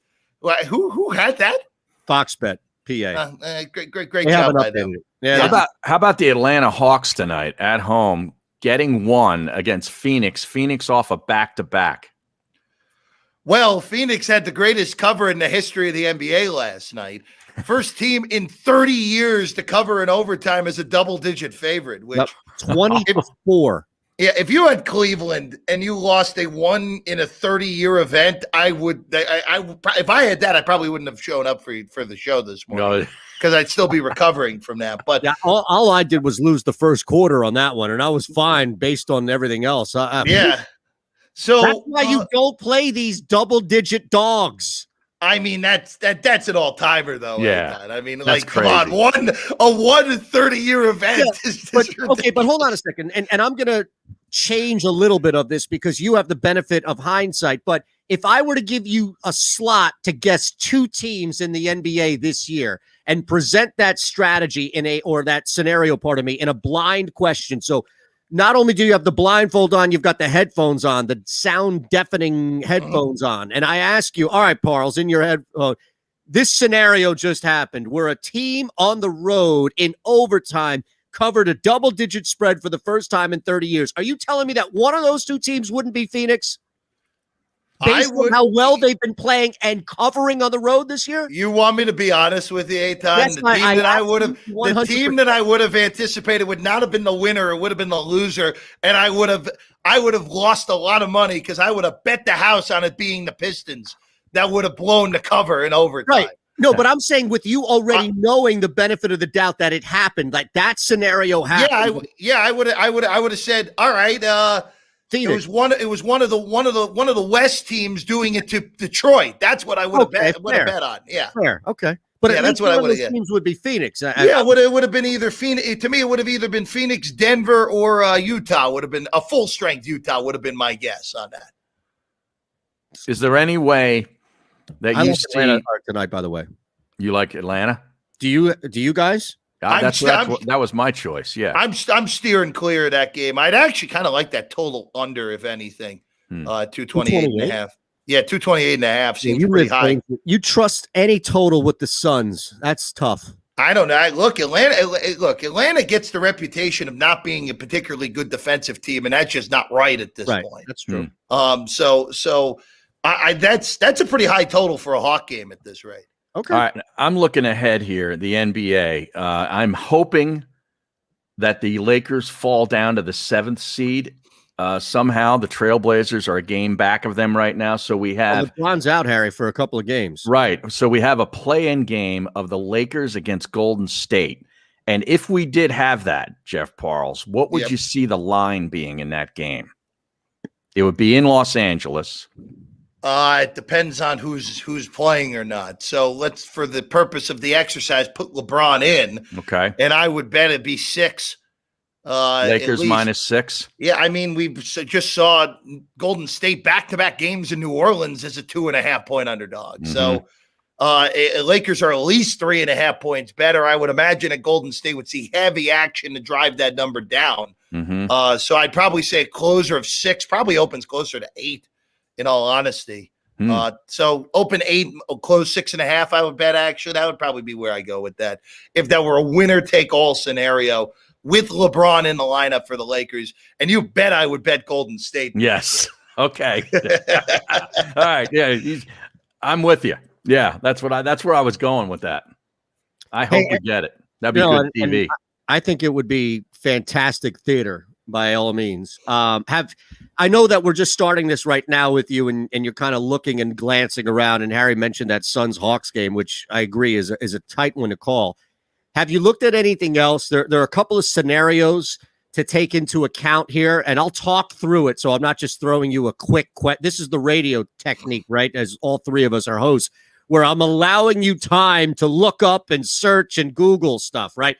who had that? FoxBet, PA. Great job by them. Yeah. How about the Atlanta Hawks tonight at home getting 1 against Phoenix? Phoenix off a back-to-back. Well, Phoenix had the greatest cover in the history of the NBA last night. First team in 30 years to cover in overtime as a double-digit favorite. Which 24. Yeah, if you had Cleveland and you lost a 1 in a 30-year event, I would. If I had that, I probably wouldn't have shown up for the show this morning because I'd still be recovering from that. But all I did was lose the first quarter on that one, and I was fine based on everything else. So that's why you don't play these double-digit dogs. I mean, that's an all-timer, though. Yeah, I mean, that's come on, a 1 in 30-year event. Yeah, but hold on a second, and I'm gonna change a little bit of this because you have the benefit of hindsight. But if I were to give you a slot to guess 2 teams in the NBA this year and present that strategy or that scenario, in a blind question, so. Not only do you have the blindfold on, you've got the headphones on, the sound deafening headphones on. And I ask you, all right, Parles, in your head, this scenario just happened where a team on the road in overtime covered a double-digit spread for the first time in 30 years. Are you telling me that one of those 2 teams wouldn't be Phoenix? Based on how well they've been playing and covering on the road this year? You want me to be honest with you, Eytan? The team that I would have anticipated would not have been the winner, it would have been the loser, and I would have lost a lot of money because I would have bet the house on it being the Pistons that would have blown the cover in overtime. Right. No, but I'm saying with you already knowing the benefit of the doubt that it happened, like that scenario happened. I would have said, all right, Phoenix. It was one of the West teams doing it to Detroit. That's what I would have bet on. Yeah. Fair. Okay. But yeah, at that's least what I one of would those have. teams would be Phoenix. Yeah, it would have been either Phoenix. To me, it would have either been Phoenix, Denver, or Utah. Would have been a full strength Utah. Would have been my guess on that. Is there any way that I you like see Atlanta tonight? By the way, you like Atlanta? Do you guys? That was my choice. Yeah, I'm steering clear of that game. I'd actually kind of like that total under, if anything, 228 and a half. Yeah, 228 and a half seems pretty high. You trust any total with the Suns? That's tough. I don't know. Atlanta gets the reputation of not being a particularly good defensive team, and that's just not right at this point. That's true. So that's a pretty high total for a Hawk game at this rate. Okay. All right. I'm looking ahead here. The NBA. I'm hoping that the Lakers fall down to the 7th seed. Somehow the Trailblazers are a game back of them right now. So we have LeBron's out, Harry, for a couple of games. Right. So we have a play-in game of the Lakers against Golden State. And if we did have that, Jeff Parles, what would you see the line being in that game? It would be in Los Angeles. It depends on who's playing or not. So let's, for the purpose of the exercise, put LeBron in. Okay. And I would bet it'd be 6. Lakers -6. Yeah, I mean, we just saw Golden State back-to-back games in New Orleans as a 2.5-point underdog. Mm-hmm. So Lakers are at least 3.5 points better. I would imagine that Golden State would see heavy action to drive that number down. Mm-hmm. So I'd probably say a closer of 6, probably opens closer to 8, in all honesty. So open 8, close 6.5, I would bet, actually. That would probably be where I go with that. If that were a winner-take-all scenario with LeBron in the lineup for the Lakers, and you bet I would bet Golden State. Yes. Okay. All right. Yeah, I'm with you. Yeah, that's where I was going with that. I hope we get it. That'd be good TV. I think it would be fantastic theater by all means. I know that we're just starting this right now with you, and you're kind of looking and glancing around. And Harry mentioned that Suns Hawks game, which I agree is a tight one to call. Have you looked at anything else? There are a couple of scenarios to take into account here, and I'll talk through it. So I'm not just throwing you a quick question. This is the radio technique, right? As all three of us are hosts, where I'm allowing you time to look up and search and Google stuff, right?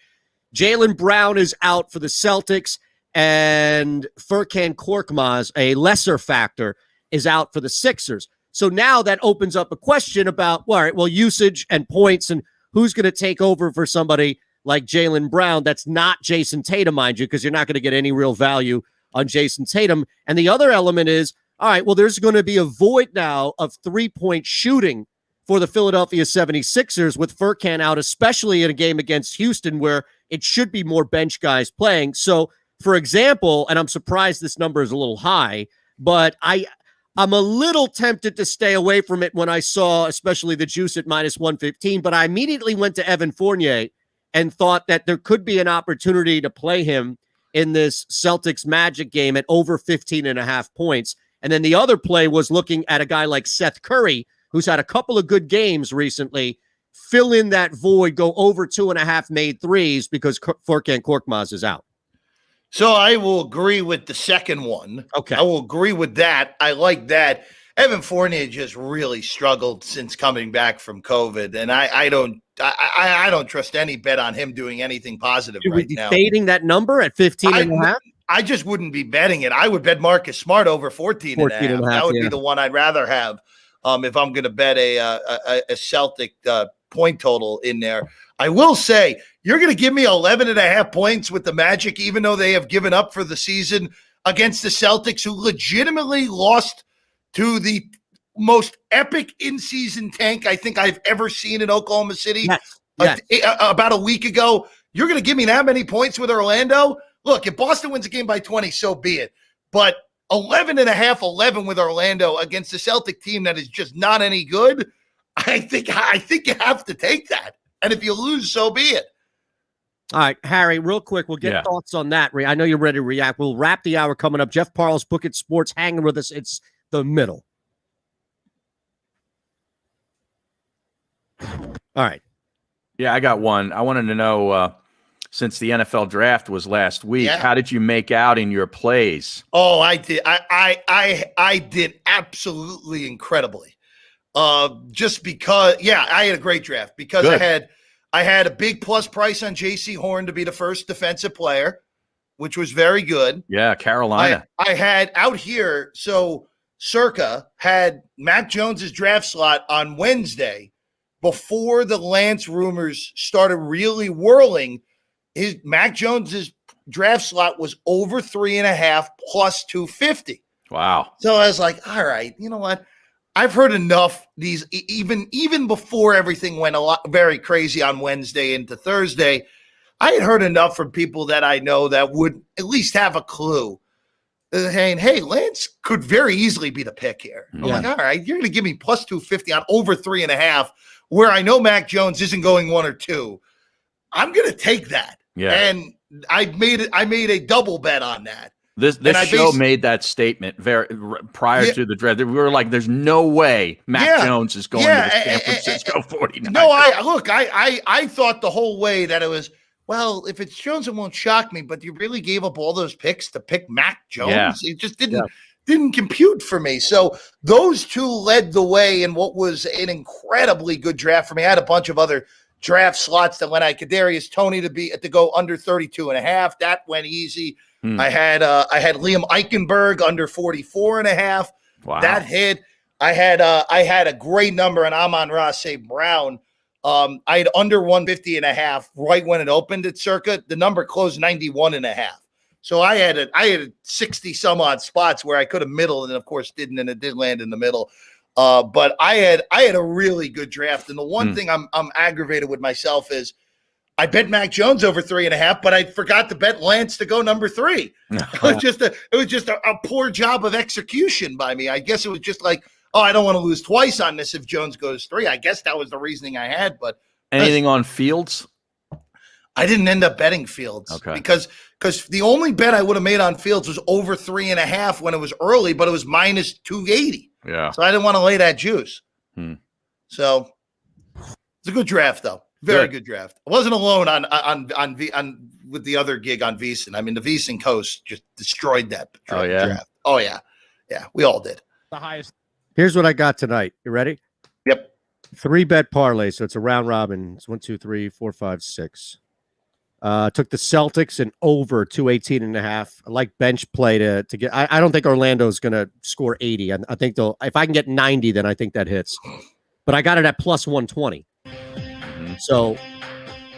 Jaylen Brown is out for the Celtics, and Furkan Korkmaz, a lesser factor, is out for the Sixers. So now that opens up a question about, usage and points and who's going to take over for somebody like Jaylen Brown. That's not Jason Tatum, mind you, because you're not going to get any real value on Jason Tatum. And the other element is, all right, well, there's going to be a void now of three-point shooting for the Philadelphia 76ers with Furkan out, especially in a game against Houston where it should be more bench guys playing. So, for example, and I'm surprised this number is a little high, but I'm a little tempted to stay away from it when I saw especially the juice at -115, but I immediately went to Evan Fournier and thought that there could be an opportunity to play him in this Celtics Magic game at over 15.5 points. And then the other play was looking at a guy like Seth Curry, who's had a couple of good games recently, fill in that void, go over 2.5 made threes because Furkan Korkmaz is out. So I will agree with the second one. Okay. I will agree with that. I like that. Evan Fournier just really struggled since coming back from COVID, and I don't trust any bet on him doing anything positive right now. Fading that number at 15.5? I just wouldn't be betting it. I would bet Marcus Smart over 14.5. That would be the one I'd rather have if I'm going to bet a Celtic point total in there. I will say, you're going to give me 11.5 points with the Magic, even though they have given up for the season against the Celtics, who legitimately lost to the most epic in-season tank I think I've ever seen in Oklahoma City. Yes. About a week ago. You're going to give me that many points with Orlando? Look, if Boston wins a game by 20, so be it. But 11 with Orlando against a Celtic team that is just not any good, I think you have to take that. And if you lose, so be it. All right, Harry, real quick, we'll get thoughts on that. I know you're ready to react. We'll wrap the hour coming up. Jeff Parles, Book It Sports, hanging with us. It's the middle. All right. Yeah, I got one. I wanted to know, since the NFL draft was last week, how did you make out in your plays? Oh, I did. I did absolutely incredibly. just because. Yeah, I had a great draft because Good. I had a big plus price on J.C. Horn to be the first defensive player, which was very good. Yeah, Carolina. I had out here, so Circa had Mac Jones's draft slot on Wednesday before the Lance rumors started really whirling. Mac Jones's draft slot was over 3.5 plus 250. Wow. So I was like, all right, you know what? I've heard enough these even before everything went very crazy on Wednesday into Thursday. I had heard enough from people that I know that would at least have a clue. Saying, hey, Lance could very easily be the pick here. I'm like, all right, you're going to give me plus 250 on over 3.5, where I know Mac Jones isn't going 1 or 2. I'm going to take that. Yeah. And I made a double bet on that. This show made that statement prior to the draft. We were like, "There's no way Mac Jones is going to the San Francisco 49ers." No, I thought the whole way that it was, well, if it's Jones, it won't shock me. But you really gave up all those picks to pick Mac Jones. Yeah. It just didn't compute for me. So those two led the way in what was an incredibly good draft for me. I had a bunch of other draft slots that when I could Kadarius Toney to go under 32.5. That went easy. I had Liam Eichenberg under 44.5. Wow. That hit. I had a great number on Amon-Ra St. Brown. I had under 150.5 right when it opened at Circa. The number closed 91.5. So I had 60 some odd spots where I could have middled, and of course didn't, and it did land in the middle. But I had a really good draft. And the one thing I'm aggravated with myself is I bet Mac Jones over 3.5, but I forgot to bet Lance to go number 3. It was just a poor job of execution by me. I guess it was just like, oh, I don't want to lose twice on this if Jones goes 3. I guess that was the reasoning I had. But anything on Fields? I didn't end up betting Fields because the only bet I would have made on Fields was over 3.5 when it was early, but it was minus 280. Yeah. So I didn't want to lay that juice. So it's a good draft, though. Very good draft. I wasn't alone on with the other gig on VSiN. I mean, the VSiN coast just destroyed that draft. Oh yeah, we all did. The highest. Here's what I got tonight. You ready? Yep. 3-bet parlay, so it's a round robin. It's 1, 2, 3, 4, 5, 6. Took the Celtics and over 218.5. I like bench play to get. I don't think Orlando's going to score 80. I think they'll. If I can get 90, then I think that hits. But I got it at plus 120. So,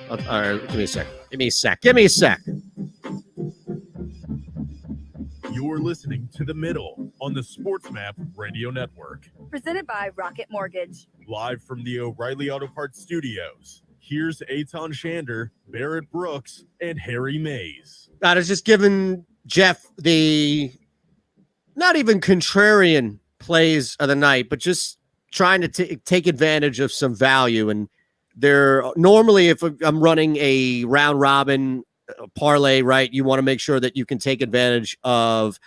all right, give me a sec. You're listening to The Middle on the Sports Map Radio Network. Presented by Rocket Mortgage. Live from the O'Reilly Auto Parts Studios. Here's Eytan Shander, Barrett Brooks, and Harry Mays. I was just giving Jeff the not even contrarian plays of the night, but just trying to take advantage of some value. And there normally, if I'm running a round robin parlay, right, you want to make sure that you can take advantage of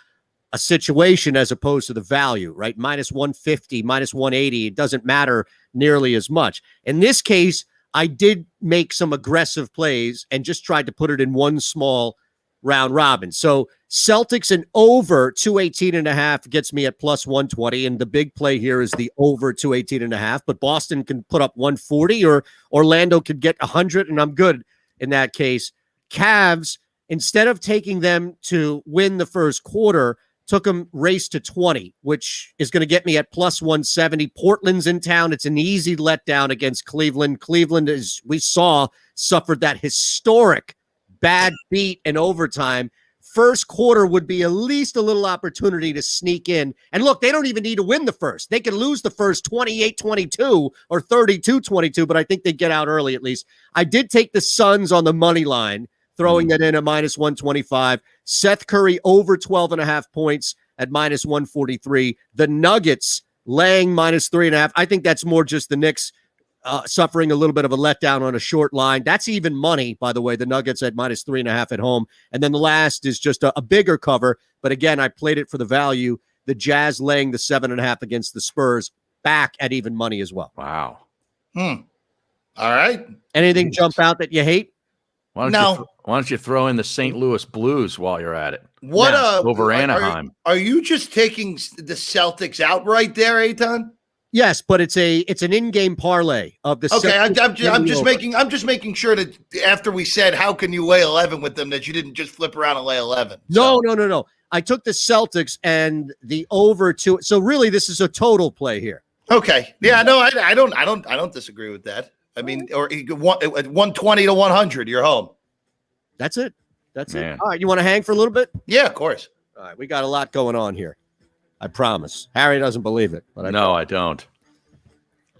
a situation as opposed to the value, right? Minus 150, minus 180, it doesn't matter nearly as much. In this case, I did make some aggressive plays and just tried to put it in one small round robin. So Celtics and over 218.5 gets me at plus 120. And the big play here is the over 218.5. But Boston can put up 140 or Orlando could get 100, and I'm good in that case. Cavs, instead of taking them to win the first quarter, took them race to 20, which is going to get me at plus 170. Portland's in town. It's an easy letdown against Cleveland. Cleveland, as we saw, suffered that historic bad beat in overtime. First quarter would be at least a little opportunity to sneak in. And look, they don't even need to win the first. They can lose the first 28-22 or 32-22, but I think they get out early at least. I did take the Suns on the money line, throwing that in at minus 125. Seth Curry over 12.5 points at minus 143. The Nuggets laying minus 3.5. I think that's more just the Knicks suffering a little bit of a letdown on a short line. That's even money, by the way. The Nuggets at minus 3.5 at home. And then the last is just a bigger cover. But again, I played it for the value. The Jazz laying the 7.5 against the Spurs, back at even money as well. Wow. All right. Anything jump out that you hate? Why don't you throw in the St. Louis Blues while you're at it? What over Anaheim? Are you just taking the Celtics outright there, Eytan? Yes, but it's an in-game parlay of the. Okay, I'm just making sure that after we said how can you lay 11 with them, that you didn't just flip around and lay 11. No. I took the Celtics and the over to. So really, this is a total play here. Okay, yeah, no, I don't disagree with that. I mean, or 120 to 100, you're home. That's it. That's it. All right, you want to hang for a little bit? Yeah, of course. All right, we got a lot going on here. I promise. Harry doesn't believe it, but I don't.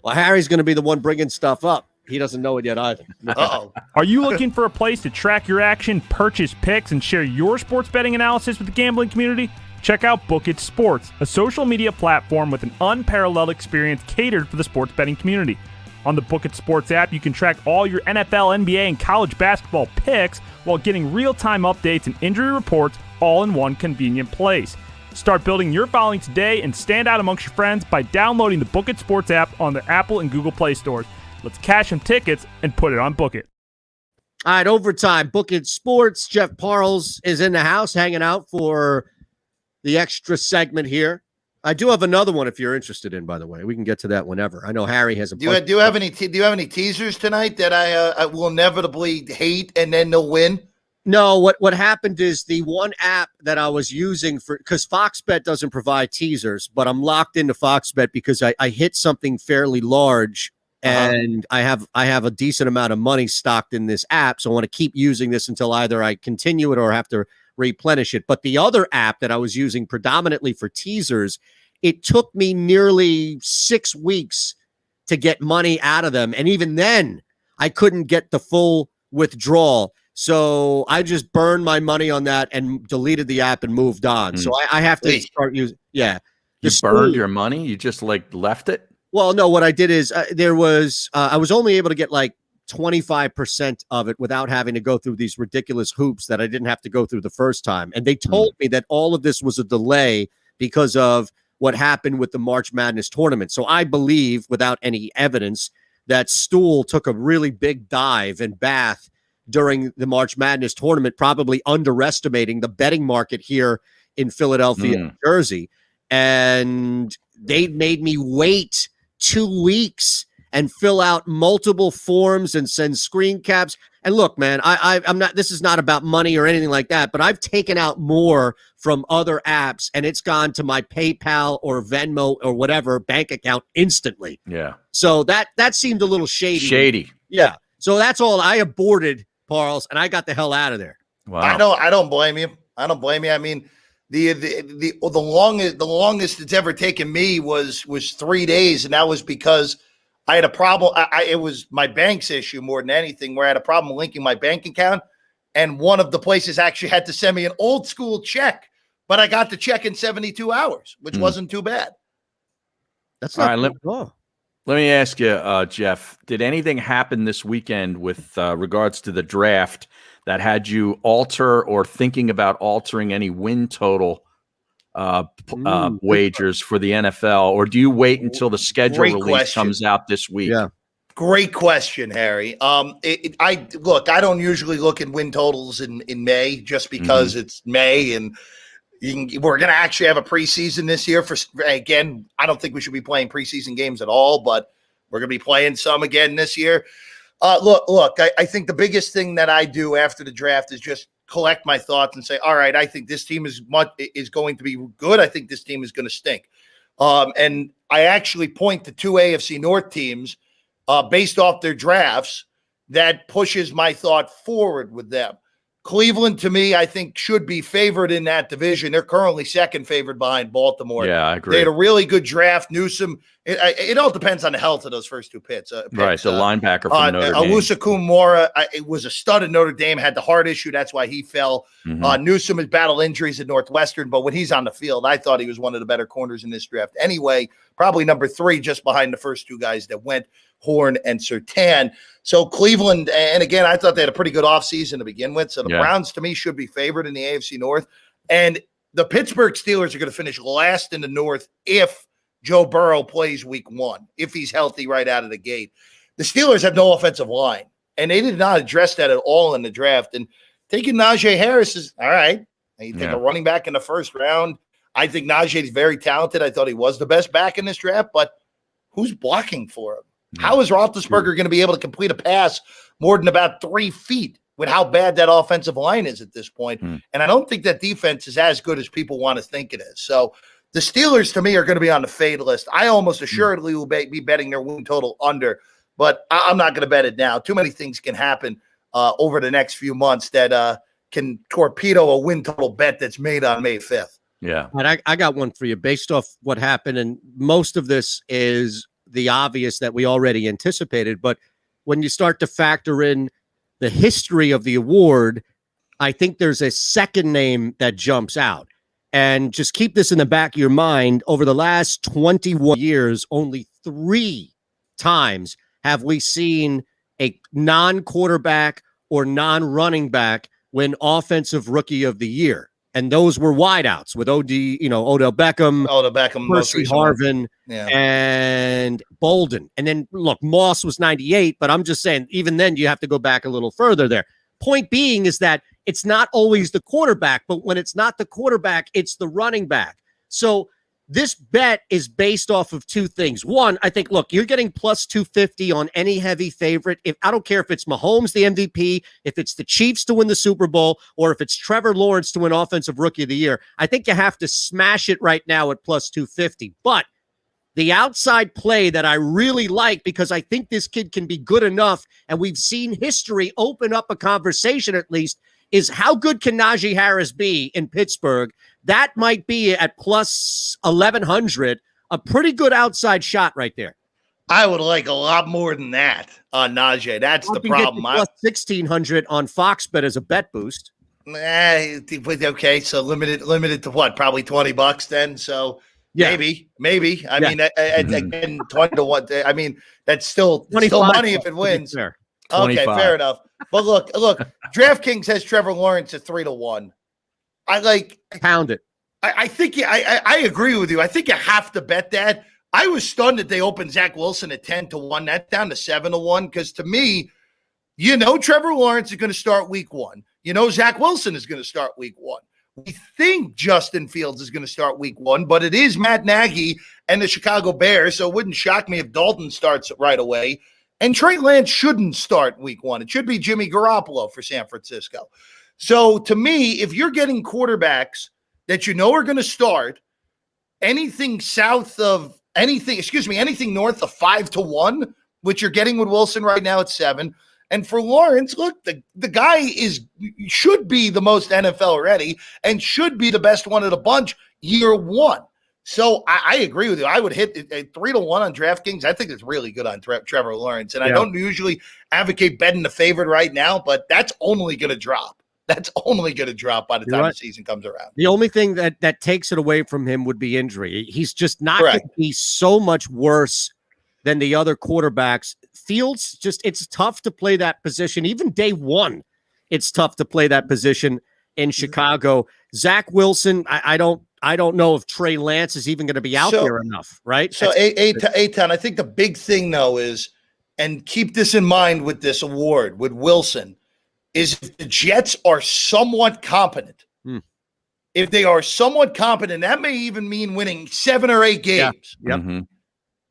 Well, Harry's going to be the one bringing stuff up. He doesn't know it yet either. Uh-oh. Are you looking for a place to track your action, purchase picks, and share your sports betting analysis with the gambling community? Check out JAKIB Sports, a social media platform with an unparalleled experience catered for the sports betting community. On the JAKIB Sports app, you can track all your NFL, NBA, and college basketball picks while getting real-time updates and injury reports all in one convenient place. Start building your following today and stand out amongst your friends by downloading the JAKIB Sports app on the Apple and Google Play stores. Let's cash some tickets and put it on Book It. All right, overtime. JAKIB Sports. Jeff Parles is in the house hanging out for the extra segment here. I do have another one if you're interested in, by the way. We can get to that whenever. I know Harry has a Do you have any teasers tonight that I will inevitably hate and then they'll win? No, what happened is the one app that I was using because FoxBet doesn't provide teasers, but I'm locked into FoxBet because I hit something fairly large and I have a decent amount of money stocked in this app. So I want to keep using this until either I continue it or have to replenish it. But the other app that I was using predominantly for teasers, it took me nearly 6 weeks to get money out of them. And even then I couldn't get the full withdrawal. So I just burned my money on that and deleted the app and moved on. So I have to start using. Yeah. You burned your money? You just left it? Well, no, what I did is I was only able to get like 25% of it without having to go through these ridiculous hoops that I didn't have to go through the first time. And they told me that all of this was a delay because of what happened with the March Madness tournament. So I believe, without any evidence, that Stool took a really big dive and bath during the March Madness tournament, probably underestimating the betting market here in Philadelphia, New Jersey. And they made me wait 2 weeks and fill out multiple forms and send screen caps. And look, man, I'm not, this is not about money or anything like that, but I've taken out more from other apps and it's gone to my PayPal or Venmo or whatever bank account instantly. Yeah. So that seemed a little shady. Yeah. So that's all. I aborted, Parles, and I got the hell out of there. Wow. I don't blame you. I don't blame you. I mean, the longest it's ever taken me was 3 days, and that was because I had a problem. It was my bank's issue more than anything, where I had a problem linking my bank account, and one of the places actually had to send me an old school check, but I got the check in 72 hours, which wasn't too bad. That's all not right. Let me ask you, Jeff, did anything happen this weekend with regards to the draft that had you alter or thinking about altering any win total wagers for the NFL, or do you wait until the schedule release comes out this week? Yeah. Great question, Harry. I don't usually look at win totals in May just because it's May and we're going to actually have a preseason this year. Again, I don't think we should be playing preseason games at all, but we're going to be playing some again this year. I think the biggest thing that I do after the draft is just collect my thoughts and say, all right, I think this team is going to be good. I think this team is going to stink. And I actually point to 2 AFC North teams based off their drafts that pushes my thought forward with them. Cleveland, to me, I think should be favored in that division. They're currently second favored behind Baltimore. Yeah, I agree. They had a really good draft. Newsome. It all depends on the health of those first 2 picks. Right, the linebacker from Notre Dame. Owusu-Koramoah, it was a stud at Notre Dame, had the heart issue. That's why he fell. Newsome has battled injuries at Northwestern, but when he's on the field, I thought he was one of the better corners in this draft. Anyway, probably number 3 just behind the first 2 guys that went, Horn and Surtain. So Cleveland, and again, I thought they had a pretty good offseason to begin with. So the Browns, to me, should be favored in the AFC North. And the Pittsburgh Steelers are going to finish last in the North if Joe Burrow plays week 1, if he's healthy right out of the gate. The Steelers have no offensive line, and they did not address that at all in the draft. And taking Najee Harris is all right. You take a running back in the first round. I think Najee is very talented. I thought he was the best back in this draft, but who's blocking for him? How is Roethlisberger going to be able to complete a pass more than about 3 feet with how bad that offensive line is at this point? And I don't think that defense is as good as people want to think it is. So the Steelers, to me, are going to be on the fade list. I almost assuredly will be betting their win total under, but I'm not going to bet it now. Too many things can happen over the next few months that can torpedo a win total bet that's made on May 5th. Yeah. And I got one for you based off what happened. And most of this is the obvious that we already anticipated. But when you start to factor in the history of the award, I think there's a second name that jumps out. And just keep this in the back of your mind. Over the last 21 years, only 3 times have we seen a non-quarterback or non-running back win Offensive Rookie of the Year. And those were wideouts with Odell Beckham, Percy Harvin, and Bolden. And then, look, Moss was 98, but I'm just saying, even then, you have to go back a little further there. Point being is that it's not always the quarterback, but when it's not the quarterback, it's the running back. So this bet is based off of 2 things. One, I think, look, you're getting plus 250 on any heavy favorite. I don't care if it's Mahomes, the MVP, if it's the Chiefs to win the Super Bowl, or if it's Trevor Lawrence to win Offensive Rookie of the Year. I think you have to smash it right now at plus 250. But the outside play that I really like, because I think this kid can be good enough, and we've seen history open up a conversation at least, is how good can Najee Harris be in Pittsburgh? That might be at plus 1,100, a pretty good outside shot right there. I would like a lot more than that on Najee. That's the problem. Plus 1,600 on Fox Bet as a bet boost. Okay, so limited to what? Probably $20 then. So maybe. I mean, again, 20 to 1. I mean, that's still money if it wins. Okay, fair enough. But look, DraftKings has Trevor Lawrence at 3-1. I pound it. I think I agree with you. I think you have to bet that. I was stunned that they opened Zach Wilson at 10-1. That's down to 7-1. Because to me, Trevor Lawrence is going to start week 1. Zach Wilson is going to start week 1. We think Justin Fields is going to start week 1, but it is Matt Nagy and the Chicago Bears, so it wouldn't shock me if Dalton starts right away. And Trey Lance shouldn't start week 1. It should be Jimmy Garoppolo for San Francisco. So to me, if you're getting quarterbacks that are going to start, anything north of 5-1, which you're getting with Wilson right now at 7. And for Lawrence, look, the guy should be the most NFL ready and should be the best one of the bunch year 1. So I agree with you. I would hit a 3-1 on DraftKings. I think it's really good on Trevor Lawrence. And I don't usually advocate betting the favorite right now, but that's only going to drop. That's only going to drop by the time the season comes around. The only thing that takes it away from him would be injury. He's just not going to be so much worse than the other quarterbacks. Fields, it's tough to play that position. Even day 1, it's tough to play that position in Chicago. Zach Wilson, I don't know if Trey Lance is even going to be out there enough, right? So, Eytan, I think the big thing, though, is, and keep this in mind with this award, with Wilson, is if the Jets are somewhat competent. If they are somewhat competent, that may even mean winning 7 or 8 games. Yeah. Mm-hmm.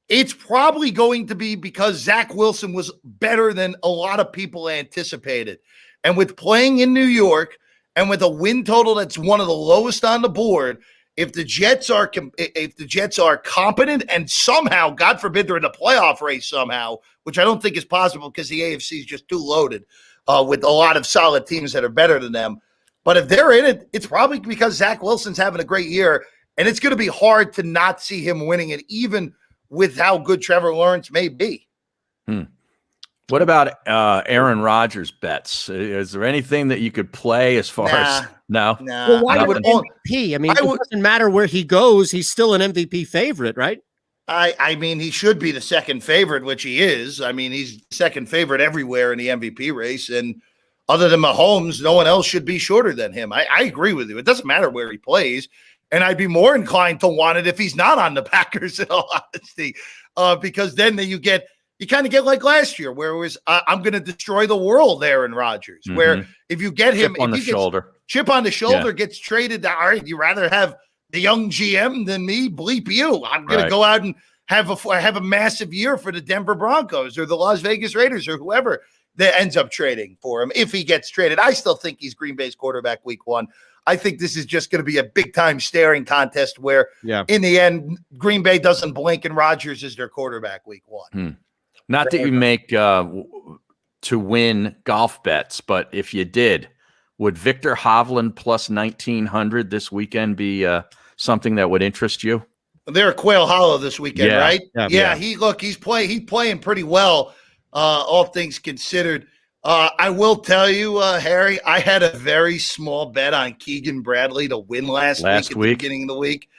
It's probably going to be because Zach Wilson was better than a lot of people anticipated. And with playing in New York and with a win total that's one of the lowest on the board, if the Jets are competent and somehow, God forbid, they're in the playoff race somehow, which I don't think is possible because the AFC is just too loaded with a lot of solid teams that are better than them. But if they're in it, it's probably because Zach Wilson's having a great year, and it's going to be hard to not see him winning it, even with how good Trevor Lawrence may be. What about Aaron Rodgers bets? Is there anything that you could play as far as no? Well, why would MVP? I mean, it doesn't matter where he goes; he's still an MVP favorite, right? I mean, he should be the second favorite, which he is. I mean, he's second favorite everywhere in the MVP race, and other than Mahomes, no one else should be shorter than him. I agree with you. It doesn't matter where he plays. And I'd be more inclined to want it if he's not on the Packers, in all honesty, because then you kind of get like last year, where it was I'm going to destroy the world, Aaron Rodgers. Mm-hmm. Where if you get him, chip on the shoulder, gets traded. All right, you rather have the young GM than me? Bleep you. I'm going to go out and have a massive year for the Denver Broncos or the Las Vegas Raiders or whoever that ends up trading for him if he gets traded. I still think he's Green Bay's quarterback week 1. I think this is just going to be a big-time staring contest where, in the end, Green Bay doesn't blink and Rodgers is their quarterback week 1. Not that you make to win golf bets, but if you did, would Victor Hovland plus 1,900 this weekend be something that would interest you? They're at Quail Hollow this weekend, right? Yeah. He's playing pretty well, all things considered. I will tell you, Harry, I had a very small bet on Keegan Bradley to win last week at the beginning of the week.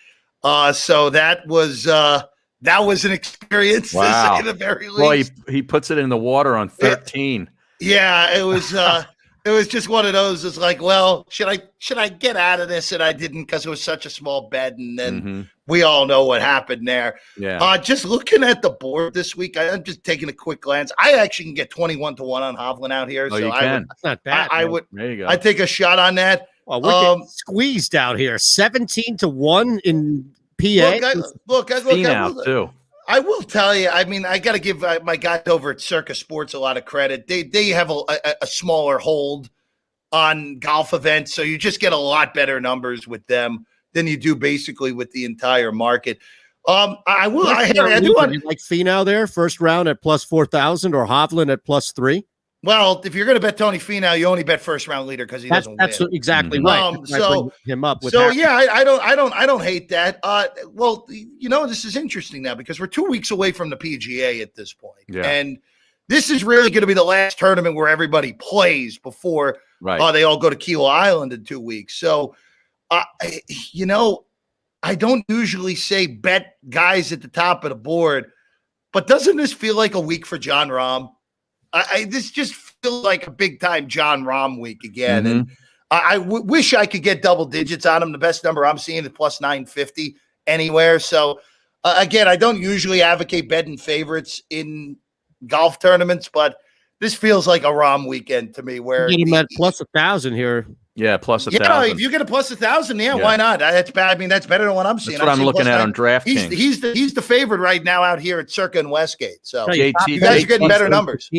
So that was an experience, to say the very least. Well, he puts it in the water on 13. Yeah, it was it was just one of those. It's like, well, should I get out of this? And I didn't because it was such a small bet, and then we all know what happened there. Yeah. Just looking at the board this week, I'm just taking a quick glance. I actually can get 21 to 1 on Hovland out here. Oh, you can. That's not bad. I would. There you go. I take a shot on that. Oh, we're getting squeezed out here. 17 to 1 in PA. I will tell you, I mean, I got to give my guys over at Circus Sports a lot of credit. They have a smaller hold on golf events, so you just get a lot better numbers with them than you do basically with the entire market. I do want you like Finau there, first round at plus 4,000 or Hovland at plus 3. Well, if you're going to bet Tony Finau, you only bet first round leader because he doesn't win. That's exactly right. So him up with I don't hate that. Well, this is interesting now because we're 2 weeks away from the PGA at this point, and this is really going to be the last tournament where everybody plays before they all go to Kilo Island in 2 weeks. So, I don't usually say bet guys at the top of the board, but doesn't this feel like a week for John Rahm? This just feels like a big-time John Rahm week again. And I wish I could get double digits on him. The best number I'm seeing is plus 950 anywhere. So, again, I don't usually advocate betting favorites in golf tournaments, but this feels like a Rahm weekend to me where you get him at plus 1,000 here. Yeah, plus 1,000. Yeah, if you get a plus 1,000, why not? That's bad. I mean, that's better than what I'm seeing. That's what I'm looking at on DraftKings. He's the favorite right now out here at Circa and Westgate. So you guys are getting better numbers.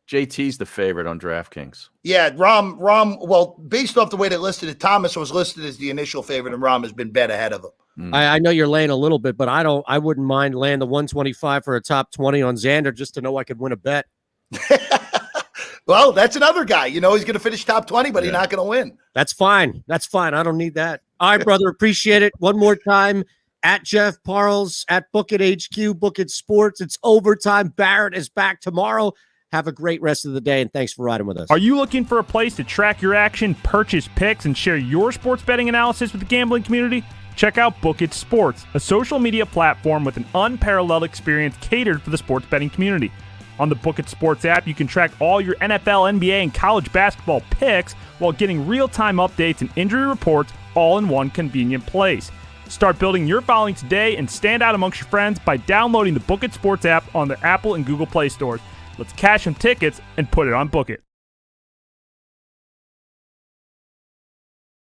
JT's the favorite on DraftKings. Yeah, Rahm. Well, based off the way they listed it, Thomas was listed as the initial favorite, and Rahm has been bet ahead of him. I know you're laying a little bit, but I wouldn't mind laying the 125 for a top 20 on Xander just to know I could win a bet. Well, that's another guy. He's going to finish top 20, but he's not going to win. That's fine. I don't need that. All right, brother. Appreciate it. One more time. At Jeff Parles, at Book It HQ, Book It Sports. It's overtime. Barrett is back tomorrow. Have a great rest of the day, and thanks for riding with us. Are you looking for a place to track your action, purchase picks, and share your sports betting analysis with the gambling community? Check out Book It Sports, a social media platform with an unparalleled experience catered for the sports betting community. On the Book It Sports app, you can track all your NFL, NBA, and college basketball picks while getting real-time updates and injury reports all in one convenient place. Start building your following today and stand out amongst your friends by downloading the Book It Sports app on the Apple and Google Play stores. Let's cash some tickets and put it on Book It.